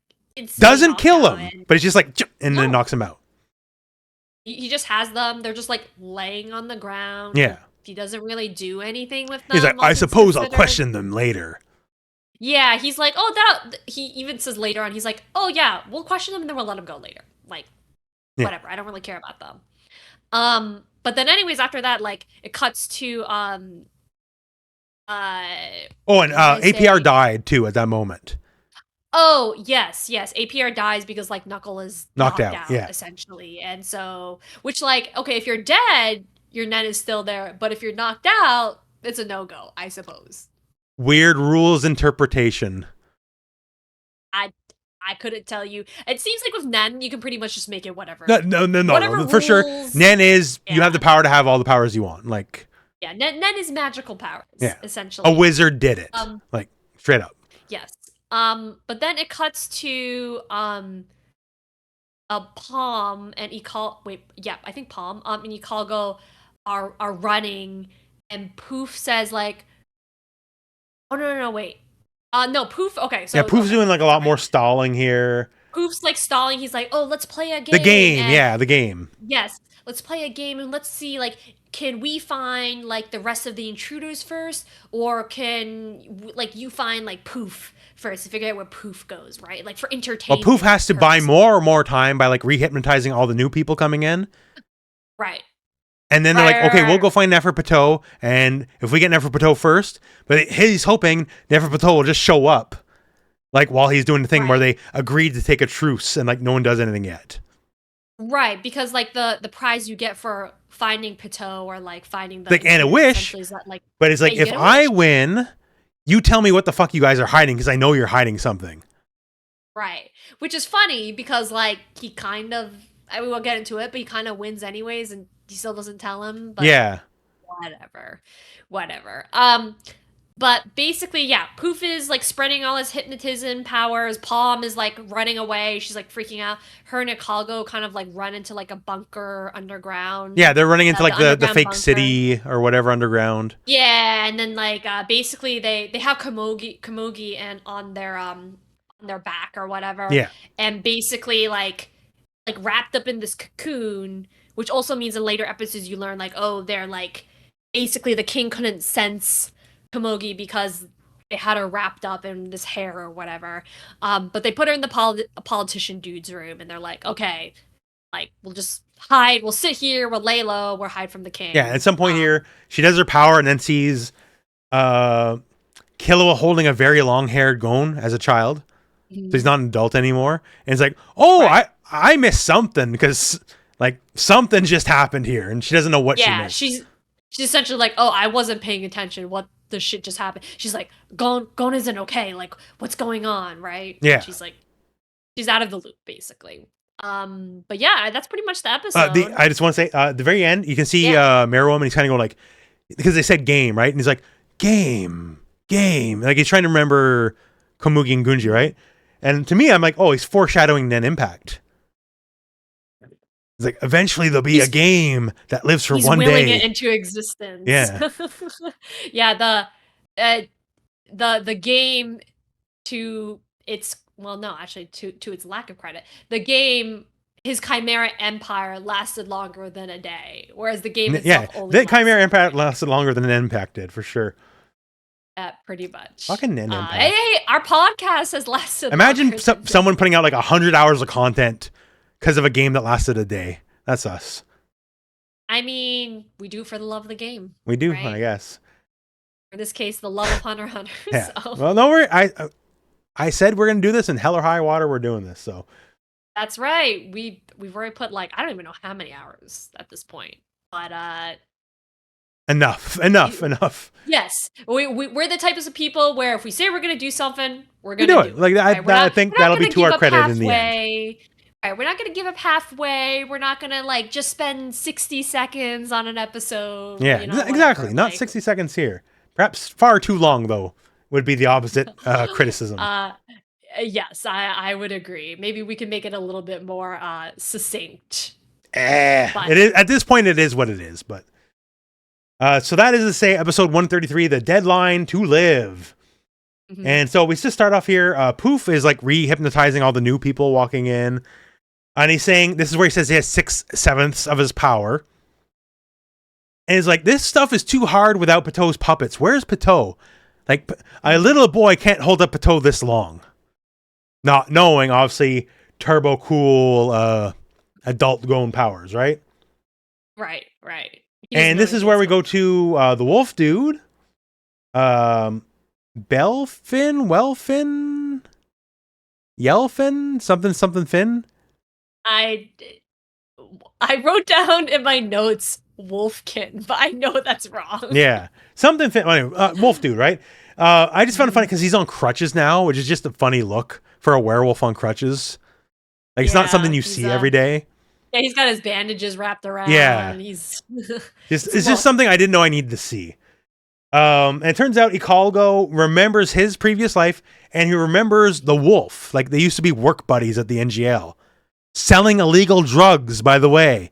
doesn't kill him, but it's just like and then knocks him out. He just has them. They're just like laying on the ground. Yeah, he doesn't really do anything with them. He's like, I suppose I'll question them later. Yeah, he's like, oh, he even says later on, he's like, oh yeah, we'll question them and then we'll let them go later. Like, whatever, I don't really care about them. But then anyways, after that, like it cuts to Oh, and what was I gonna APR say? died too at that moment. Oh, yes, yes. APR dies because like Knuckle is Knocked knocked out. out Yeah. essentially. And so which like okay, if you're dead, your Nen is still there, but if you're knocked out, it's a no-go, I suppose. Weird rules interpretation. I I couldn't tell you. It seems like with Nen, you can pretty much just make it No, whatever. no, no, no, Whatever no. For sure. rules. Nen is, you have Yeah. the power to have all the powers you want. Like, Yeah, Nen is magical powers, yeah. A essentially. wizard did it. Um, Like, straight up. yes. But then it cuts to a Palm and I think Palm and Ikalgo are running, and Poof says like, oh no, wait, no, Poof, okay, Yeah, so Poof's okay, doing like a lot sorry, more stalling here. Poof's like stalling. He's like, oh, let's play a The game, game, and yeah, the game. yes, let's play a game, and let's see, like, can we find like the rest of the intruders first, or can like you find like Poof first to figure out where Poof goes, right? Like for Well, Poof entertainment has to buy purposes. more time by like rehypnotizing all the new people coming in. Right. And then they're like, okay, we'll go find Neferpitou, and if we get Neferpitou first, but he's hoping Neferpitou will just show up, like while he's doing the thing where they agreed to take a truce, and like no one does anything yet. Right, because like the prize you get for finding Pitou or like finding the Like, and a wish, is that, like, but it's like, you if get a I wish. win, you tell me what the fuck you guys are hiding, because I know you're hiding something. Right, which is funny because like he kind of, I mean, we'll get into it, but he kind of wins anyways, and he still doesn't tell him. But Yeah. whatever. But basically, yeah, Poof is like spreading all his hypnotism powers. Palm is like running away. She's like freaking out. Her and Ikalgo kind of like run into like a bunker underground. Yeah, they're running into like the fake bunker. city or whatever underground. Yeah, and then like basically they have Komugi and on their back or whatever. Yeah. And basically like wrapped up in this cocoon, which also means in later episodes you learn like, oh, they're like basically the king couldn't sense Komugi because they had her wrapped up in this hair or whatever. But they put her in the politician dude's room, and they're like, okay, like we'll just hide. We'll sit here. We'll lay low. We'll hide from the king. Yeah. At some point here, she does her power and then sees Killua holding a very long-haired Gon as a child. So he's not an adult anymore, and it's like, oh, right. I missed something because like something just happened here, and she doesn't know what she missed. she's essentially like, oh, I wasn't paying attention. What the shit just happened? She's like, Gon isn't okay. Like, what's going on, right? Yeah. And she's like, she's out of the loop, basically. But yeah, that's pretty much the episode. I just want to say, at the very end, you can see meruem, and he's kind of going like, because they said game, right? And he's like, game. Like he's trying to remember Komugi and Gunji, right? And to me, I'm like, oh, he's foreshadowing Nen Impact. It's like, eventually there'll be a game that lives for one day. He's willing it into existence. Yeah. Yeah, the game to its, well, no, actually to its lack of credit, the game, his Chimera Empire lasted longer than a day, whereas the game itself only the Chimera Empire lasted longer than Nen Impact did, for sure. Pretty much. Fucking Nen Impact. Hey, our podcast has lasted. Imagine someone putting out like 100 hours of content because of a game that lasted a day. That's us. I mean, we do it for the love of the game. We do, right? I guess. In this case, the love of Hunter x Hunter. Yeah. So. Well, no worry. I said we're gonna do this in hell or high water. We're doing this, so. That's right. We've already put like, I don't even know how many hours at this point, but Enough. Yes, we're the types of people where if we say we're gonna do something, we're gonna do it. Like I think that'll be to our credit in the end. Right, we're not gonna give up halfway. We're not gonna like just spend 60 seconds on an episode. Yeah, exactly. Not 60 seconds here. Perhaps far too long though would be the opposite criticism. Yes, I would agree. Maybe we can make it a little bit more succinct. It is, at this point, it is what it is. But so that is to say, episode 133, the deadline to live. Mm-hmm. And so we just start off here. Poof is like re-hypnotizing all the new people walking in. And he's saying, this is where he says he has 6/7 of his power. And he's like, this stuff is too hard without Pitou's puppets. Where's Pitou? Like, a little boy can't hold up Pitou this long. Not knowing, obviously, turbo cool adult Gon powers, right? Right. He doesn't And know this is anything where we special. go to the wolf dude. Wellfin, Yellfin, something Finn. I wrote down in my notes Wolfkin, but I know that's wrong. Yeah, something Finn. Anyway, wolf dude, right? I just found it funny because he's on crutches now, which is just a funny look for a werewolf on crutches. Like, it's not something you see every day. Yeah, he's got his bandages wrapped around. Yeah. He's It's just something I didn't know I needed to see. And it turns out Ikalgo remembers his previous life, and he remembers the wolf. Like, they used to be work buddies at the NGL. Selling illegal drugs, by the way,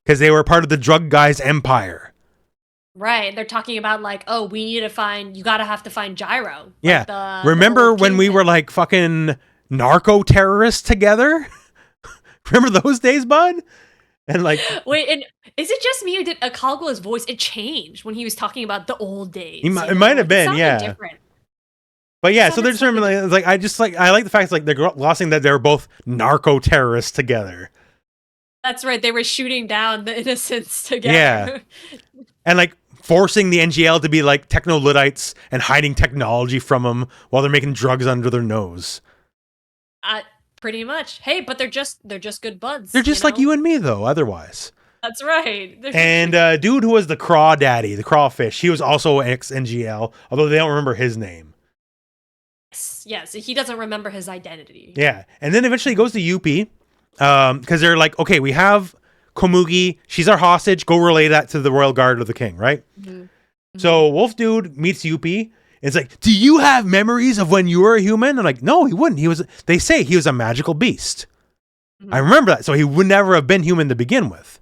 because they were part of the drug guys' empire. Right. They're talking about, like, oh, we need to find, you gotta have to find Gyro. Like Yeah. Remember when we were like fucking narco terrorists together? Remember those days, bud? And like, wait, and is it just me or did Akalgo's voice, it changed when he was talking about the old days? It might have been, yeah. Different. But yeah, so they're just remembering, like, I like the fact like they're glossing that they're both narco terrorists together. That's right. They were shooting down the innocents together. Yeah. And like forcing the NGL to be like techno-Luddites and hiding technology from them while they're making drugs under their nose. Pretty much. Hey, but they're just good buds. They're just like you and me, though, otherwise. That's right. And dude who was the craw daddy, the crawfish, he was also ex-NGL, although they don't remember his name. Yes, he doesn't remember his identity. Yeah, and then eventually he goes to Yuppie, because they're like, okay, we have Komugi, she's our hostage, go relay that to the royal guard of the king, right? Mm-hmm. So Wolf Dude meets Yuppie. It's like, do you have memories of when you were a human? I'm like, no, he wouldn't. They say he was a magical beast. Mm-hmm. I remember that. So he would never have been human to begin with.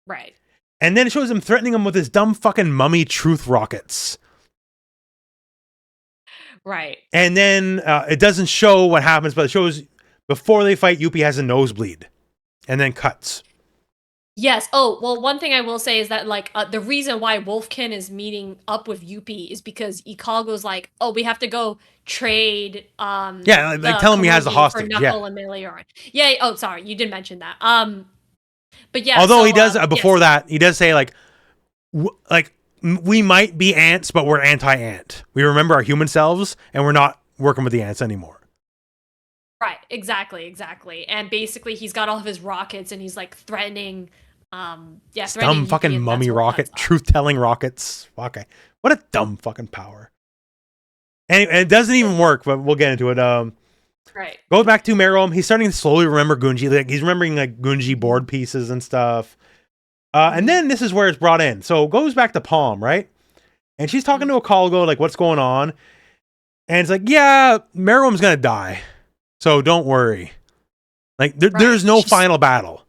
Right. And then it shows him threatening him with his dumb fucking mummy truth rockets. Right. And then it doesn't show what happens, but it shows before they fight, Yuppie has a nosebleed. And then cuts. Yes. Oh, well, one thing I will say is that, like, the reason why Wolfkin is meeting up with Yuppie is because Ikalgo's like, oh, we have to go trade. Yeah, like tell him he has a hostage. Yeah. Oh, sorry, you did mention that. But yeah. Although he does before that, he does say like we might be ants, but we're anti-ant. We remember our human selves, and we're not working with the ants anymore. Right, exactly. And basically he's got all of his rockets and he's like threatening dumb fucking mummy rocket, truth-telling rockets. Okay. What a dumb fucking power. And it doesn't even work, but we'll get into it. Right. Goes back to meruem. He's starting to slowly remember Gunji. Like, he's remembering like Gunji board pieces and stuff. And then this is where it's brought in. So it goes back to Palm, right? And she's talking to Ikalgo, like, what's going on? And it's like, yeah, meruem's gonna die. So don't worry. Like, there's no final battle.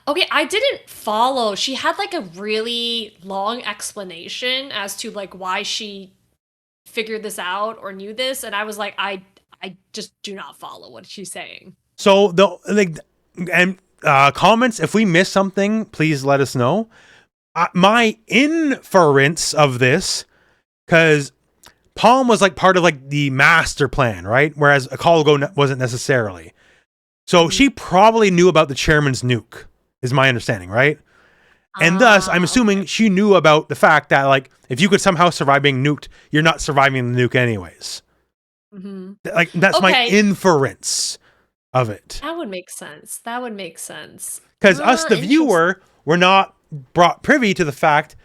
Okay, I didn't follow. She had like a really long explanation as to like why she figured this out or knew this, and I was like, I just do not follow what she's saying. So comments, if we miss something, please let us know. My inference of this, because Palm was like part of like the master plan, right? Whereas Ikalgo wasn't necessarily. So she probably knew about the chairman's nuke, is my understanding, right? And thus, I'm assuming she knew about the fact that like if you could somehow survive being nuked, you're not surviving the nuke anyways. Mm-hmm. Like that's my inference of it. That would make sense. Because us, the viewer, were not brought privy to the fact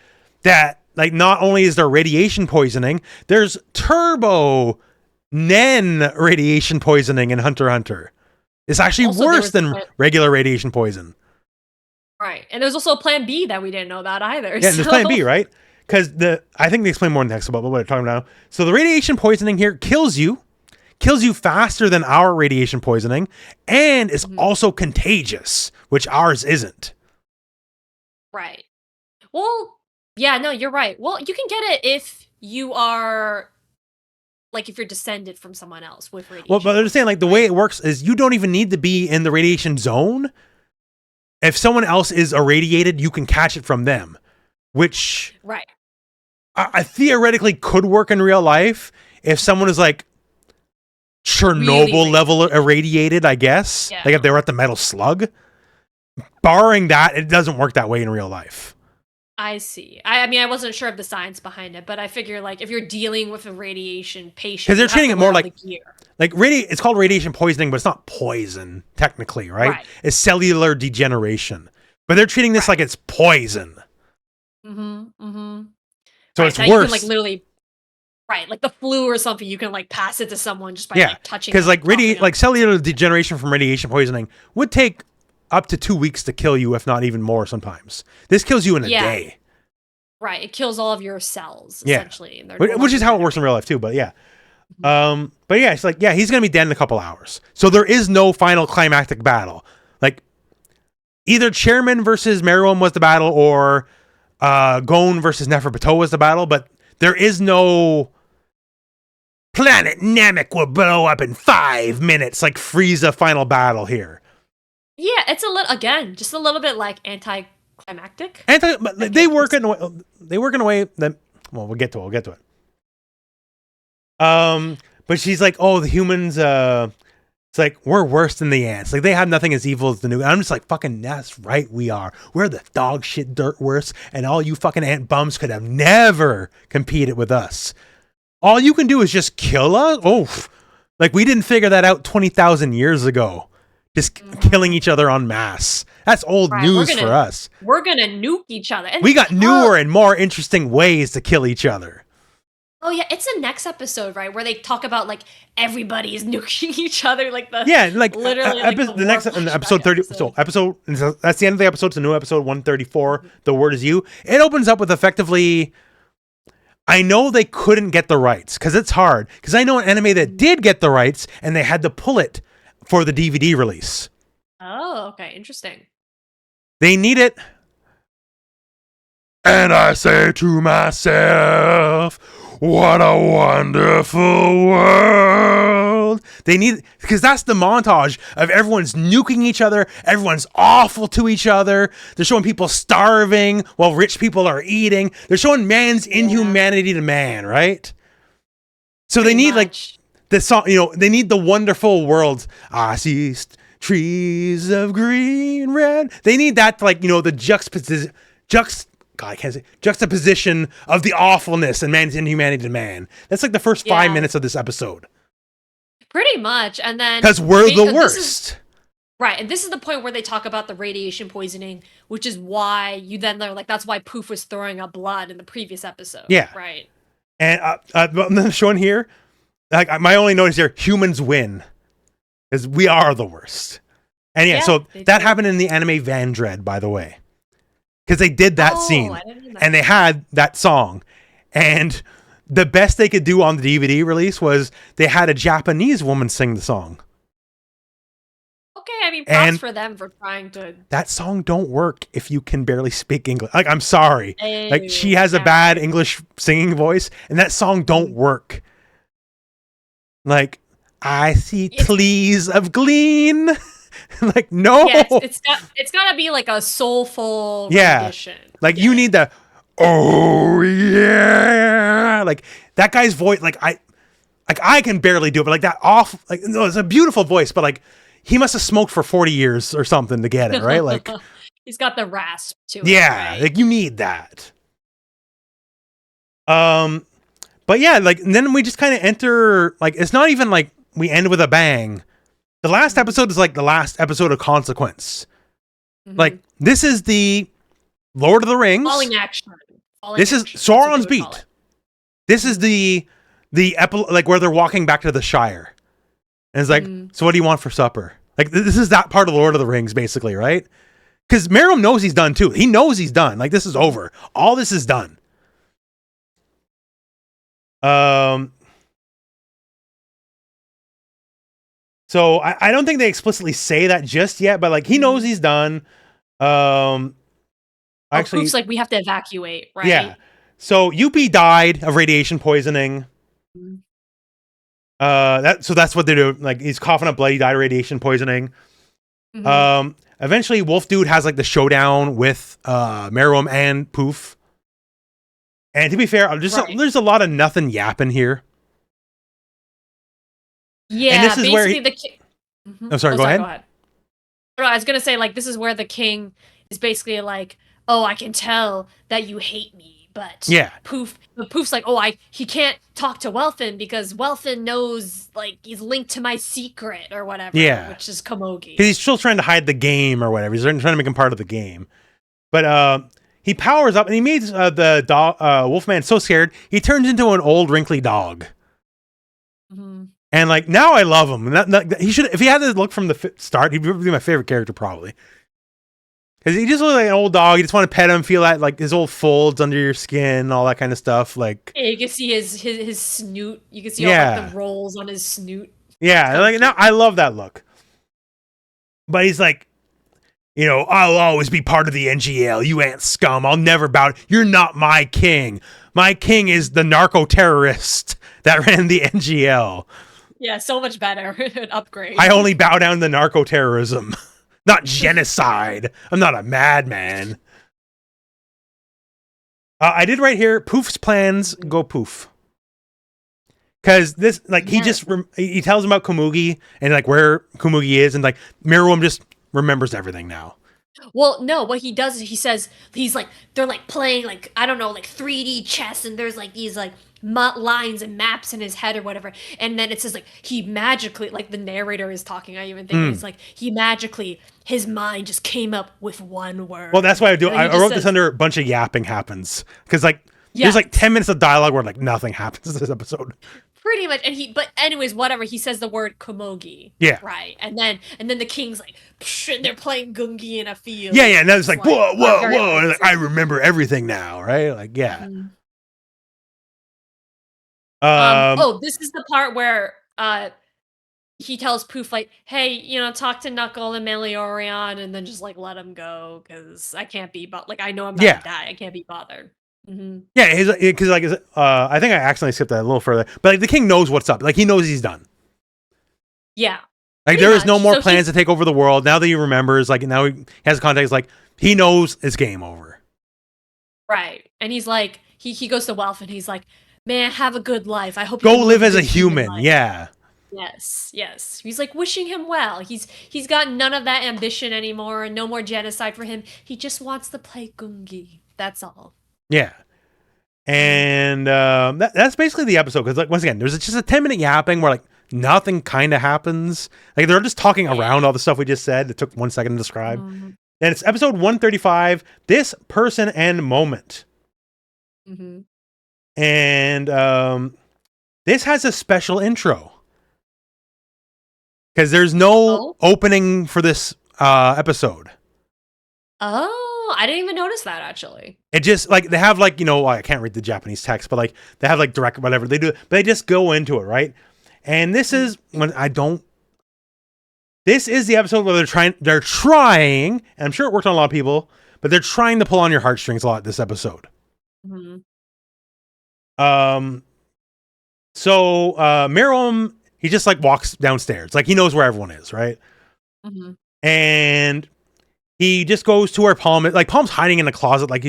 that like not only is there radiation poisoning, there's turbo Nen radiation poisoning in Hunter x Hunter. It's actually also worse than regular radiation poison. Right. And there's also a plan B that we didn't know about either. Yeah, there's plan B, right? Because I think they explain more in text about what they're talking about now. So the radiation poisoning here kills you faster than our radiation poisoning, and is also contagious, which ours isn't. Right. Well, yeah, no, you're right. Well, you can get it if you are, like, if you're descended from someone else with radiation. Well, but they're saying, like, the way it works is you don't even need to be in the radiation zone. If someone else is irradiated, you can catch it from them, which I theoretically could work in real life if someone is, like, Chernobyl level irradiated, I guess. Yeah. Like, if they were at the metal slug. barring that, it doesn't work that way in real life. I see. I mean, I wasn't sure of the science behind it, but I figure like if you're dealing with a radiation patient, Because they're treating it more like gear. It's called radiation poisoning, but it's not poison technically, right? It's cellular degeneration, but they're treating this like it's poison. So it's worse. You can like literally, like the flu or something. You can like pass it to someone just by like touching. Because like cellular degeneration from radiation poisoning would take up to 2 weeks to kill you, if not even more sometimes. This kills you in a day. Right. It kills all of your cells, essentially. And which is how it works in real life, too. But yeah. But yeah, it's like, he's going to be dead in a couple hours. So there is no final climactic battle. Like, either Chairman versus Meruem was the battle, or Gon versus Neferpitou was the battle. But there is no Planet Namek will blow up in 5 minutes, like Frieza final battle here. Yeah, it's just a little bit like anticlimactic. They work in a way that, well, we'll get to it. But she's like, oh, the humans, it's like, we're worse than the ants. Like, they have nothing as evil as the new. And I'm just like, fucking, that's right, we are. We're the dog shit dirt worse, and all you fucking ant bums could have never competed with us. All you can do is just kill us? Oh, like, we didn't figure that out 20,000 years ago. Just killing each other en masse. That's old news for us. We're gonna nuke each other. And we got newer and more interesting ways to kill each other. Oh yeah, it's the next episode, right, where they talk about like everybody is nuking each other, like literally the next episode 30. So that's the end of the episode. It's a new episode 134. The word is you. It opens up with effectively. I know they couldn't get the rights because it's hard. Because I know an anime that did get the rights and they had to pull it for the DVD release. Oh, okay, interesting. They need it. And I say to myself, what a wonderful world. They need, because that's the montage of everyone's nuking each other. Everyone's awful to each other. They're showing people starving while rich people are eating. They're showing man's inhumanity to man, right? So they need like the song, they need the wonderful world. I see trees of green, red. They need that, like, the juxtaposition of the awfulness and man's inhumanity to man. That's like the first 5 minutes of this episode. Pretty much. And then because we're the worst. Right. And this is the point where they talk about the radiation poisoning, which is why you then they're like, that's why Poof was throwing up blood in the previous episode. Yeah. Right. And I'm showing here, like, my only note is here, humans win. Because we are the worst. And so that happened in the anime Vandred, by the way. Because they did that scene. And they had that song. And the best they could do on the DVD release was they had a Japanese woman sing the song. Okay, I mean, props for them for trying to... That song don't work if you can barely speak English. Like, I'm sorry. Like, she has a bad English singing voice, and that song don't work. Like, I see trees of glean. Like, no. Yeah, it's gotta be like a soulful rendition. Like, you need the, oh yeah. Like, that guy's voice, I can barely do it, but like that off, like, no, it's a beautiful voice, but like, he must have smoked for 40 years or something to get it, right? Like, he's got the rasp to it. Yeah, right? Like, you need that. But yeah, like, and then we just kind of enter, like, it's not even like we end with a bang. The last episode is like the last episode of consequence. Mm-hmm. Like, this is the Lord of the Rings. Falling action. This is Sauron's beat. This is the like where they're walking back to the Shire. And it's like, so what do you want for supper? Like, this is that part of Lord of the Rings, basically, right? Because Meruem knows he's done too. He knows he's done. Like, this is over. All this is done. So I don't think they explicitly say that just yet, but like, he knows he's done. Actually, Poof's like, we have to evacuate, right? Yeah. So Yuppie died of radiation poisoning. Mm-hmm. That's what they do. Like, he's coughing up blood. He died of radiation poisoning. Mm-hmm. Eventually, Wolf Dude has like the showdown with Meruem and Poof. And to be fair, there's a lot of nothing yapping here. Yeah, and this is where I'm sorry. Go ahead. No, I was gonna say, like, this is where the king is basically like, "Oh, I can tell that you hate me," Yeah. But Poof's like, "Oh, he can't talk to Welfin because Welfin knows, like, he's linked to my secret or whatever, Yeah. which is Komogi." Because he's still trying to hide the game or whatever. He's trying to make him part of the game. But he powers up and he meets the dog, Wolfman so scared, he turns into an old wrinkly dog. Mhm. And like now I love him. He should, if he had to look from the start, he'd be my favorite character probably. Because he just looks like an old dog. You just want to pet him, feel that like his old folds under your skin, all that kind of stuff. Like Yeah, you can see his snoot. You can see all like the rolls on his snoot. Yeah, like now I love that look. But he's like, you know, I'll always be part of the NGL. You ant scum. I'll never bow. You're not my king. My king is the narco terrorist that ran the NGL. Yeah, so much better. An upgrade. I only bow down to narco terrorism, not genocide. I'm not a madman. I did right here. Poof's plans go poof. Because this, like, he tells him about Komugi and like where Komugi is, and like meruem just remembers everything now. Well, no, what he does is he says they're like playing like I don't know like 3D chess, and there's like these like lines and maps in his head or whatever, and then it says like he magically, like the narrator is talking. I even think it's like his mind just came up with one word. Well, that's why I wrote this under a bunch of yapping happens because like Yeah. there's like 10 minutes of dialogue where like nothing happens in this episode. Pretty much, but anyways, whatever. He says the word Komogi. Yeah. Right, and then the king's like, and they're playing Gungi in a field. Yeah, and then it's like whoa, and like, I remember everything now, right? Like yeah. This is the part where he tells Poof like, hey, you know, talk to Knuckle and Meliorion, and then just like let him go because I can't be like I know I'm about to die. I can't be bothered. Yeah, because like I think I accidentally skipped that a little further, but like the king knows what's up. Like he knows he's done. Yeah, like there is no more plans to take over the world now that he remembers. Like now he has context. Like he knows it's game over. Right, and he's like he goes to Welf and he's like, man, have a good life. I hope you go live as a human. Yeah. Yes. He's like wishing him well. He's got none of that ambition anymore, and no more genocide for him. He just wants to play Gungi. That's all. Yeah. And that's basically the episode. Because like once again, there's just a 10-minute yapping where like nothing kind of happens. Like they're just talking around all the stuff we just said. It took 1 second to describe. And it's episode 135. This person and moment. And this has a special intro. Because there's no opening for this episode. Oh, I didn't even notice that actually. It just like they have like, you know, I can't read the Japanese text, but like they have like direct whatever they do, but they just go into it, right? And this is when this is the episode where they're trying, and I'm sure it worked on a lot of people, but they're trying to pull on your heartstrings a lot this episode. So meruem, he just like walks downstairs, like he knows where everyone is, right? And he just goes to where Palm is. Like Palm's hiding in the closet, like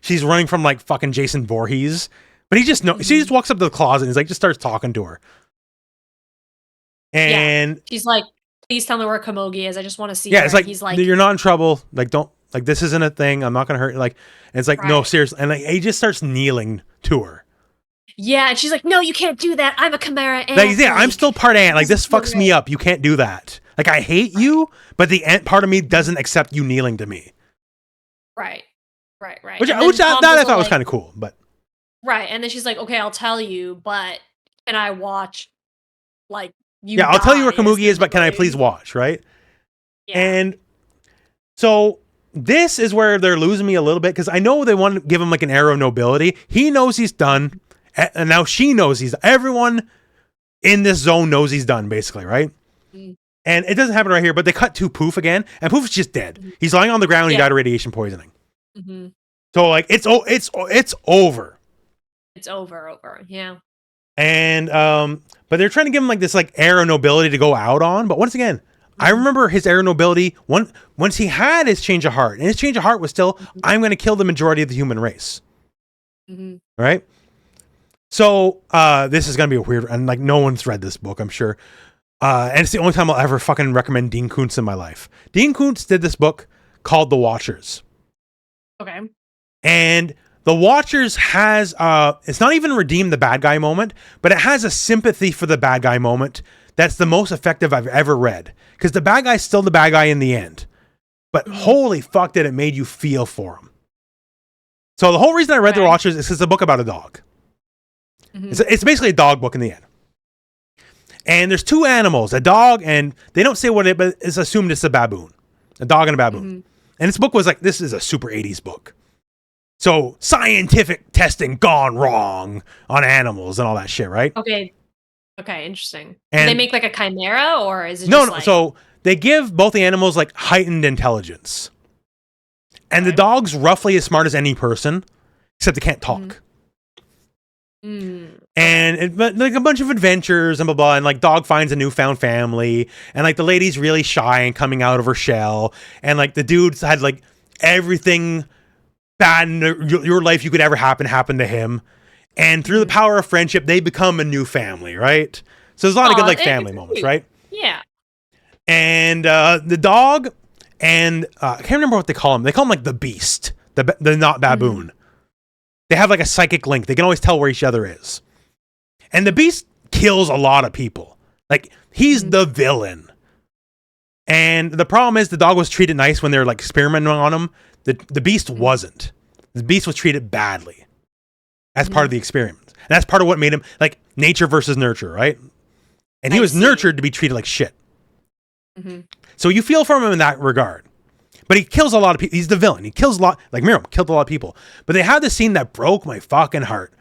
she's running from like fucking Jason Voorhees. But he just she just walks up to the closet and he's like just starts talking to her. And she's like, please tell me where Komogi is. I just want to see her. It's like he's like, you're not in trouble. Like don't like this isn't a thing. I'm not gonna hurt you. Like and it's like no, seriously. And like he just starts kneeling to her. Yeah, and she's like, no, you can't do that. I'm a Chimera Ant. Like, yeah, I'm still part ant. Like this fucks me up. You can't do that. Like I hate you, but the ant part of me doesn't accept you kneeling to me. Right. Which I thought was kind of cool, but right. And then she's like, okay, I'll tell you, but can I watch like you? Yeah, I'll tell you where Komugi is, but can I please watch? Right. Yeah. And so this is where they're losing me a little bit because I know they want to give him like an air of nobility. He knows he's done, and now she knows everyone in this zone knows he's done, basically, right? And it doesn't happen right here, but they cut to Poof again, and Poof is just dead. He's lying on the ground. He died of radiation poisoning. So like it's over. It's over. Yeah. And but they're trying to give him like this like air of nobility to go out on. But once again, I remember his air of nobility once he had his change of heart, and his change of heart was still I'm going to kill the majority of the human race. Right. So this is going to be a weird, and like no one's read this book, I'm sure. And it's the only time I'll ever fucking recommend Dean Koontz in my life. Dean Koontz did this book called The Watchers. Okay. And The Watchers has, it's not even redeem the bad guy moment, but it has a sympathy for the bad guy moment that's the most effective I've ever read. Because the bad guy's still the bad guy in the end. But holy fuck did it made you feel for him. So the whole reason I read The Watchers is because it's a book about a dog. It's basically a dog book in the end. And there's two animals, a dog, and they don't say what it, but it's assumed it's a baboon. A dog and a baboon. And this book was like, this is a super 80s book. So scientific testing gone wrong on animals and all that shit, right? Okay. Okay, interesting. And do they make like a chimera, or is it no, just no, like... so they give both the animals like heightened intelligence. And the dog's roughly as smart as any person, except they can't talk. And like a bunch of adventures and blah blah, and like dog finds a newfound family, and like the lady's really shy and coming out of her shell, and like the dude's had like everything bad in your life you could ever happen to him, and through the power of friendship they become a new family, right? So there's a lot of good like family moments, right? Yeah. And the dog and I can't remember what they call him. They call him like the beast, the not baboon. They have like a psychic link. They can always tell where each other is. And the beast kills a lot of people. Like, he's the villain. And the problem is the dog was treated nice when they were like experimenting on him. The beast wasn't. The beast was treated badly as part of the experiment. And that's part of what made him like nature versus nurture, right? And he was nurtured to be treated like shit. So you feel for him in that regard. But he kills a lot of people. He's the villain. He kills a lot, like meruem, killed a lot of people. But they had this scene that broke my fucking heart.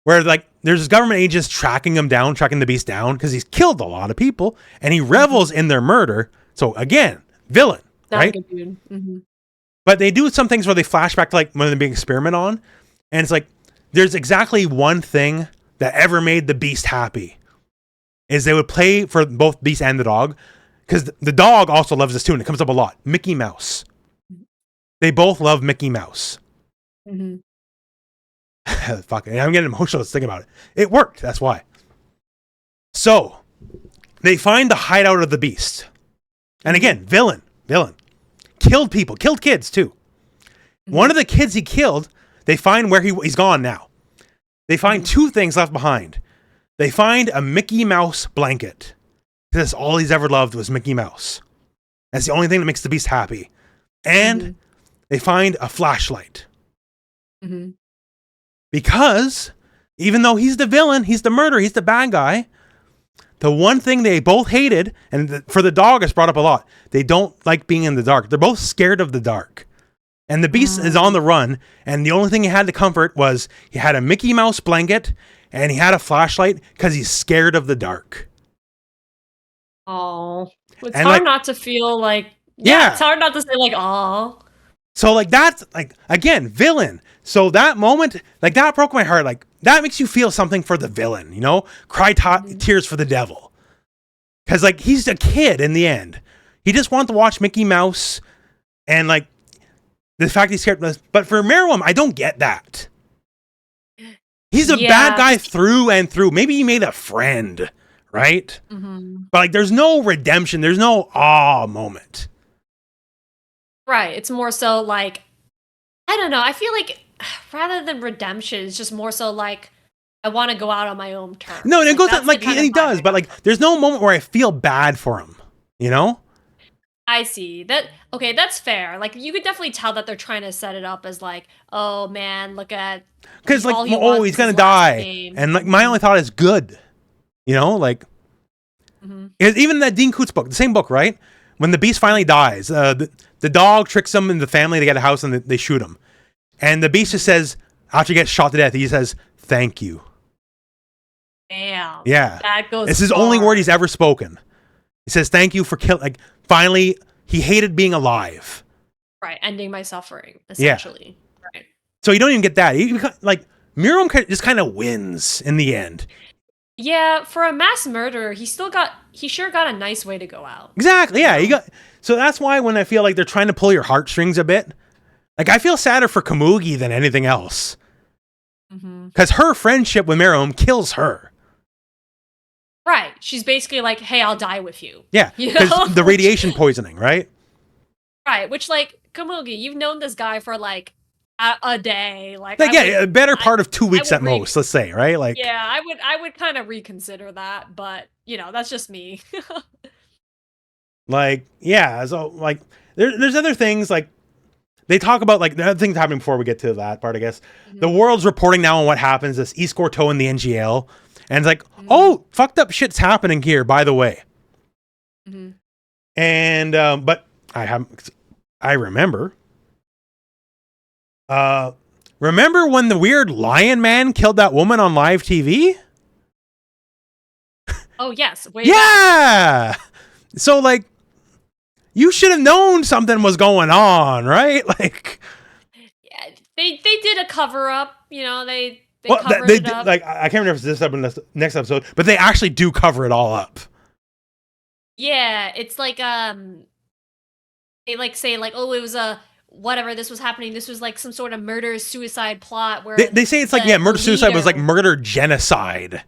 Where like, there's government agents tracking him down, tracking the beast down, because he's killed a lot of people. And he revels in their murder. So again, villain, right? Good dude. But they do some things where they flash back to like when they're being experimented on. And it's like, there's exactly one thing that ever made the beast happy. Is they would play for both beast and the dog. Because the dog also loves this too, and it comes up a lot. Mickey Mouse. They both love Mickey Mouse. Fuck, I'm getting emotional just thinking about it. It worked, that's why. So, they find the hideout of the beast. And again, villain. Killed people, killed kids too. One of the kids he killed, they find where he's gone now. They find two things left behind. They find a Mickey Mouse blanket. That's all he's ever loved was Mickey Mouse. That's the only thing that makes the beast happy. And they find a flashlight. Because even though he's the villain, he's the murderer, he's the bad guy, the one thing they both hated, and for the dog it's brought up a lot, they don't like being in the dark. They're both scared of the dark. And the beast is on the run, and the only thing he had to comfort was he had a Mickey Mouse blanket and he had a flashlight because he's scared of the dark. Oh, it's And, hard like, not to feel like, Yeah. it's hard not to say like, oh. So like that's like, again, villain. So that moment, like that broke my heart. Like that makes you feel something for the villain, you know? Cry tears for the devil. Cause like he's a kid in the end. He just wanted to watch Mickey Mouse and like the fact he's scared. But for meruem, I don't get that. He's a bad guy through and through. Maybe he made a friend, right? But like there's no redemption. There's no moment. Right. It's more so like, I don't know. I feel like rather than redemption, it's just more so like, I want to go out on my own terms. No, and it goes that's like the kind he of does, vibe but like there's no moment where I feel bad for him, you know? I see that. Okay, that's fair. Like you could definitely tell that they're trying to set it up as like, oh man, look at, Because like, all he oh, wants he's is gonna his last die, name. and like my only thought is good, you know, like even that Dean Koontz book, the same book, right? When the beast finally dies, the dog tricks him and the family to get a house, and they shoot him, and the beast just says after he gets shot to death, he says thank you. Damn. Yeah, That goes. it's his far. only word he's ever spoken. He says thank you for killing. Like finally, he hated being alive. Right, ending my suffering, essentially. Right. So you don't even get that. Like meruem just kind of wins in the end. Yeah, for a mass murderer, he sure got a nice way to go out. Exactly. Yeah, so that's why when I feel like they're trying to pull your heartstrings a bit, like I feel sadder for Komugi than anything else. Because her friendship with meruem kills her. Right. She's basically like, hey, I'll die with you. Yeah, You because know? the radiation poisoning, right? Right. Which, like, Komugi, you've known this guy for like a day. Like, Like, yeah, a better I, part of 2 I weeks would at most, let's say, right? Like, yeah, I would kind of reconsider that, but you know, that's just me. yeah. So, like, there's other things, like, they talk about, like, the other things happening before we get to that part, I guess. The Mhm. world's reporting now on what happens, this East Corto and the NGL. And it's like, Mhm. oh, fucked up shit's happening here, by the way. Mhm. And, but I remember. Remember when the weird lion man killed that woman on live TV? Oh yes, way back. Yeah! So, like, you should have known something was going on, right? Like, Yeah, they did a cover up. You know, they well, covered it up. like, I can't remember if it's this episode, next episode, but they actually do cover it all up. Yeah, it's like they like say like, oh, it was a whatever. This was happening. This was like some sort of murder suicide plot where They say it's like, yeah, murder suicide was like leader- murder genocide,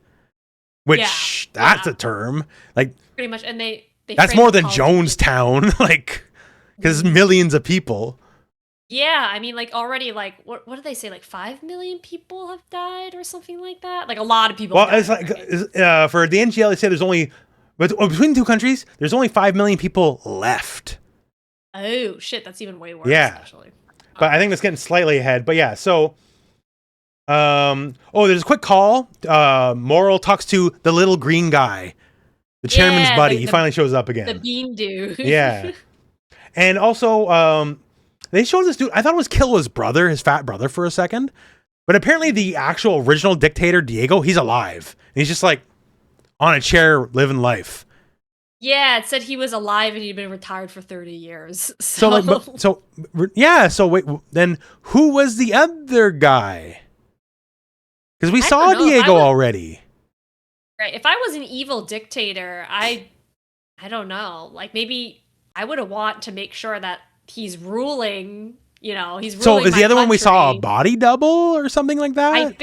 which that's a term. Like, pretty much, and they that's frame more the than politics- Jonestown, like, because millions of people. Yeah, I mean, like already, like what did they say? Like 5 million people have died or something like that. Like a lot of people. Well, have it's died like already. for the NGL, they say there's only, but between two countries, there's only 5 million people left. Oh shit, that's even way worse. Yeah. Actually. But I think that's getting slightly ahead. But yeah, so there's a quick call. Moral talks to the little green guy, the chairman's Yeah, buddy. the- He finally shows up again. The bean dude. Yeah. And also, they showed this dude. I thought it was Killua's brother, his fat brother, for a second. But apparently, the actual original dictator, Diego, he's alive. And he's just like on a chair living life. Yeah, it said he was alive and he'd been retired for 30 years. So, so wait, then who was the other guy? Because we I saw don't know. If Diego I was- already. right. If I was an evil dictator, I don't know. Like maybe I would have want to make sure that he's ruling. You know, he's So ruling. is my the other one we saw a country. body double or something like that?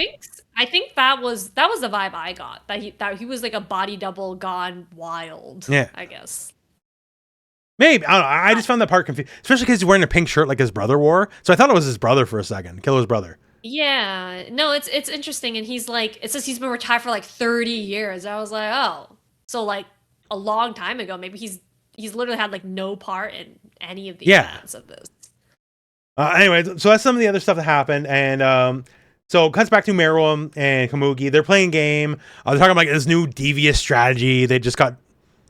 I think that was the vibe I got. That he was like a body double gone wild. Yeah. I guess. Maybe. I don't know. I just found that part confusing. Especially because he's wearing a pink shirt like his brother wore. So I thought it was his brother for a second. Killua's brother. Yeah. No, it's interesting. And he's like, it says he's been retired for like 30 years. I was like, oh. So like a long time ago, maybe he's literally had like no part in any of the events of this. Anyway, so that's some of the other stuff that happened. And so it cuts back to Meruem and Komugi. They're playing a game. They're talking about like this new devious strategy they just got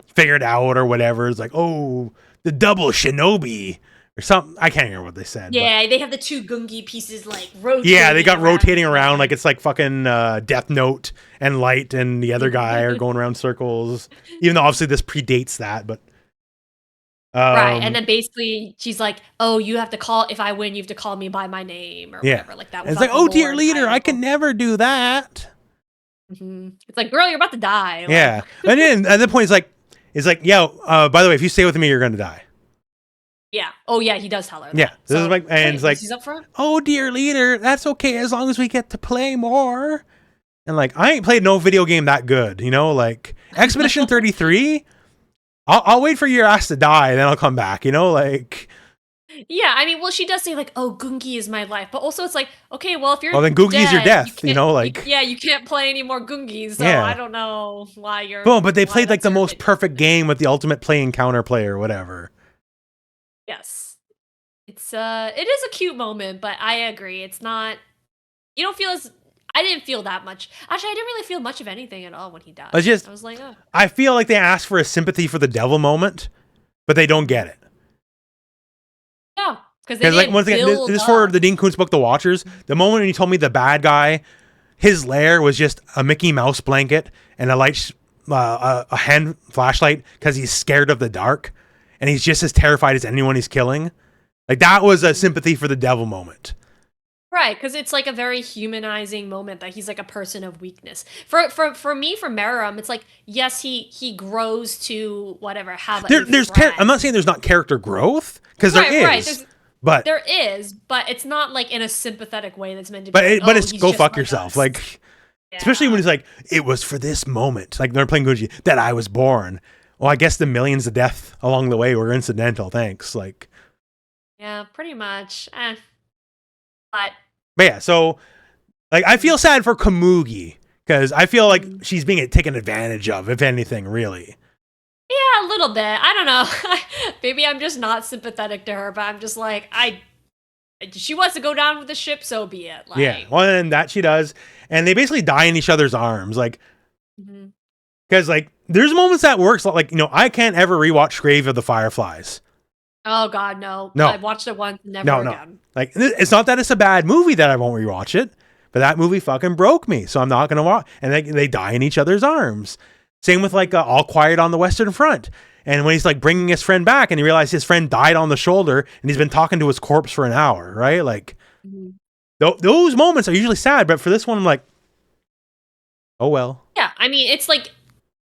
figured out or whatever. It's like, oh, the double shinobi or something. I can't remember what they said. Yeah, they have the two gungi pieces like rotating. Yeah, they got rotating around like it's like fucking Death Note and Light and the other guy are going around circles. Even though obviously this predates that, but right, and then basically she's like, "Oh, you have to call if I win. You have to call me by my name or whatever." Like that. It's like, "Oh, dear leader, I can never do that." Mm-hmm. It's like, "Girl, you're about to die." Like, yeah, and then at the point, it's like, "Yeah, by the way, if you stay with me, you're gonna die." Yeah. Oh, yeah. He does tell her. That. Yeah. This is like, and it's like, he's up front. "Oh, dear leader, that's okay as long as we get to play more." And like, I ain't played no video game that good, you know, like Expedition 33. I'll wait for your ass to die, then I'll come back, you know, like. Yeah, I mean, well, she does say like, "Oh, Gungi is my life," but also it's like, okay, well, if you're Well, then Gungi's your death, you know, like. yeah, you can't play any more Gungis, so Yeah. I don't know why you're. Boom, but they why played like that's the your most thing. perfect game with the ultimate play and counter play or whatever. Yes, it is a cute moment, but I agree, it's not. You don't feel as. I didn't feel that much. Actually, I didn't really feel much of anything at all when he died. I was like, oh. I feel like they asked for a sympathy for the devil moment, but they don't get it. Yeah, because they Like didn't once again, build this is for up. the Dean Koontz book, The Watchers. The moment when you told me the bad guy, his lair was just a Mickey Mouse blanket and a light, a hand flashlight because he's scared of the dark, and he's just as terrified as anyone he's killing. Like that was a sympathy for the devil moment. Right, because it's like a very humanizing moment that he's like a person of weakness. For me, for Meruem, it's like yes, he grows to whatever have. I'm not saying there's not character growth because there is, but there is, but it's not like in a sympathetic way that's meant to be. But like, but oh, it's he's go just fuck like yourself. us. Like Especially when Yeah. he's like, it was for this moment, like they're playing Gucci, that I was born. Well, I guess the millions of death along the way were incidental. Thanks. Like, Yeah, pretty much. But but yeah, so like I feel sad for Kamugi because I feel like mm, she's being taken advantage of, if anything, really. yeah, a little bit. I don't know. Maybe I'm just not sympathetic to her, but I'm just like, she wants to go down with the ship, so be it. Yeah. Like, Well, and that she does, and they basically die in each other's arms, like mhm. because like there's moments that works. Like I can't ever rewatch Grave of the Fireflies. Oh God, no. No, I watched it once, never no. again. Like it's not that it's a bad movie that I won't rewatch it, but that movie fucking broke me, so I'm not gonna watch. And they die in each other's arms. Same with like All Quiet on the Western Front. And when he's like bringing his friend back, and he realizes his friend died on the shoulder, and he's been talking to his corpse for an hour, right? Like Mhm. those moments are usually sad, but for this one, I'm like, oh well. Yeah, I mean, it's like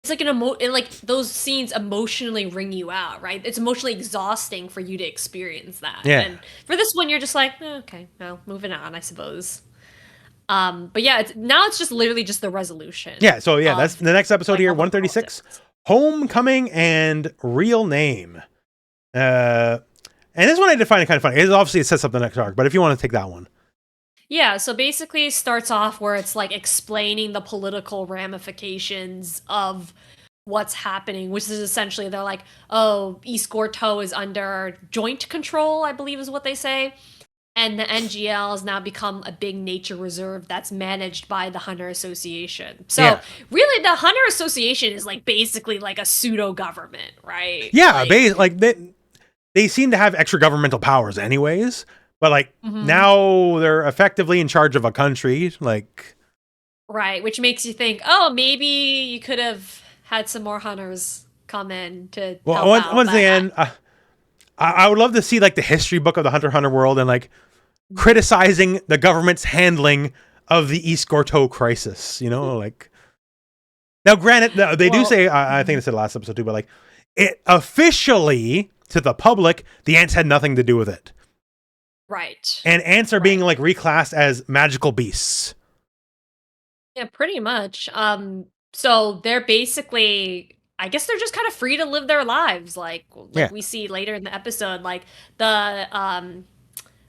like those scenes emotionally wring you out, right? It's emotionally exhausting for you to experience that. Yeah. And for this one, you're just like, okay, well, moving on, I suppose. But yeah, it's just literally just the resolution. Yeah, so yeah, that's the next episode like, here, all the 136, politics. Homecoming and Real Name. And this one I did find it kind of funny. Obviously, it sets up the next arc, but if you want to take that one. Yeah, so basically it starts off where it's like explaining the political ramifications of what's happening, which is essentially they're like, oh, East Gorto is under joint control, I believe is what they say. And the NGL has now become a big nature reserve that's managed by the Hunter Association. So Yeah. really the Hunter Association is like basically like a pseudo government, right? Yeah, Like, they seem to have extra governmental powers anyways, but like mhm. now they're effectively in charge of a country. Like, Right, which makes you think, oh, maybe you could have had some more hunters come in to well, help out. once But again, I would love to see like the history book of the Hunter x Hunter world and like criticizing the government's handling of the East Gorto crisis. Like now, granted, they do say I think they said last episode too, but like it officially to the public, the ants had nothing to do with it. right. And ants are being like reclassed as magical beasts. Yeah, pretty much. So they're basically, I guess they're just kind of free to live their lives, like Yeah. we see later in the episode, like the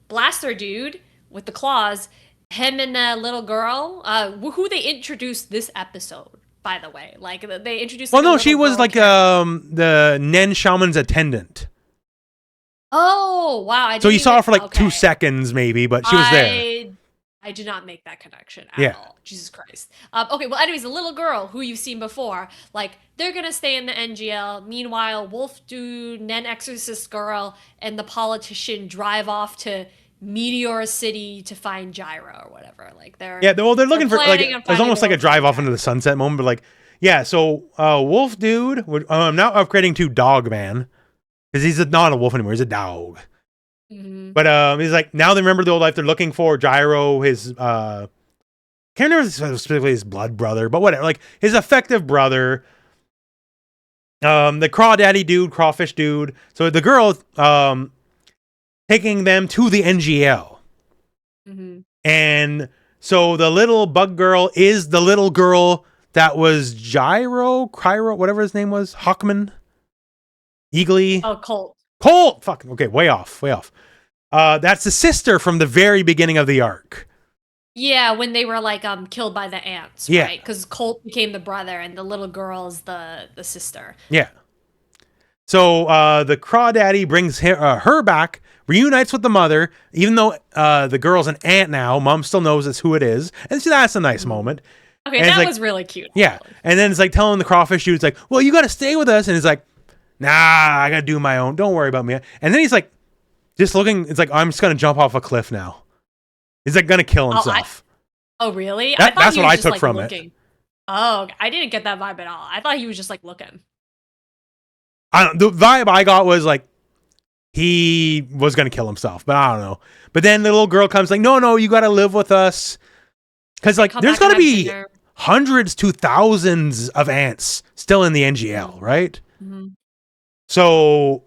blaster dude with the claws, him and the little girl, who they introduced this episode, by the way. Like they introduced. Well, Like, a no, she little was girl like character. the Nen shaman's attendant. Oh wow! So you saw her for like okay. 2 seconds, maybe, but she was there. I did not make that connection at Yeah. all. Jesus Christ. Okay, well, anyways, the little girl who you've seen before, like, they're gonna stay in the NGL. Meanwhile, Wolf Dude, Nen Exorcist Girl, and the politician drive off to Meteor City to find Gyro or whatever. Like, they're They're looking for like planning on it's finding almost like a Wolf drive Dude. off into the sunset moment, but like yeah. So Wolf Dude, I'm now upgrading to Dog Man because he's not a wolf anymore; he's a dog. Mhm. But he's like now they remember the old life. They're looking for Gyro, his can't remember specifically his blood brother, but whatever, like his effective brother. The crawdaddy dude, crawfish dude. So the girl taking them to the NGL. Mhm. And so the little bug girl is the little girl that was Cryo, whatever his name was, Hawkman, Eagly, Oh, Colt. Fuck. Okay, way off. That's the sister from the very beginning of the arc. Yeah, when they were like killed by the ants, Yeah. right? Because Colt became the brother, and the little girl is the sister. Yeah. So the crawdaddy brings her back, reunites with the mother, even though the girl's an ant now. Mom still knows it's who it is, and so that's a nice moment. Okay, And it's that like- was really cute. Yeah, and then it's like telling the crawfish dude, it's like, well, you got to stay with us, and he's like, nah, I got to do my own. Don't worry about me. And then he's like, just looking. It's like I'm just gonna jump off a cliff now. He's like gonna kill himself. Oh, really? That- thought that's he what was I just, took like, from it. looking. Oh, I didn't get that vibe at all. I thought he was just like looking. The vibe I got was like he was gonna kill himself, but I don't know. But then the little girl comes like, no, you got to live with us, because like Come there's back and got to have be dinner. hundreds to thousands of ants still in the NGL, right? Mhm. So,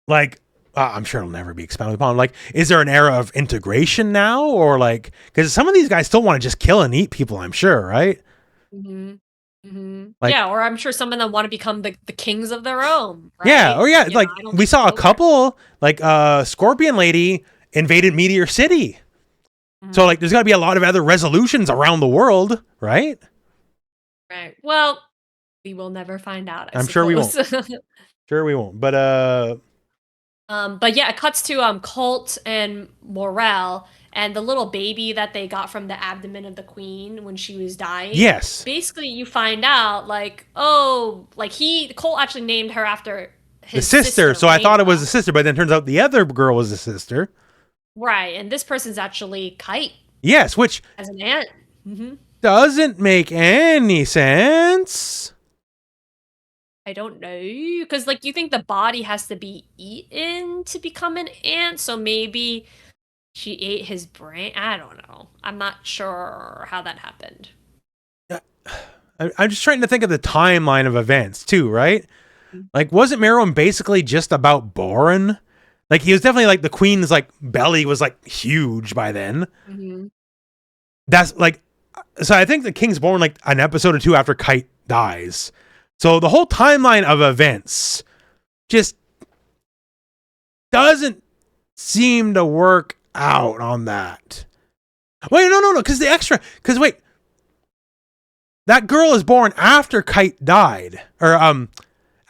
like, I'm sure it'll never be expounded upon. Like, is there an era of integration now, or like, because some of these guys still want to just kill and eat people? I'm sure, right? Mm-hmm. Mm-hmm. Like, yeah, or I'm sure some of them want to become the kings of their own, right? yeah, or yeah, You like know, I don't we think saw a it's over. couple, like Scorpion Lady invaded Meteor City. So like, there's got to be a lot of other resolutions around the world, right? Right. Well, we will never find out. I'm sure we won't. Sure we won't. But yeah, it cuts to Colt and Morel and the little baby that they got from the abdomen of the queen when she was dying. yes, Basically, you find out like, oh, like Colt actually named her after the his sister. So I thought it was Rhaenyra. the sister, but then turns out the other girl was the sister. Right, and this person's actually Kite Yes, which as an ant. Mm-hmm. doesn't make any sense. I don't know, because like you think the body has to be eaten to become an ant, so maybe she ate his brain. I don't know. I'm not sure how that happened. I'm just trying to think of the timeline of events too, right? Like, wasn't Meruem basically just about born? Like, he was definitely like the queen's like belly was like huge by then. Mm-hmm. That's like, so I think the king's born like an episode or two after Kite dies. So the whole timeline of events just doesn't seem to work out on that. Wait, no, because wait, that girl is born after Kite died, or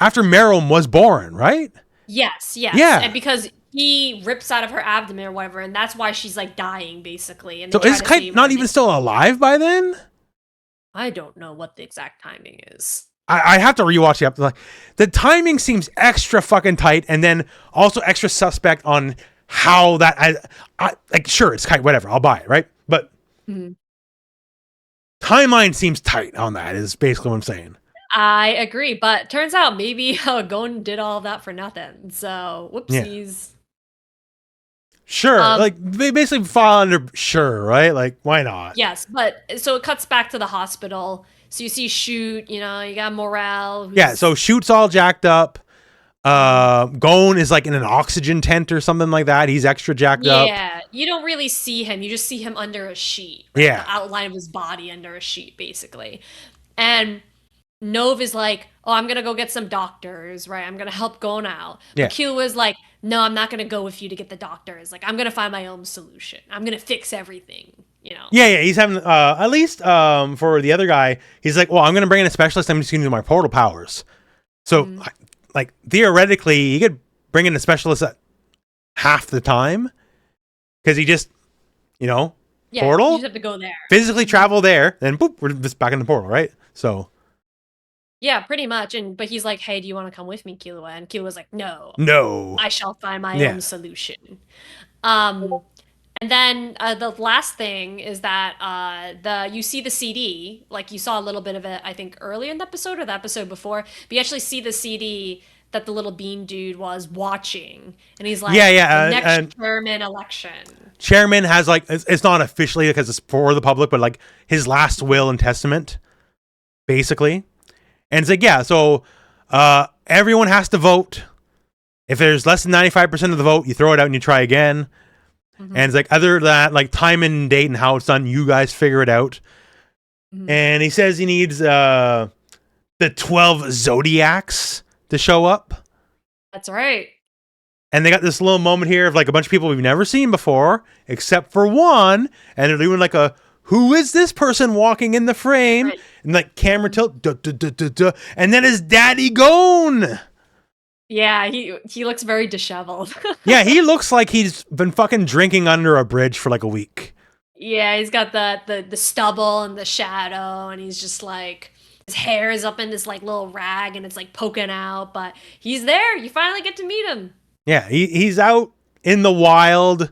after Meruem was born, right? Yes. Yeah. And because he rips out of her abdomen or whatever, and that's why she's like dying basically. And So is Kite not even still alive by then? I don't know what the exact timing is. I have to rewatch the episode. Like, the timing seems extra fucking tight, and then also extra suspect on how that. I like, sure, it's Kite, whatever, I'll buy it, right? But timeline seems tight on that. Is basically what I'm saying. I agree, but turns out maybe Gon did all of that for nothing. So whoopsies. Yeah. Sure, like they basically fall under sure, right? Like, why not? Yes, but so it cuts back to the hospital. So you see Shoot, you got Morale. Yeah, so Shoot's all jacked up. Gon is like in an oxygen tent or something like that. He's extra jacked up. Yeah, you don't really see him. You just see him under a sheet. Right? Yeah. The outline of his body under a sheet, basically. And Nove is like, oh, I'm going to go get some doctors, right? I'm going to help Gon out. But Yeah. Killua's like, no, I'm not going to go with you to get the doctors. Like, I'm going to find my own solution. I'm going to fix everything, Yeah, he's having, at least for the other guy, he's like, well, I'm going to bring in a specialist. I'm just going to do my portal powers. So, like, theoretically, you could bring in a specialist at half the time because he just, portal? You just have to go there. Physically travel there, then boop, we're just back in the portal, right? So... Yeah, pretty much. But he's like, hey, do you want to come with me, Killua? And Killua's like, no. I shall find my own solution. And then the last thing is that you see the CD, like you saw a little bit of it, I think, earlier in the episode or the episode before, but you actually see the CD that the little bean dude was watching. And he's like, the next chairman election. Chairman has, like, it's not officially because it's for the public, but, like, his last will and testament, basically. And it's like, yeah, so everyone has to vote. If there's less than 95% of the vote, you throw it out and you try again. And it's like, other than that, like, time and date and how it's done, you guys figure it out. And he says he needs the 12 Zodiacs to show up. That's right. And they got this little moment here of, like, a bunch of people we've never seen before, except for one. And they're doing, like, a... Who is this person walking in the frame? Right. And like camera tilt, and then his daddy Gon. Yeah, he looks very disheveled. Yeah, he looks like he's been fucking drinking under a bridge for like a week. Yeah, he's got the stubble and the shadow, and he's just like his hair is up in this like little rag, and it's like poking out. But he's there. You finally get to meet him. Yeah, he's out in the wild,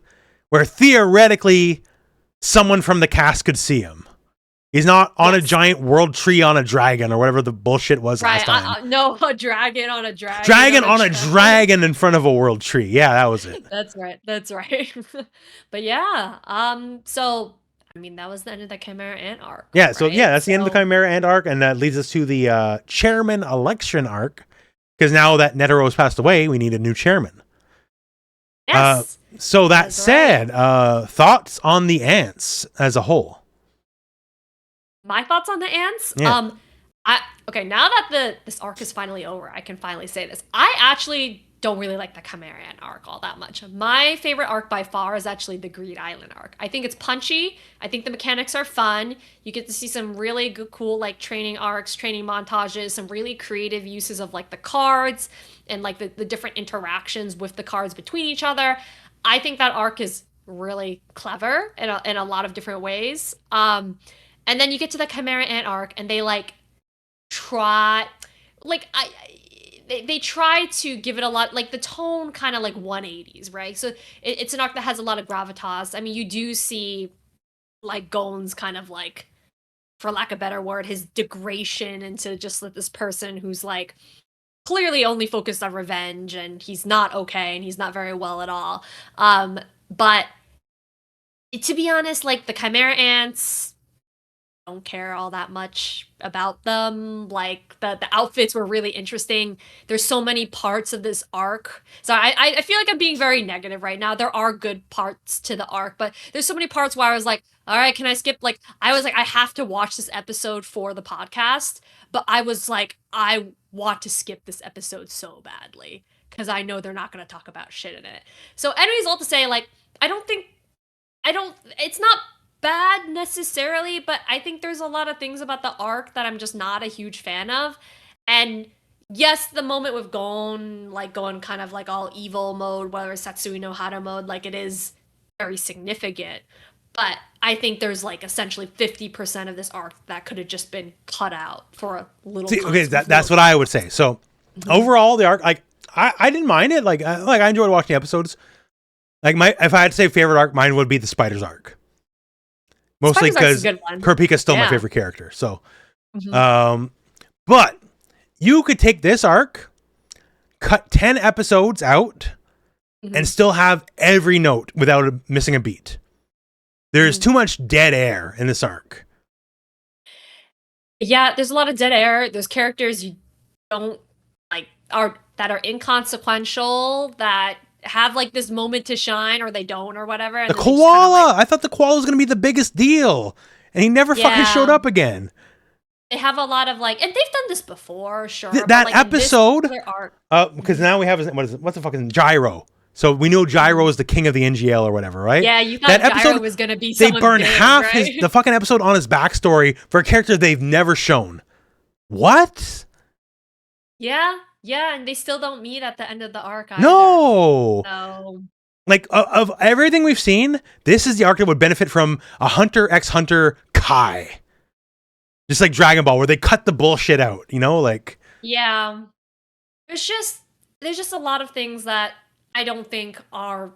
where theoretically someone from the cast could see him. He's not on a giant world tree on a dragon or whatever the bullshit was last time. No, a dragon on a dragon. Dragon on a dragon in front of a world tree. Yeah, that was it. That's right. But yeah, so I mean that was the end of the Chimera Ant arc. Yeah, so yeah, that's the end of the Chimera Ant arc, and that leads us to the chairman election arc. Because now that Netero's passed away, we need a new chairman. Yes. So that That's said, thoughts on the ants as a whole? My thoughts on the ants. Yeah. Okay, now that this arc is finally over, I can finally say this. I actually don't really like the Chimera Ant arc all that much. My favorite arc by far is actually the Greed Island arc. I think it's punchy. I think the mechanics are fun. You get to see some really good, cool like training arcs, training montages, some really creative uses of like the cards and like the different interactions with the cards between each other. I think that arc is really clever in a lot of different ways. And then you get to the Chimera Ant arc, and they like try, like they try to give it a lot, like the tone kind of like 180s, right? So it's an arc that has a lot of gravitas. I mean, you do see like Gon's kind of like, for lack of a better word, his degradation into just like this person who's like clearly only focused on revenge, and he's not okay, and he's not very well at all. But to be honest, like the Chimera Ants, don't care all that much about them. Like the outfits were really interesting. There's so many parts of this arc. So I feel like I'm being very negative right now. There are good parts to the arc, but there's so many parts where I was like, all right, can I skip? Like I was like, I have to watch this episode for the podcast, but I was like, I want to skip this episode so badly because I know they're not going to talk about shit in it. So anyways, all to say, like, it's not bad necessarily, but I think there's a lot of things about the arc that I'm just not a huge fan of. And yes, the moment with Gon, like going kind of like all evil mode, whether it's Satsui no Hara mode, like it is very significant. But I think there's like essentially 50% of this arc that could have just been cut out for a little. See, okay, that's what I would say. So overall, the arc, like I didn't mind it. Like I enjoyed watching the episodes. Like if I had to say favorite arc, mine would be the Spiders arc. Mostly because Kurapika's still my favorite character. So, but you could take this arc, cut 10 episodes out, and still have every note without missing a beat. There's too much dead air in this arc. Yeah, there's a lot of dead air. There's characters you don't like that are inconsequential, that have like this moment to shine, or they don't, or whatever. And the koala! I thought the koala was going to be the biggest deal, and he never fucking showed up again. They have a lot of like, and they've done this before, sure. That like, episode, because now we have, what's the fucking Gyro? So we know Gyro is the king of the NGL or whatever, right? Yeah, you thought that Gyro was going to be someone They burned big, half right? the fucking episode on his backstory for a character they've never shown. What? Yeah, and they still don't meet at the end of the arc either. No! Like, of everything we've seen, this is the arc that would benefit from a Hunter x Hunter Kai. Just like Dragon Ball, where they cut the bullshit out, you know? Like... Yeah. There's just a lot of things that I don't think are...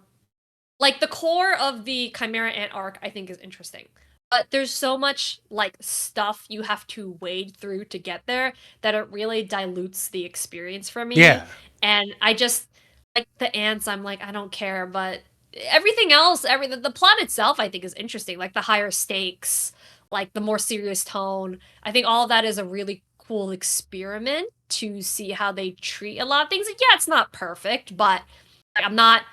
Like, the core of the Chimera Ant arc, I think, is interesting. But there's so much, like, stuff you have to wade through to get there that it really dilutes the experience for me. Yeah. And I just... Like, the ants, I'm like, I don't care, but everything else, the plot itself, I think, is interesting. Like, the higher stakes, like, the more serious tone. I think all of that is a really cool experiment to see how they treat a lot of things. Like, yeah, it's not perfect, but like, I'm not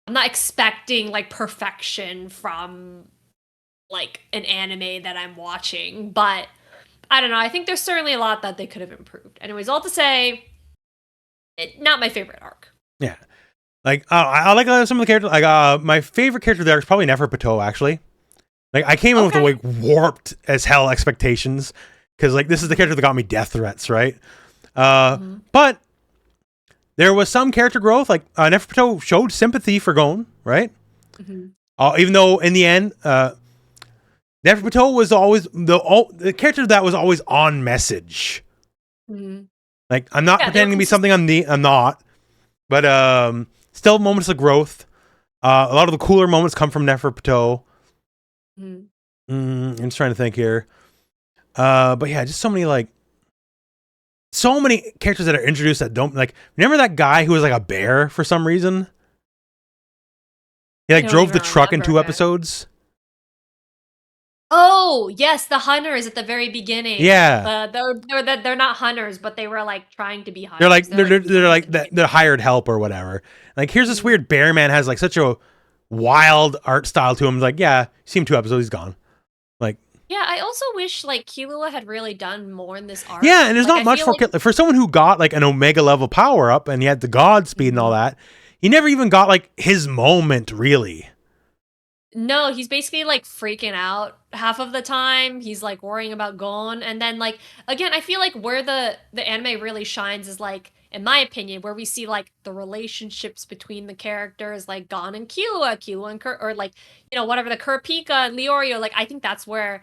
expecting, like, perfection from, like, an anime that I'm watching. But, I don't know, I think there's certainly a lot that they could have improved. Anyways, all to say, not my favorite arc. Yeah, like I like some of the characters. Like my favorite character there is probably Neferpitou. Actually, like I came in with like warped as hell expectations because like this is the character that got me death threats, right? But there was some character growth. Like Neferpitou showed sympathy for Gon, right? Even though in the end, Neferpitou was always the character that was always on message. Like I'm not pretending to be something I'm not. But still moments of growth. A lot of the cooler moments come from Neferpitou. I'm just trying to think here. But yeah, just so many characters that are introduced that don't like. Remember that guy who was like a bear for some reason? He like drove the truck in 2 episodes. Oh, yes, the hunters at the very beginning. Yeah. They're not hunters, but they were like trying to be They're like hunters. They're like they're humans like in the the hired help or whatever. Like here's this beginning. weird bear man has like such a wild art style to him. Like yeah, see him 2 episodes, he's gone. Like Yeah, I also wish like Killua had really done more in this arc. yeah, and there's Like not I much feel for someone who got like an Omega level power up and he had the God speed and all that. He never even got like his moment really. no, he's basically like freaking out half of the time. He's like worrying about Gon, and then like again, I feel like where the anime really shines is like, in my opinion, where we see like the relationships between the characters, like Gon and Killua and or like whatever the Kurapika and Leorio. Like I think that's where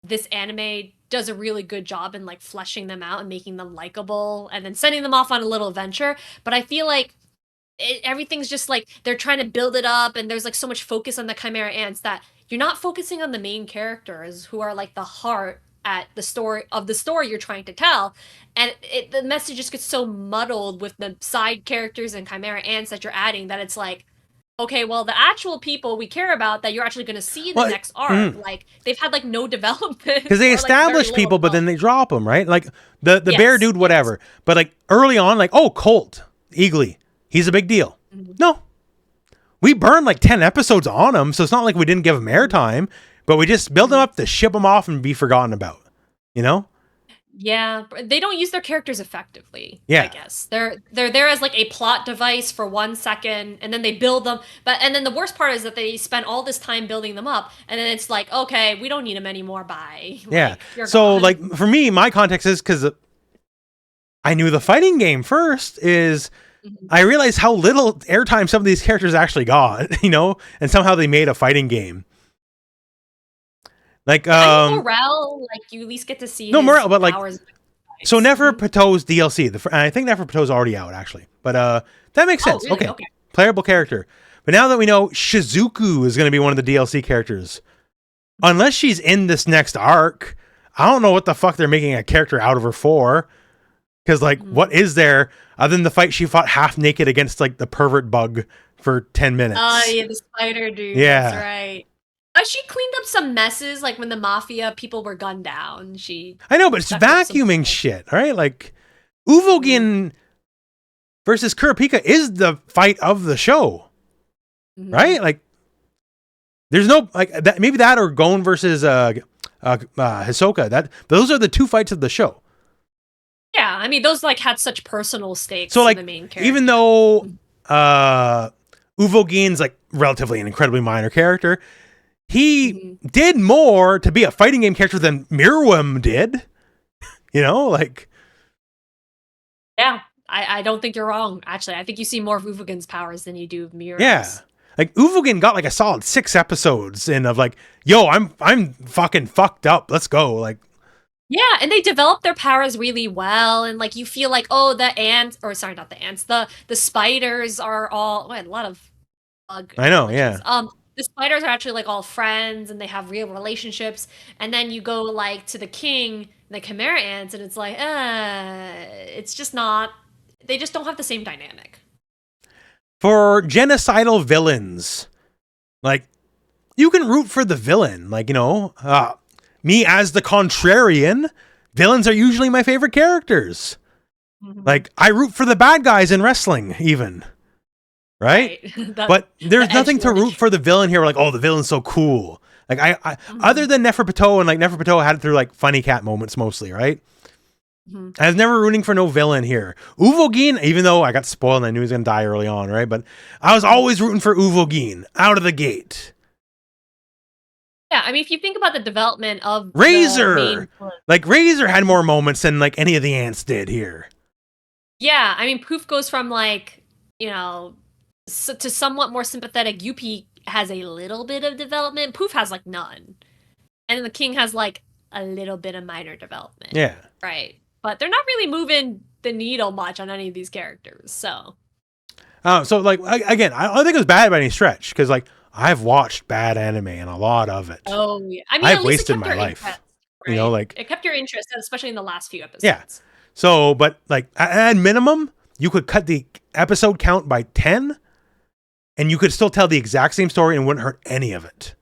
this anime does a really good job in like fleshing them out and making them likable, and then sending them off on a little adventure. But I feel like everything's just like they're trying to build it up, and there's like so much focus on the Chimera Ants that you're not focusing on the main characters who are like the heart at the story you're trying to tell, and the message just gets so muddled with the side characters and Chimera Ants that you're adding that it's like, okay, well, the actual people we care about that you're actually going to see in the next arc, like they've had like no development because they or, establish like, people, but then they drop them, right? Like the bear dude, yes. whatever. But like early on, like Colt Eagly, he's a big deal. No, we burned like 10 episodes on him, so it's not like we didn't give him airtime, but we just build him up to ship him off and be forgotten about. You know? Yeah, they don't use their characters effectively. Yeah. I guess they're there as like a plot device for 1 second, and then they build them. And then the worst part is that they spend all this time building them up, and then it's like, okay, we don't need them anymore. Bye. Yeah. Like, so gone. like for me, my context is because I knew the fighting game first. I realized how little airtime some of these characters actually got, and somehow they made a fighting game. Like Morale, like you at least get to see Morale, but like powers. so Neferpitou's DLC. And I think Neferpitou's already out actually, but that makes sense. Really? Okay, playable character. But now that we know Shizuku is going to be one of the DLC characters, unless she's in this next arc, I don't know what the fuck they're making a character out of her for. Because like, what is there other than the fight she fought half naked against like the pervert bug for 10 minutes? Oh yeah, the spider dude. Yeah, that's right. She cleaned up some messes, like when the mafia people were gunned down. I know, but it's vacuuming shit, right? Like, Uvogin versus Kurapika is the fight of the show, right? Like, there's no like that. Maybe that or Gon versus Hisoka. Those are the two fights of the show. Yeah, I mean those like had such personal stakes. So like, in the main character. even though Uvogin's like relatively an incredibly minor character, he did more to be a fighting game character than meruem did. Like. Yeah, I don't think you're wrong. Actually, I think you see more of Uvogin's powers than you do of meruem's. Yeah, like Uvogin got like a solid 6 episodes in of like, yo, I'm fucking fucked up. Let's go. Like. Yeah, and they develop their powers really well, and like you feel like, oh, the ants, or sorry, not the ants, the spiders are all a lot of bug. I know, yeah. The spiders are actually like all friends, and they have real relationships. And then you go like to the king, the Chimera Ants, and it's like, it's just not. They just don't have the same dynamic. For genocidal villains, like you can root for the villain, like me as the contrarian, villains are usually my favorite characters. Like I root for the bad guys in wrestling, even. Right? But there's nothing to root for the villain here. Like, oh, the villain's so cool. Like I other than Neferpitou, and like Neferpitou had it through like funny cat moments mostly, right? I was never rooting for no villain here. Uvogin, even though I got spoiled and I knew he was gonna die early on, right? But I was always rooting for Uvogin out of the gate. Yeah, I mean, if you think about the development of Razor, like Razor had more moments than like any of the ants did here. Yeah, I mean, Poof goes from like to somewhat more sympathetic. Yuppie has a little bit of development. Poof has like none, and then the King has like a little bit of minor development. Yeah, right. But they're not really moving the needle much on any of these characters. So like again, I don't think it was bad by any stretch because like. I've watched bad anime and a lot of it. Oh, yeah. I mean, I've wasted my life. Interest, right? Like it kept your interest, especially in the last few episodes. Yeah. So, but like at minimum, you could cut the episode count by 10, and you could still tell the exact same story and wouldn't hurt any of it.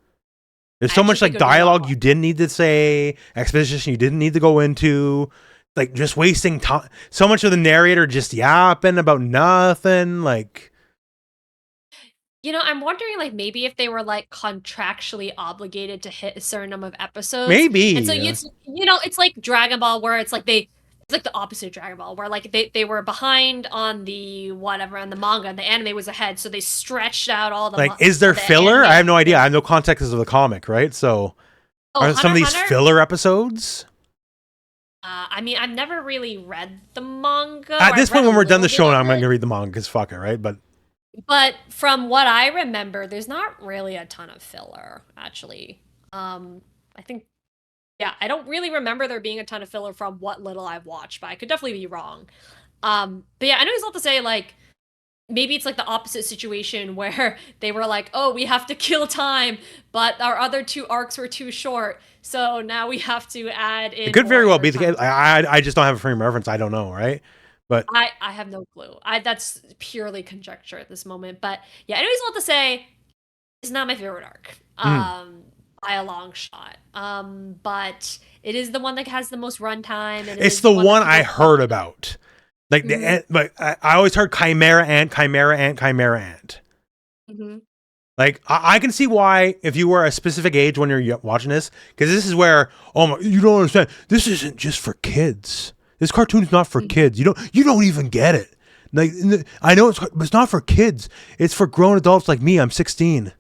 There's so much like dialogue you didn't need to say, exposition you didn't need to go into, like just wasting time. So much of the narrator just yapping about nothing. Like, I'm wondering like maybe if they were like contractually obligated to hit a certain number of episodes. Maybe. And so it's like Dragon Ball where it's like it's like the opposite of Dragon Ball, where like they were behind on the whatever on the manga, and the anime was ahead, so they stretched out all the like. Is there filler? I have no idea. I have no context of the comic, right? So, are some of these filler episodes? I mean, I've never really read the manga. At this point, when we're done the show, I'm going to read the manga because fuck it, right? But from what I remember, there's not really a ton of filler, actually. I think. Yeah, I don't really remember there being a ton of filler from what little I've watched, but I could definitely be wrong. But yeah, I know he's not to say like maybe it's like the opposite situation where they were like, oh, we have to kill time, but our other 2 arcs were too short, so now we have to add in. It could very well be the case. I just don't have a frame of reference. I don't know, right? But I have no clue. That's purely conjecture at this moment. But yeah, I know he's not to say it's not my favorite arc. By a long shot. But it is the one that has the most runtime. And it's the one I heard about. Like like I always heard Chimera Ant. Like I can see why if you were a specific age when you're watching this, because this is where you don't understand. This isn't just for kids. This cartoon's not for kids. You don't even get it. Like I know it's not for kids. It's for grown adults like me. I'm 16.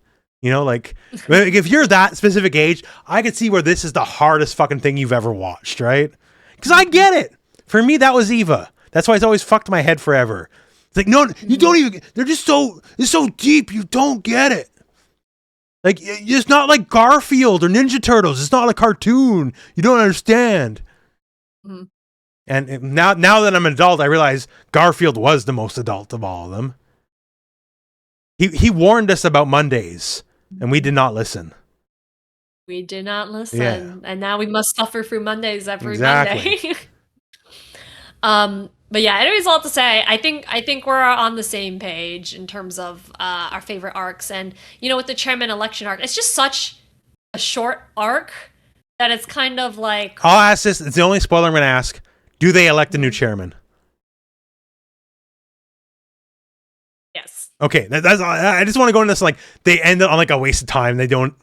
Like if you're that specific age, I could see where this is the hardest fucking thing you've ever watched, right? Because I get it. For me, that was Eva. That's why it's always fucked my head forever. It's like, no, you don't even, they're just it's so deep, you don't get it. Like, it's not like Garfield or Ninja Turtles. It's not a cartoon. You don't understand. Mm-hmm. And now that I'm an adult, I realize Garfield was the most adult of all of them. He warned us about Mondays. And we did not listen. We did not listen. Yeah. And now we must suffer through Mondays every Monday. But yeah, anyways, all to say, I think we're on the same page in terms of our favorite arcs. And, with the chairman election arc, it's just such a short arc that it's kind of like... I'll ask this. It's the only spoiler I'm going to ask. Do they elect a new chairman? Yes. Okay, that's. I just want to go into this like they end on like a waste of time. They don't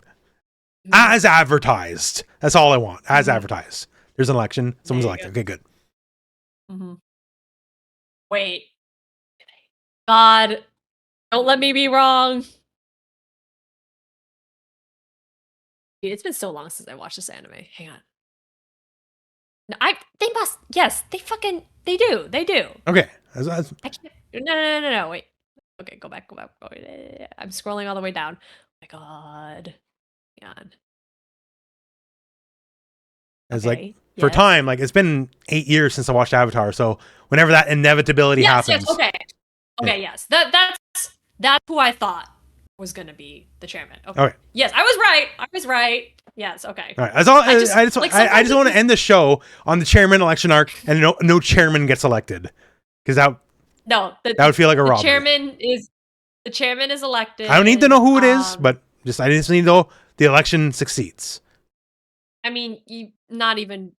as advertised. That's all I want. As advertised. There's an election. Someone's elected. Okay, good. Mm-hmm. Wait. God, don't let me be wrong. Dude, it's been so long since I watched this anime. Hang on. No, they must. Yes, they do. They do. Okay. I can't. No. Wait. Okay, go back. I'm scrolling all the way down. Oh my god. Hang on. It's like for time, like it's been 8 years since I watched Avatar, so whenever that inevitability happens. Yes, okay, yes. That's who I thought was gonna be the chairman. Okay. Yes, I was right. Yes, okay. All right. That's all. I just want to end the show on the chairman election arc, and no chairman gets elected, because that would feel like a robbery. The chairman is elected. I don't need to know who it is, but I just need to know the election succeeds. I mean, you not even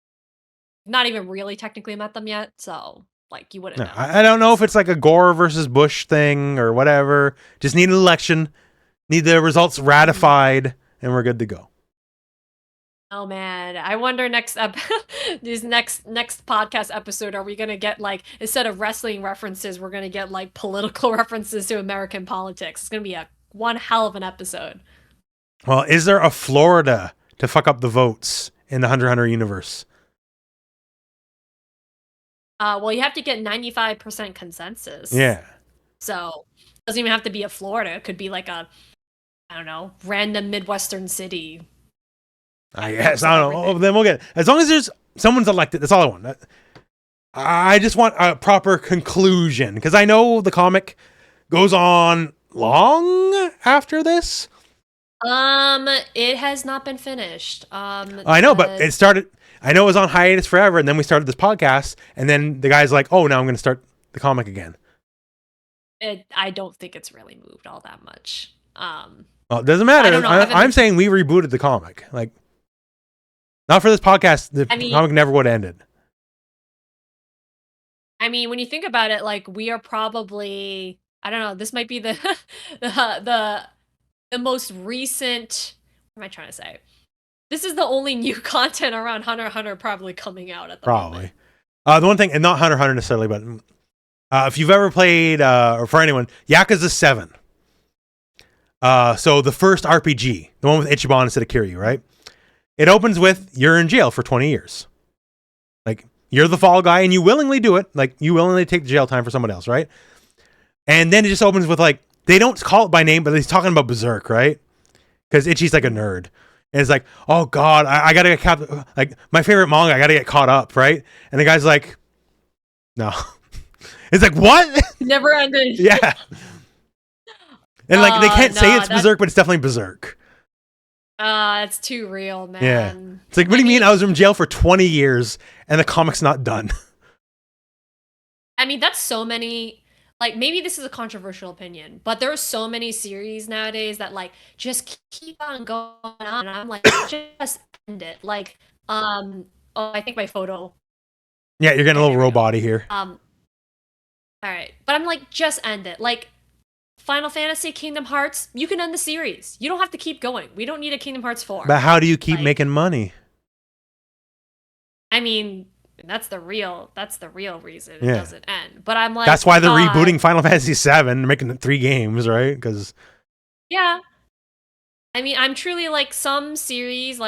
really technically met them yet, so like you wouldn't know. I don't know if it's like a Gore versus Bush thing or whatever. Just need an election, need the results ratified, and we're good to go. Oh man, I wonder next podcast episode, are we gonna get like, instead of wrestling references, we're gonna get like political references to American politics. It's gonna be one hell of an episode. Well, is there a Florida to fuck up the votes in the Hunter x Hunter universe? Well, you have to get 95% consensus. Yeah. So it doesn't even have to be a Florida. It could be like I don't know, random Midwestern city. I guess. I don't know. Oh, then we'll get it. As long as someone's elected, that's all I want. I just want a proper conclusion, because I know the comic goes on long after this. It has not been finished. I know, but it started. I know it was on hiatus forever, and then we started this podcast, and then the guy's like, "Oh, now I'm going to start the comic again." I don't think it's really moved all that much. Well, it doesn't matter. I don't know, I'm saying we rebooted the comic. Like, not for this podcast. The comic never would have ended. I mean, when you think about it, like, we are probably, I don't know, this might be the the most recent, what am I trying to say? This is the only new content around Hunter x Hunter probably coming out at the moment. The one thing, and not Hunter x Hunter necessarily, but if you've ever played, or for anyone, Yakuza 7. So the first RPG, the one with Ichiban instead of Kiryu, right? It opens with, you're in jail for 20 years. Like, you're the fall guy and you willingly do it. Like, you willingly take the jail time for someone else, right? And then it just opens with, like, they don't call it by name, but he's talking about Berserk, right? Because Ichi's like a nerd. And it's like, oh God, I gotta get like, my favorite manga, I gotta get caught up, right? And the guy's like, no. It's like, what? Never ended. Yeah. And like, they can't say it's Berserk, but it's definitely Berserk. It's too real, man. Yeah. It's like, what do you mean I was in jail for 20 years and the comic's not done? I mean, that's so many, like, maybe this is a controversial opinion, but there are so many series nowadays that, like, just keep on going on. And I'm like, just end it. Like, oh, I think my photo. Yeah, you're getting a little robot-y here. All right. But I'm like, just end it. Like, Final Fantasy, Kingdom Hearts, you can end the series. You don't have to keep going. We don't need a Kingdom Hearts 4. But how do you keep making money? I mean, that's the real reason it doesn't end. But I'm like, that's why they're rebooting Final Fantasy 7, making it 3 games, right? Because yeah. I mean, I'm truly like, some series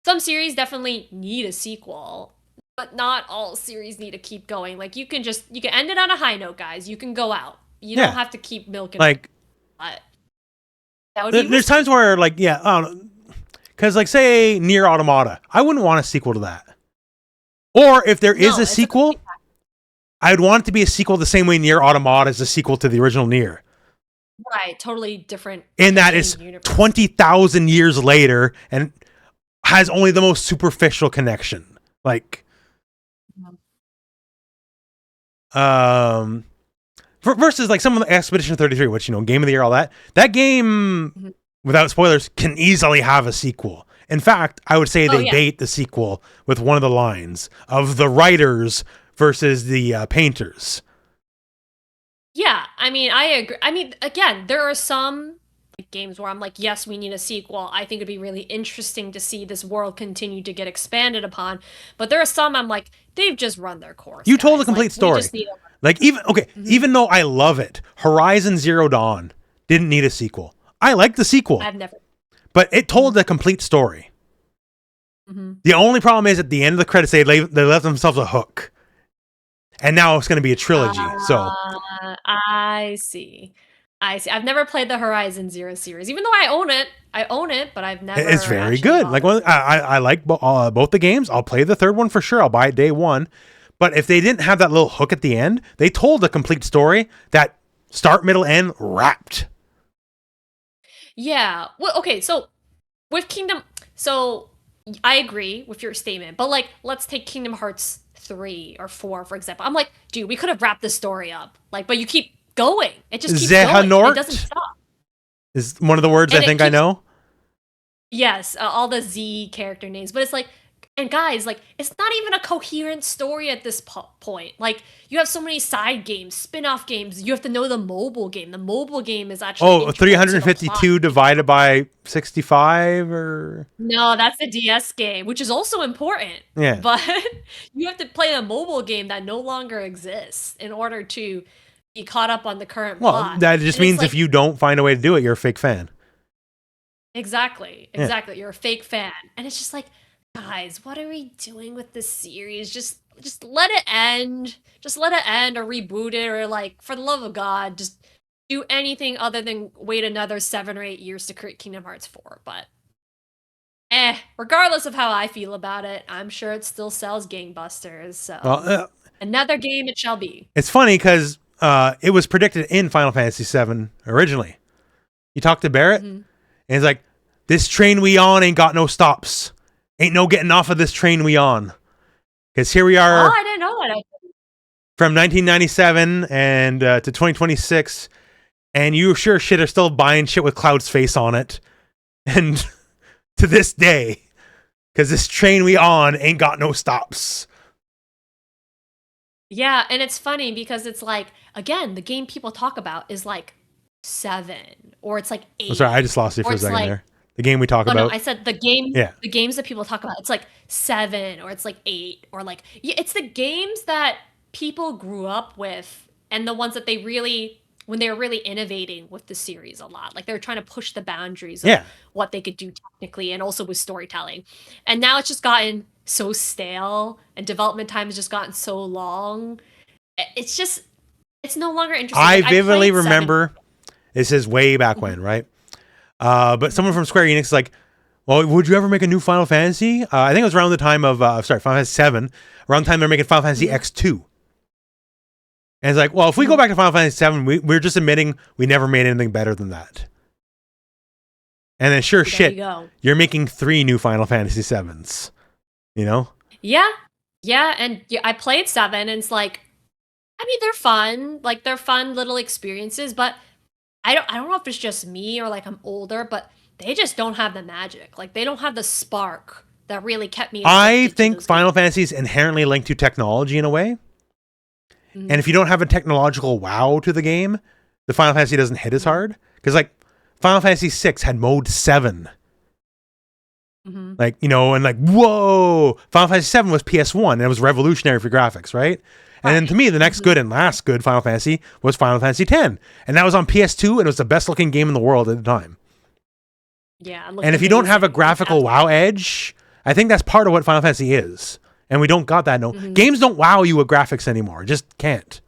definitely need a sequel, but not all series need to keep going. Like, you can end it on a high note, guys. You can go out. You don't have to keep milking. Like, that would be there's times where, like, I don't know, because, like, say Nier Automata, I wouldn't want a sequel to that. Or if there is a sequel, I'd want it to be a sequel the same way Nier Automata is a sequel to the original Nier. Right, totally different. In that it's 20,000 years later and has only the most superficial connection. Like, versus like some of the Expedition 33, which, Game of the Year, all that. That game, without spoilers, can easily have a sequel. In fact, I would say they bait the sequel with one of the lines of the writers versus the painters. Yeah, I mean, I agree. I mean, again, there are some games where I'm like, yes, we need a sequel. I think it'd be really interesting to see this world continue to get expanded upon. But there are some I'm like, they've just run their course. You told a complete story. Like, even though I love it, Horizon Zero Dawn didn't need a sequel. I like the sequel. I've never. But it told a complete story. The only problem is at the end of the credits, they left themselves a hook. And now it's going to be a trilogy. So I see. I've never played the Horizon Zero series, even though I own it, but I've never. It's very good. Like, I like both the games. I'll play the third one for sure. I'll buy it day one. But if they didn't have that little hook at the end, they told a complete story that start, middle, end wrapped. Yeah. Well, okay. So with I agree with your statement, but like, let's take Kingdom Hearts 3 or 4, for example. I'm like, dude, we could have wrapped this story up. Like, but you keep going. It just keeps going. It doesn't stop. Is one of the words I think I know. Yes, all the Z character names, but it's like, and guys, like, it's not even a coherent story at this point. Like, you have so many side games, spin-off games. You have to know the mobile game. The mobile game is actually 352 divided by 65, or no, that's the DS game, which is also important. Yeah, but you have to play a mobile game that no longer exists in order to be caught up on the current plot. Well, that just means if you don't find a way to do it, you're a fake fan. Exactly. You're a fake fan, and it's just like, guys, what are we doing with this series? Just let it end. Just let it end, or reboot it, or, like, for the love of God, just do anything other than wait another 7 or 8 years to create Kingdom Hearts 4. But regardless of how I feel about it, I'm sure it still sells gangbusters. So another game it shall be. It's funny because it was predicted in Final Fantasy VII originally. You talk to Barrett, and he's like, "This train we on ain't got no stops. Ain't no getting off of this train we on." Because here we are. Oh, I didn't know that. From 1997 and to 2026, and you sure shit are still buying shit with Cloud's face on it, and to this day, because this train we on ain't got no stops. Yeah, and it's funny because it's like, again, the game people talk about is like 7 or it's like 8. I'm sorry, I just lost you for a second there. The game we talk about. No, I said the game. Yeah. The games that people talk about, it's like 7 or it's like 8 or like it's the games that people grew up with and the ones that they really, when they were really innovating with the series a lot, like they were trying to push the boundaries of what they could do technically and also with storytelling. And now it's just gotten so stale and development time has just gotten so long. It's just, it's no longer interesting. I Like, vividly played 7. remember, this is way back when, right? But someone from Square Enix is like, well, would you ever make a new Final Fantasy? I think it was around the time of, Final Fantasy 7, around the time they're making Final Fantasy X2. And it's like, well, if we go back to Final Fantasy 7, we're just admitting we never made anything better than that. And then sure shit, you're making 3 new Final Fantasy 7s. You know? Yeah, and I played 7, and it's like, I mean, they're fun, like they're fun little experiences, but I don't know if it's just me or like I'm older, but they just don't have the magic. Like they don't have the spark that really kept me. I think Final Fantasy is inherently linked to technology in a way, and if you don't have a technological wow to the game, the Final Fantasy doesn't hit as hard. Because like Final Fantasy 6 had mode 7. Like, you know, and like, whoa, Final Fantasy 7 was PS1 and it was revolutionary for graphics, right? And then to me, the next good and last good Final Fantasy was Final Fantasy 10. And that was on PS2 and it was the best looking game in the world at the time. Yeah. And if you don't have a graphical wow edge, I think that's part of what Final Fantasy is. And we don't got that. No, games don't wow you with graphics anymore. Just can't.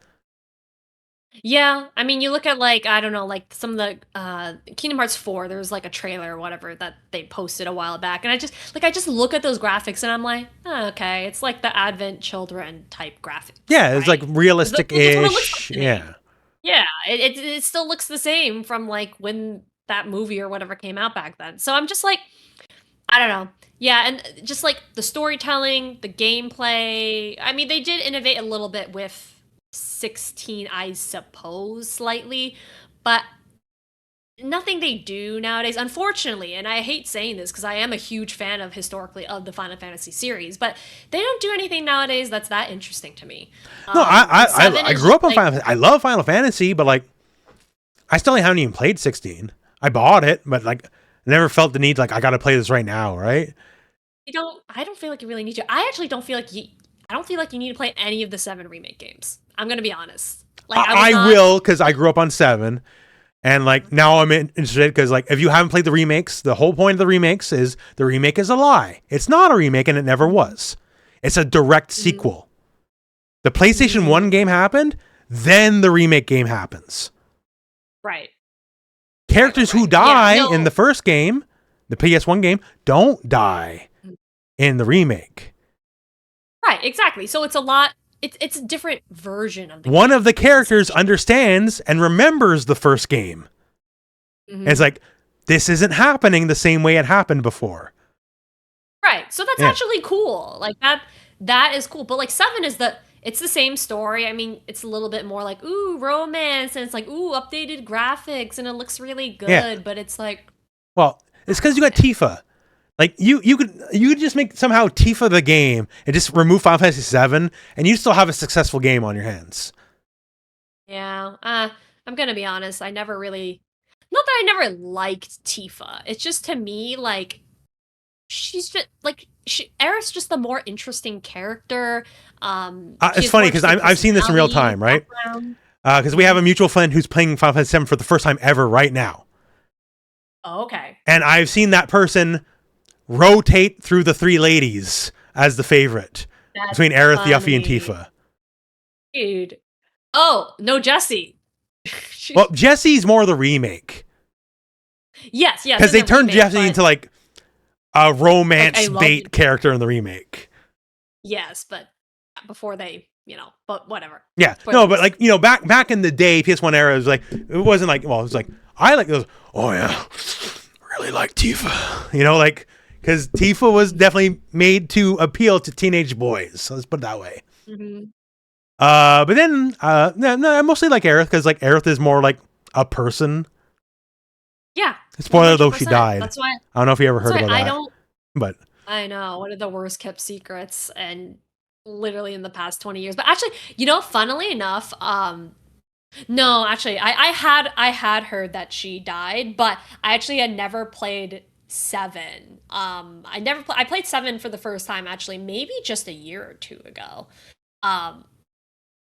Yeah, I mean, you look at like, I don't know, like some of the Kingdom Hearts 4, there was like a trailer or whatever that they posted a while back, and I just look at those graphics and I'm like, oh, okay, it's like the Advent Children type graphics. Yeah, it's like realistic-ish. Yeah. Yeah, it still looks the same from like when that movie or whatever came out back then. So I'm just like, I don't know. Yeah, and just like the storytelling, the gameplay, I mean, they did innovate a little bit with 16, I suppose, slightly, but nothing they do nowadays, unfortunately, and I hate saying this because I am a huge fan of historically of the Final Fantasy series, but they don't do anything nowadays that's that interesting to me. No, I grew up on Final Fantasy. I love Final Fantasy, but like I still haven't even played 16. I bought it, but like I never felt the need like I gotta play this right now, right? I don't feel like you really need to. I actually don't feel like you need to play any of the 7 remake games. I'm gonna be honest. Like I will, because I grew up on 7, and like now I'm interested because like if you haven't played the remakes, the whole point of the remakes is the remake is a lie. It's not a remake, and it never was. It's a direct sequel. The PlayStation 1 game happened, then the remake game happens. Right. Characters who die in the first game, the PS1 game, don't die in the remake. Right, exactly. So it's a lot. It's a different version of the One of the characters understands and remembers the first game. And it's like, this isn't happening the same way it happened before. Right. So that's actually cool. Like that is cool. But like 7 is it's the same story. I mean, it's a little bit more like, ooh, romance, and it's like, ooh, updated graphics, and it looks really good, but it's like, well, it's because you got Tifa. Like you could just make somehow Tifa the game and just remove Final Fantasy 7 and you still have a successful game on your hands. Yeah, I'm gonna be honest. I never really, not that I never liked Tifa. It's just to me like she's just like Aerith's just the more interesting character. It's funny because I've seen this in real time, right? Because we have a mutual friend who's playing Final Fantasy 7 for the first time ever right now. Oh, okay. And I've seen that person rotate through the 3 ladies as the favorite between Aerith, Yuffie, and Tifa. Dude. Oh, no, Jessie. Well, Jessie's more the remake. Yes. Because they turned Jessie into like a romance bait character in the remake. Yes, but before they, but whatever. Yeah. No, but like, back in the day, PS1 era, it was like, it wasn't like, well, it was like, I like those, oh yeah, really like Tifa. Like, because Tifa was definitely made to appeal to teenage boys. So let's put it that way. Mm-hmm. But then, no, I mostly like Aerith because like Aerith is more like a person. Yeah. Spoiler though, she 100%. died. That's why I don't know if you ever heard about I that. don't. But I know, one of the worst kept secrets, and literally in the past 20 years. But actually, funnily enough, no, actually, I had heard that she died, but I actually had never played 7. I played 7 for the first time actually maybe just a year or two ago. Um,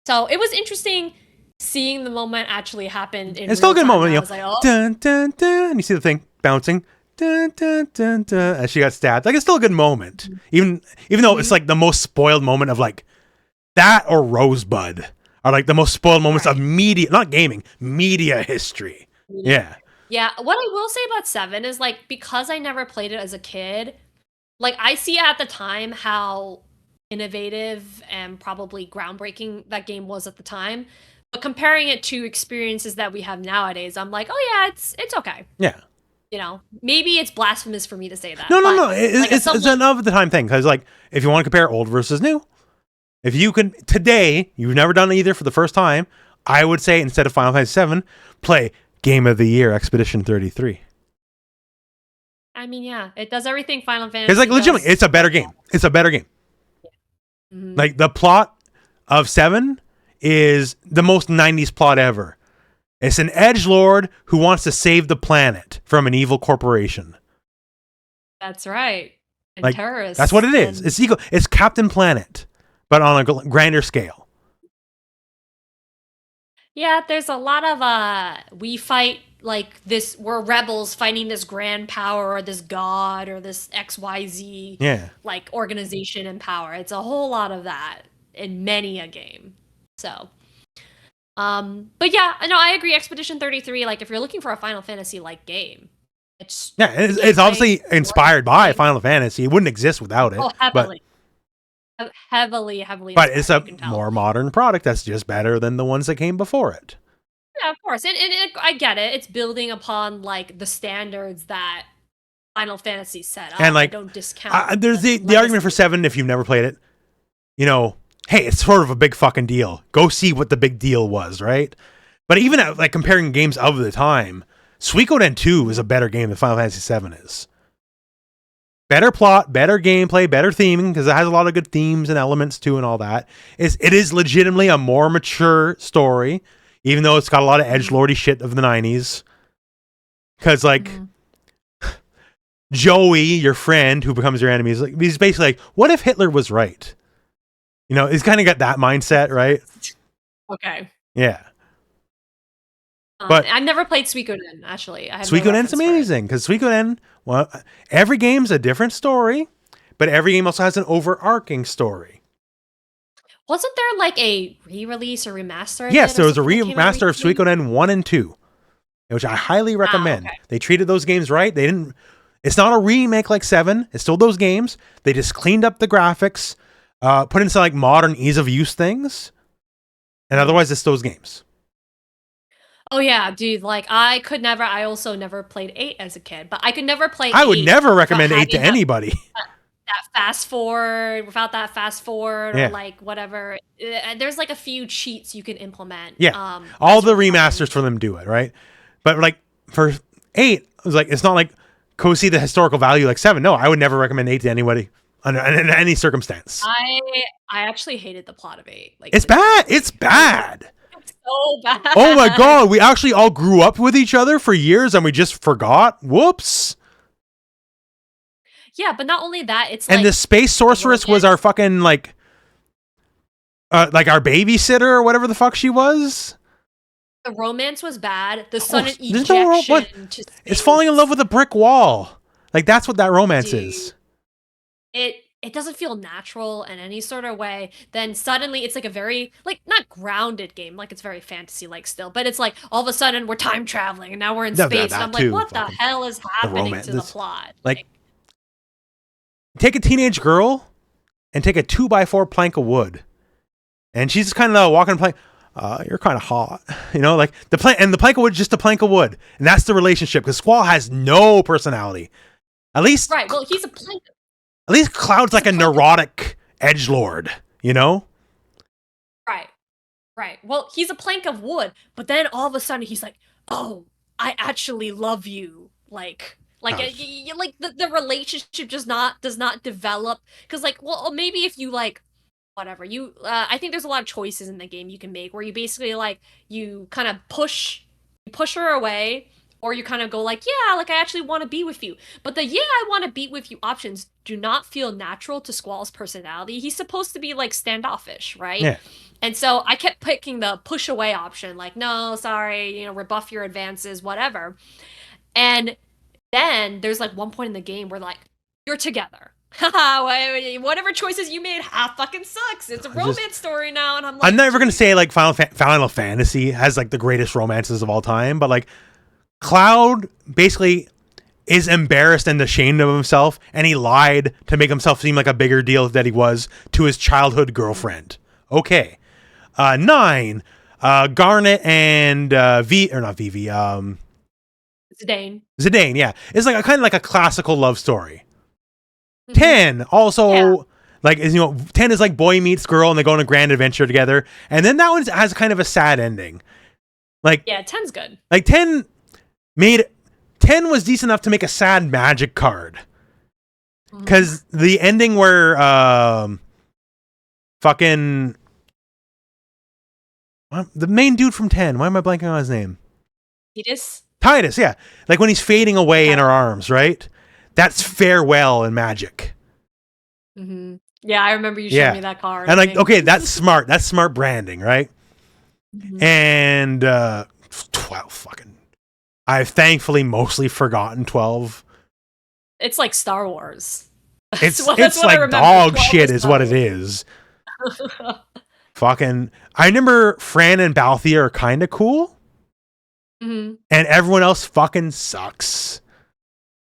so it was interesting seeing the moment actually happen in it's still a good real time, moment, and you I know. was like, oh, Dun, dun, dun, and you see the thing bouncing. Dun, dun, dun, dun, as she got stabbed. Like, it's still a good moment. Even though it's like the most spoiled moment of like that or Rosebud are like the most spoiled moments of media, not gaming, media history. Yeah. Yeah, what I will say about 7 is like, because I never played it as a kid, like I see at the time how innovative and probably groundbreaking that game was at the time. But comparing it to experiences that we have nowadays, I'm like, oh yeah, it's okay. Yeah. Maybe it's blasphemous for me to say that. No. Like, It's an of the time thing, because like if you want to compare old versus new, if you can today, you've never done either for the first time, I would say instead of Final Fantasy 7, play Game of the Year Expedition 33. I mean, yeah, it does everything Final Fantasy. It's like legitimately, it's a better game. It's a better game. Mm-hmm. Like the plot of 7 is the most 90s plot ever. It's an edgelord who wants to save the planet from an evil corporation. That's right. And like, terrorists. That's what it is. It's Captain Planet, but on a grander scale. Yeah, there's a lot of we fight like this, we're rebels fighting this grand power or this god or this XYZ like organization in power. It's a whole lot of that in many a game. So but yeah, no, I agree. Expedition 33, like if you're looking for a Final Fantasy like game, it's obviously inspired by Final Fantasy. It wouldn't exist without it. Oh, heavily. Heavily but it's a more modern product that's just better than the ones that came before it. Yeah, of course. And I get it. It's building upon like the standards that Final Fantasy set up. And like, I don't discount. There's the argument for 7 if you've never played it. Hey, it's sort of a big fucking deal. Go see what the big deal was, right? But even at, like comparing games of the time, Suikoden 2 is a better game than Final Fantasy 7 is. Better plot, better gameplay, better theming, because it has a lot of good themes and elements too and all that. It is legitimately a more mature story, even though it's got a lot of edgelordy shit of the 90s. Because, like, Joey, your friend who becomes your enemy, he's basically like, what if Hitler was right? He's kind of got that mindset, right? Okay. Yeah. But I've never played Suikoden, actually. Suikoden's amazing, because Suikoden, well, every game's a different story, but every game also has an overarching story. Wasn't there like a re-release or remaster? Yes, there was a remaster of Suikoden 1 and 2, which I highly recommend. Okay. They treated those games right. It's not a remake like 7. It's still those games. They just cleaned up the graphics, put in some like modern ease of use things, and otherwise it's those games. Oh yeah, dude, like I also never played 8 as a kid, but I could never play 8. I would never recommend 8 to anybody. That fast forward, without that fast forward, or like whatever. There's like a few cheats you can implement. Yeah, all the remasters for them do it, right? But like for 8, it was like, it's not like go see the historical value like 7. No, I would never recommend 8 to anybody under in any circumstance. I actually hated the plot of 8. Like it's bad. It's bad. It's so bad. Oh my god, we actually all grew up with each other for years and we just forgot. Whoops. Yeah, but not only that, it's and like, the space sorceress was our fucking like our babysitter or whatever the fuck she was. The romance was bad. The sudden ejection to space. It's falling in love with a brick wall. Like that's what that romance is. It doesn't feel natural in any sort of way. Then suddenly it's like a very like not grounded game, like it's very fantasy like still, but it's like all of a sudden we're time traveling and now we're in space and I'm like, what the hell is happening to the plot? Like take a teenage girl and take a 2x4 plank of wood, and she's just kind of walking plank. You're kind of hot, like the plank of wood, just a plank of wood, and that's the relationship. Because Squall has no personality. At least, right? Well, he's a plank. At least Cloud's like a neurotic edgelord, Right. Well, he's a plank of wood, but then all of a sudden he's like, oh, I actually love you. Like the relationship does not develop because like well maybe if you like whatever you I think there's a lot of choices in the game you can make where you basically like you kind of push her away or you kind of go like yeah like I actually want to be with you but the yeah I want to be with you options do not feel natural to Squall's personality. He's supposed to be like standoffish, right? Yeah. And so I kept picking the push away option like no sorry rebuff your advances whatever. And then there's like one point in the game where like you're together. Haha, whatever choices you made fucking sucks. It's a romance story now, and I'm like, I'm never gonna say like Final Fantasy has like the greatest romances of all time, but like Cloud basically is embarrassed and ashamed of himself, and he lied to make himself seem like a bigger deal that he was to his childhood girlfriend. Okay, 9, Garnet and not Vivi, Zidane, yeah, it's like a kind of like a classical love story. 10 also like is 10 is like boy meets girl and they go on a grand adventure together, and then that one has kind of a sad ending. Like 10's good. Like 10 was decent enough to make a sad magic card because the ending where fucking the main dude from 10, why am I blanking on his name? Titus, yeah, like when he's fading away in her arms, right? That's farewell in Magic. Yeah, I remember you showing me that card. And like, okay, that's smart. That's smart branding, right? And 12 fucking... I've thankfully mostly forgotten 12. It's like Star Wars. It's like dog shit is what it is. Fucking... I remember Fran and Balthier are kind of cool. And everyone else fucking sucks.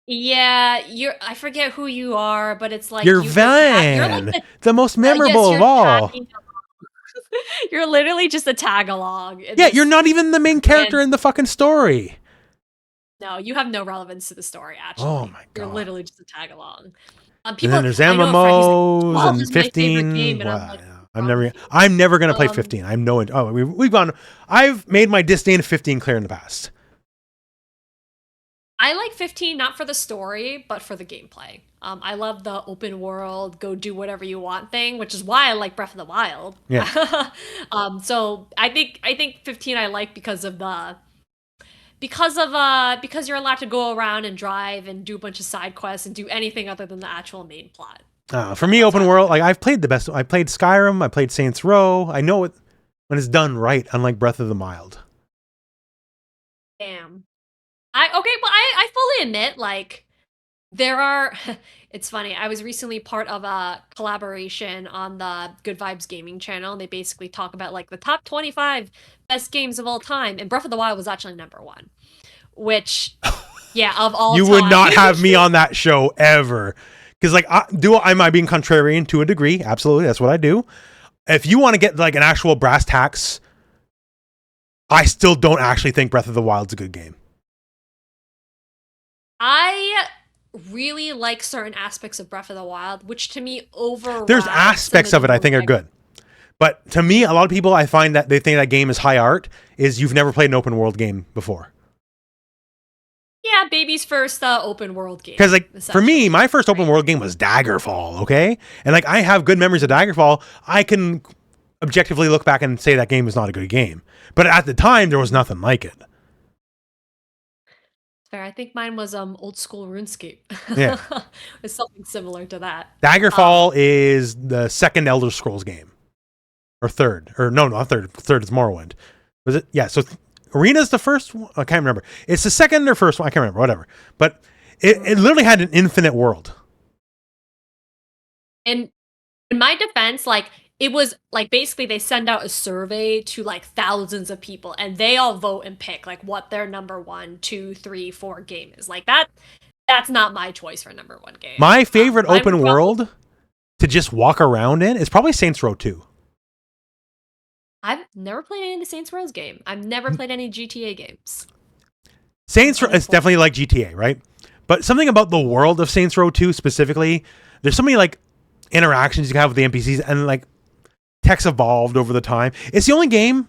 Yeah, I forget who you are, but it's like you're Van, like the most memorable of all. You're literally just a tag along. Yeah, you're not even the main character in the fucking story. No, you have no relevance to the story. Actually, oh my god, you're literally just a tag along. And then there's MMOs and 15. Game, and wow, I'm never gonna play 15. I'm no. Oh, we've gone. I've made my disdain of 15 clear in the past. I like 15 not for the story, but for the gameplay. I love the open world, go do whatever you want thing, which is why I like Breath of the Wild. Yeah. So I think 15 I like because you're allowed to go around and drive and do a bunch of side quests and do anything other than the actual main plot. For me, open world, like I've played the best. I played Skyrim. I played Saints Row. I know it when it's done right, unlike Breath of the Wild. Damn. I fully admit, like, there are... It's funny, I was recently part of a collaboration on the Good Vibes Gaming channel, and they basically talk about, like, the top 25 best games of all time, and Breath of the Wild was actually number 1. Which, yeah, of all you would not have me on that show, ever. Because, like, am I being contrarian to a degree? Absolutely, that's what I do. If you want to get, like, an actual brass tacks, I still don't actually think Breath of the Wild's a good game. I really like certain aspects of Breath of the Wild, which to me overrides... There's aspects of it I think are good. But to me, a lot of people, I find that they think that game is high art, is you've never played an open world game before. Yeah, baby's first open world game. Because, like, for me, my first open world game was Daggerfall, okay? And, like, I have good memories of Daggerfall. I can objectively look back and say that game was not a good game. But at the time, there was nothing like it. I think mine was old school RuneScape. Yeah. It's something similar to that. Daggerfall is the second Elder Scrolls game. Or third. Or no, not third. Third is Morrowind. Was it? Yeah, so Arena's the first one. I can't remember. It's the second or first one. I can't remember. Whatever. But it literally had an infinite world. And in my defense, like, it was like basically they send out a survey to like thousands of people and they all vote and pick like what their number 1, 2, 3, 4 game is. Like that's not my choice for number 1 game. My favorite open world to just walk around in is probably Saints Row 2. I've never played any Saints Row's game. I've never played any GTA games. Saints Row is definitely like GTA, right? But something about the world of Saints Row 2 specifically, there's so many like interactions you can have with the NPCs and like text evolved over the time. It's the only game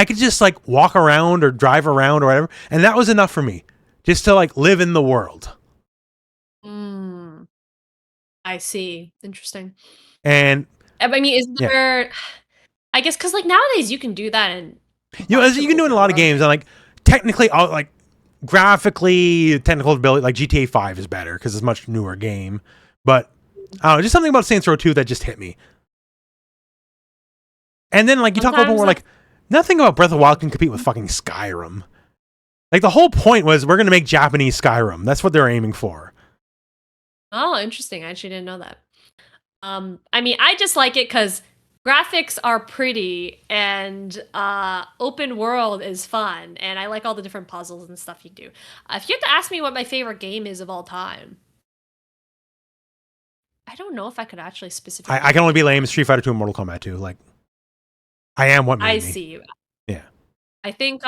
I could just like walk around or drive around or whatever, and that was enough for me, just to like live in the world. I see. Interesting. And I mean, is yeah, there? I guess because like nowadays you can do that in a you know, as bunch of you can do in a open lot of world games, and like technically, like graphically, technical ability, like GTA 5 is better because it's a much newer game. But I don't know, just something about Saints Row 2 that just hit me. And then like you talk open sometimes world, like nothing about Breath of the Wild can compete with fucking Skyrim. Like the whole point was we're gonna make Japanese Skyrim. That's what they're aiming for. Oh, interesting. I actually didn't know that. I mean, I just like it because graphics are pretty and open world is fun, and I like all the different puzzles and stuff you do. If you have to ask me what my favorite game is of all time, I don't know if I could actually specifically. I can only be lame. Street Fighter 2 and Mortal Kombat 2. Like I am what I made me. see. Yeah. I think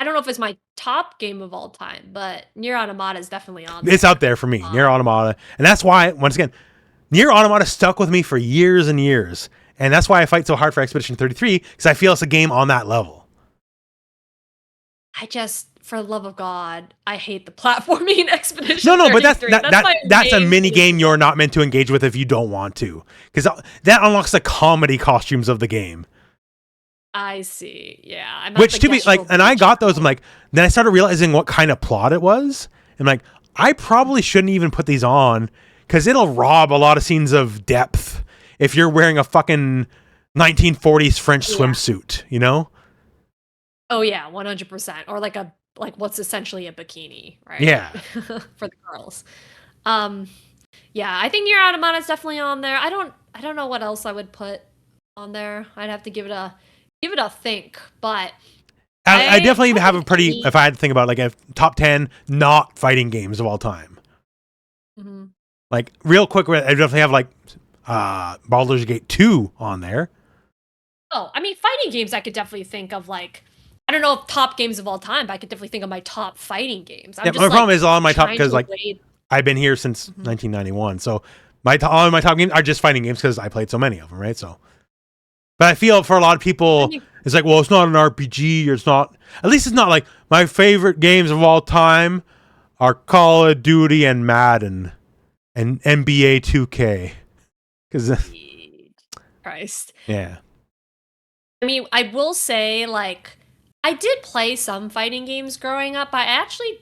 I don't know if it's my top game of all time, but Nier Automata is definitely on there. It's out there for me, Nier Automata. And that's why, once again, Nier Automata stuck with me for years and years. And that's why I fight so hard for Expedition 33, because I feel it's a game on that level. I just, for the love of God, I hate the platforming in Expedition. No, but my that's a main mini game thing. you're not meant to engage with if you don't want to, because that unlocks the comedy costumes of the game. I see. Yeah, I'm Which to be like, and I got those. I'm like, then I started realizing what kind of plot it was. I'm like, I probably shouldn't even put these on because it'll rob a lot of scenes of depth if you're wearing a fucking 1940s French swimsuit, you know? Oh yeah, 100%. Or like what's essentially a bikini, right? Yeah. For the girls. Yeah, I think Nier Automata is definitely on there. I don't know what else I would put on there. I'd have to give it a think, but I definitely have a pretty, if I had to think about like a top 10 not fighting games of all time. Mm-hmm. Like real quick, I definitely have like Baldur's Gate 2 on there. Oh, I mean, fighting games I could definitely think of like, I don't know if top games of all time, but I could definitely think of my top fighting games. Yeah, my problem is all my top, because like I've been here since 1991. So all of my top games are just fighting games because I played so many of them, right? So, but I feel for a lot of people, it's like, well, it's not an RPG. Or it's not, at least it's not like my favorite games of all time are Call of Duty and Madden and NBA 2K. Because, Christ. Yeah. I mean, I will say, like, I did play some fighting games growing up. I actually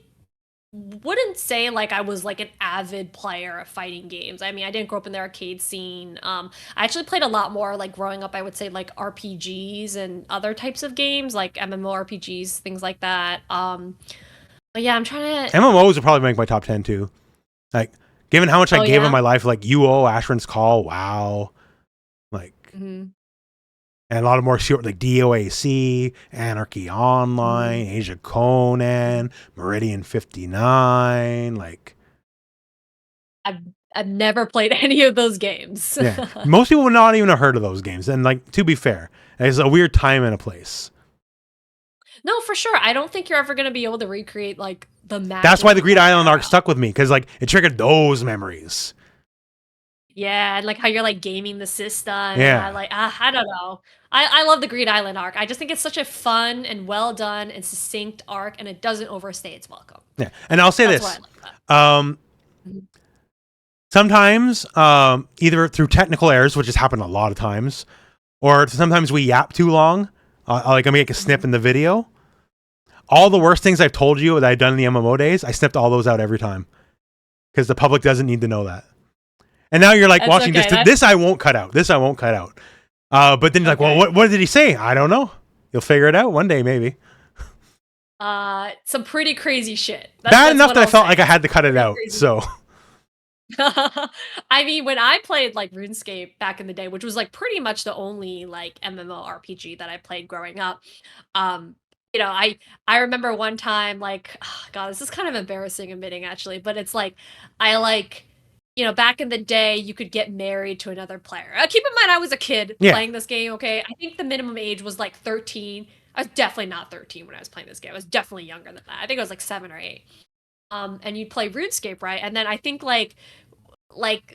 wouldn't say like I was like an avid player of fighting games. I mean, I didn't grow up in the arcade scene. I actually played a lot more like growing up. I would say like RPGs and other types of games like MMORPGs, things like that. But yeah, I'm trying to. MMOs would probably make my top 10 too. Like, given how much I gave in my life, like UO, Ashran's Call, WoW, like, and a lot of more short, like DOAC, Anarchy Online, Age of Conan, Meridian 59, like. I've never played any of those games. Yeah, most people would not even have heard of those games. And like, to be fair, it's a weird time and a place. No, for sure. I don't think you're ever gonna be able to recreate like the magic. That's why the Greed Island arc stuck with me, because like it triggered those memories. Yeah, and like how you're like gaming the system. Yeah, And I don't know. I love the Greed Island arc. I just think it's such a fun and well done and succinct arc, and it doesn't overstay its welcome. Yeah, and I'll say this. Sometimes, either through technical errors, which has happened a lot of times, or sometimes we yap too long. Like I make a snip in the video. All the worst things I've told you that I've done in the MMO days, I snipped all those out every time because the public doesn't need to know that. And now you're like watching this. This I won't cut out. This I won't cut out. But then you're like, well, what did he say? I don't know. You'll figure it out one day, maybe. Some pretty crazy shit. Bad enough that I felt like I had to cut it out. So. I mean, when I played like RuneScape back in the day, which was like pretty much the only like MMORPG that I played growing up, you know, I remember one time like, oh, God, this is kind of embarrassing admitting actually, but it's like I like, you know, back in the day you could get married to another player. Keep in mind I was a kid playing this game. Okay, I think the minimum age was like 13. I was definitely not 13 when I was playing this game. I was definitely younger than that. I think I was like 7 or 8. And you'd play RuneScape, right? And then I think like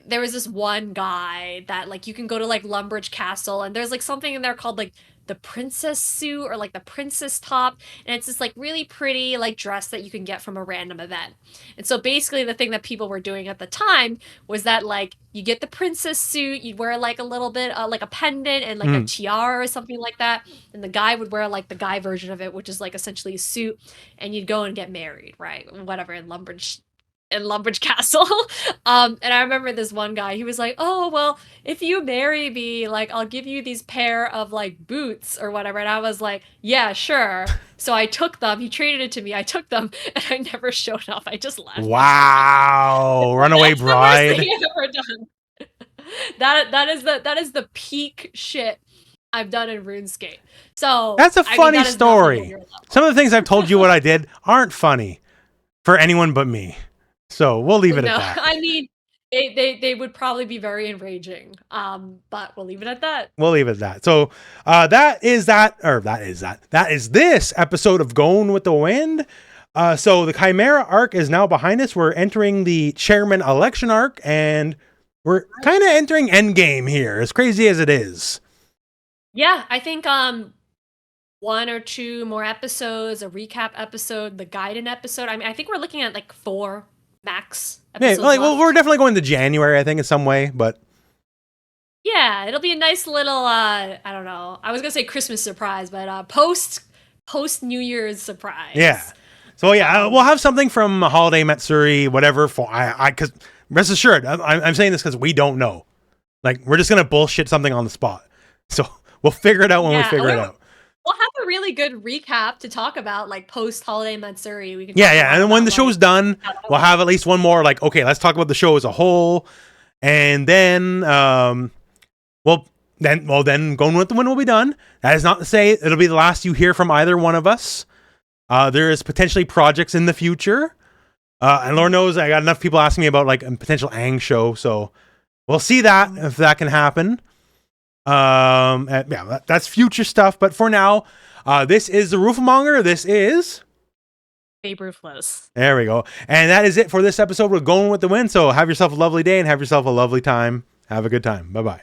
there was this one guy that like you can go to like Lumbridge Castle and there's like something in there called like the princess suit or like the princess top, and it's this like really pretty like dress that you can get from a random event. And so basically the thing that people were doing at the time was that like you get the princess suit, you'd wear like a little bit like a pendant and like a tiara or something like that, and the guy would wear like the guy version of it, which is like essentially a suit, and you'd go and get married, right? Whatever, in Lumbridge Castle. And I remember this one guy, he was like, "Oh, well, if you marry me, like I'll give you these pair of like boots or whatever." And I was like, "Yeah, sure." So I took them. He traded it to me. I took them, and I never showed up. I just left. Wow. Runaway bride. The worst thing I've ever done. That is the peak shit I've done in RuneScape. So that's a I mean, funny that is nothing on story. your level. Some of the things I've told you what I did aren't funny for anyone but me. So we'll leave it at that. I mean, they would probably be very enraging. But we'll leave it at that. We'll leave it at that. So that is this episode of Going with the Wind. So the Chimera arc is now behind us. We're entering the chairman election arc, and we're kind of entering endgame here, as crazy as it is. Yeah, I think one or two more episodes, a recap episode, the Gaiden episode. I mean, I think we're looking at like 4 max episodes. Yeah, like, well, we're definitely going to January, I think, in some way, but yeah, it'll be a nice little I don't know. I was gonna say Christmas surprise, but post New Year's surprise. Yeah. So yeah, we'll have something from Holiday Matsuri, whatever. For because rest assured, I'm saying this because we don't know. Like, we're just gonna bullshit something on the spot. So we'll figure it out when we figure it out. We'll have a really good recap to talk about, like post Holiday Matsuri. We can and when the show's done, we'll have at least one more. Like, okay, let's talk about the show as a whole, and then then Going with the Wind will be done. That is not to say it'll be the last you hear from either one of us. There is potentially projects in the future, and Lord knows I got enough people asking me about like a potential Aang show, so we'll see that if that can happen. That's future stuff. But for now, this is the Rooflemonger. This is Babe Roofless. There we go. And that is it for this episode. We're Going with the Wind. So have yourself a lovely day and have yourself a lovely time. Have a good time. Bye-bye.